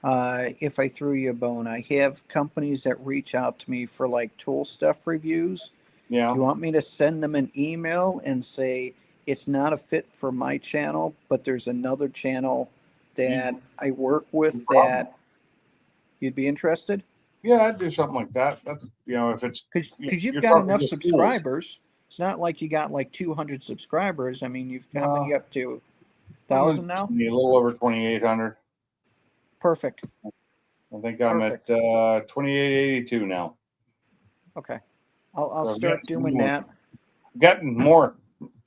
If I threw you a bone, I have companies that reach out to me for like tool stuff reviews. Yeah. Do you want me to send them an email and say it's not a fit for my channel, but there's another channel that I work with that you'd be interested? Yeah, I'd do something like that. That's, if it's, Because you've you're got talking enough just tools. subscribers. It's not like you got like 200 subscribers. I mean, you've how No. many up to? I'm 1,000 now? a little over 2,800. Perfect. I think I'm Perfect. at 2,882 now. Okay. I'll So I've start got some doing more. that. Gotten more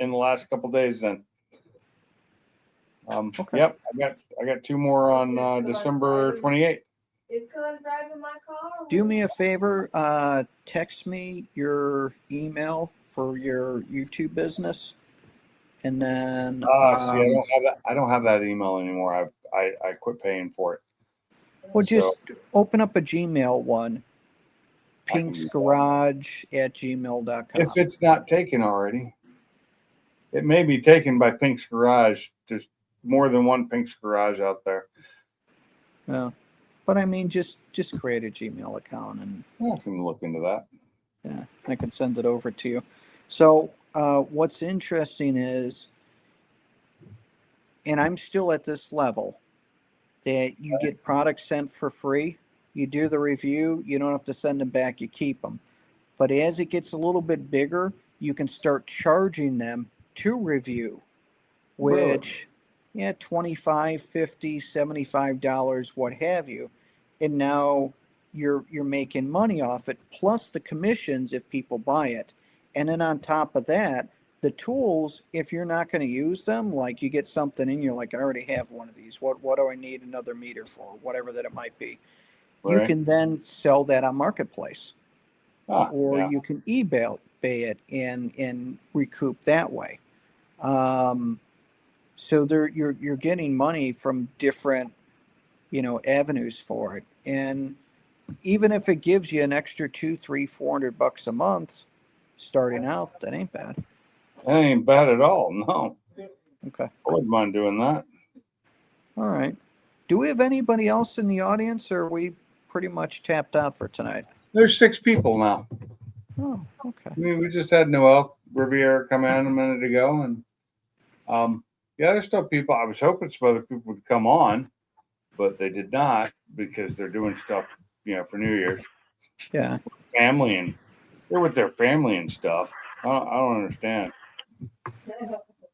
in the last couple days then. Okay. Yep, I got 2 more on December 28th. Is Cuz driving my car? Do me a favor, text me your email for your YouTube business, and then See, I don't have that. I don't have that email anymore. I quit paying for it. well, just So open up a Gmail one, I can use that. pinksgarage@gmail.com. If it's not taken already, it may be taken by Pink's Garage. There's more than one Pink's Garage out there. Yeah. But I mean, just create a Gmail account, and I can look into that. yeah, I can send it over to you. So what's interesting is, and I'm still at this level, that you get products sent for free. You do the review, you don't have to send them back, you keep them. But as it gets a little bit bigger, you can start charging them to review, which, yeah, $25, $50, $75, what have you. And now you're making money off it, plus the commissions if people buy it. And then on top of that, the tools, if you're not going to use them, like you get something and you're like, I already have one of these. What do I need another meter for? Whatever that it might be. You Right. can then sell that on Marketplace, or Yeah. you can eBay it and recoup that way. So you're getting money from different, avenues for it. And even if it gives you an extra $200, $300, $400 a month starting out, that ain't bad. That ain't bad at all. No. Okay. I wouldn't mind doing that. All right. Do we have anybody else in the audience, or are we pretty much tapped out for tonight? There's 6 people now. Oh, okay. I mean, we just had Noel Riviera come in a minute ago, and yeah, there's still people. I was hoping some other people would come on, but they did not because they're doing stuff, for New Year's. Yeah. Family, and they're with their family and stuff. I don't understand.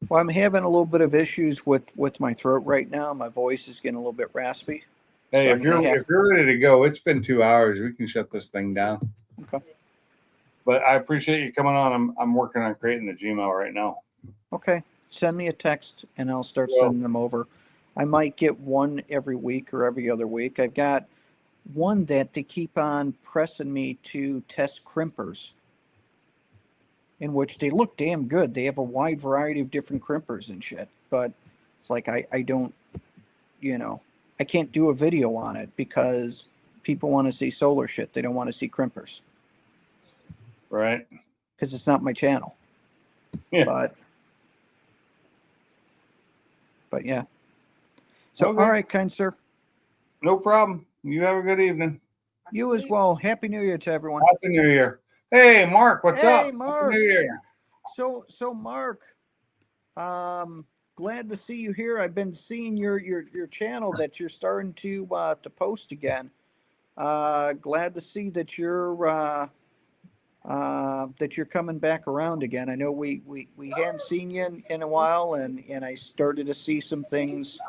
Well, I'm having a little bit of issues with my throat right now. My voice is getting a little bit raspy. Hey, So if you're ready to go, it's been 2 hours. We can shut this thing down. Okay. But I appreciate you coming on. I'm working on creating the Gmail right now. Okay. Send me a text and I'll start Well, sending them over. I might get one every week or every other week. I've got one that they keep on pressing me to test crimpers, in which they look damn good. They have a wide variety of different crimpers and shit. But it's like I don't, I can't do a video on it because people want to see solar shit. They don't want to see crimpers right. because it's not my channel. Yeah. But yeah. So, Okay. all right, kind sir. No problem. You have a good evening. You as well. Happy New Year to everyone. Happy New Year. Hey, Mark, what's up? Hey, Mark. Happy New Year. So Mark, glad to see you here. I've been seeing your channel that you're starting to post again. Glad to see that you're coming back around again. I know we hadn't seen you in a while, and I started to see some things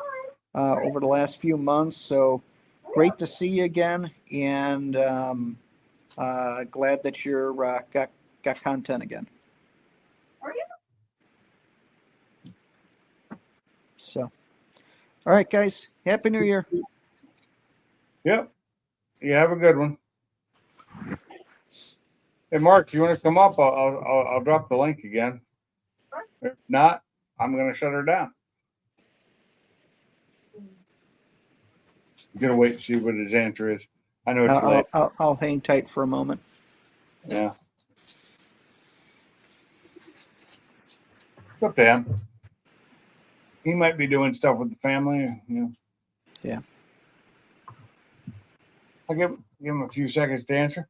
over the last few months. So great to see you again, and glad that you're got content again. So, all right, guys. Happy New Year. Yep. You have a good one. Hey, Mark, you want to come up? I'll drop the link again. If not, I'm going to shut her down. I'm going to wait and see what his answer is. I know it's late. I'll hang tight for a moment. Yeah. It's up to him. He might be doing stuff with the family. You know. Yeah. I'll give him a few seconds to answer.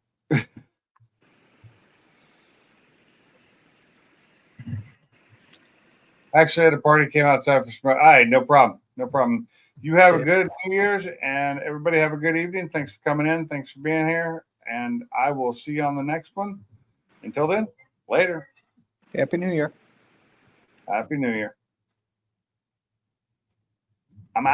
Actually, at a party came outside for some. All right, no problem. No problem. You have a good New Year's, and everybody have a good evening. Thanks for coming in. Thanks for being here, and I will see you on the next one. Until then, later. Happy New Year. Happy New Year. I'm out.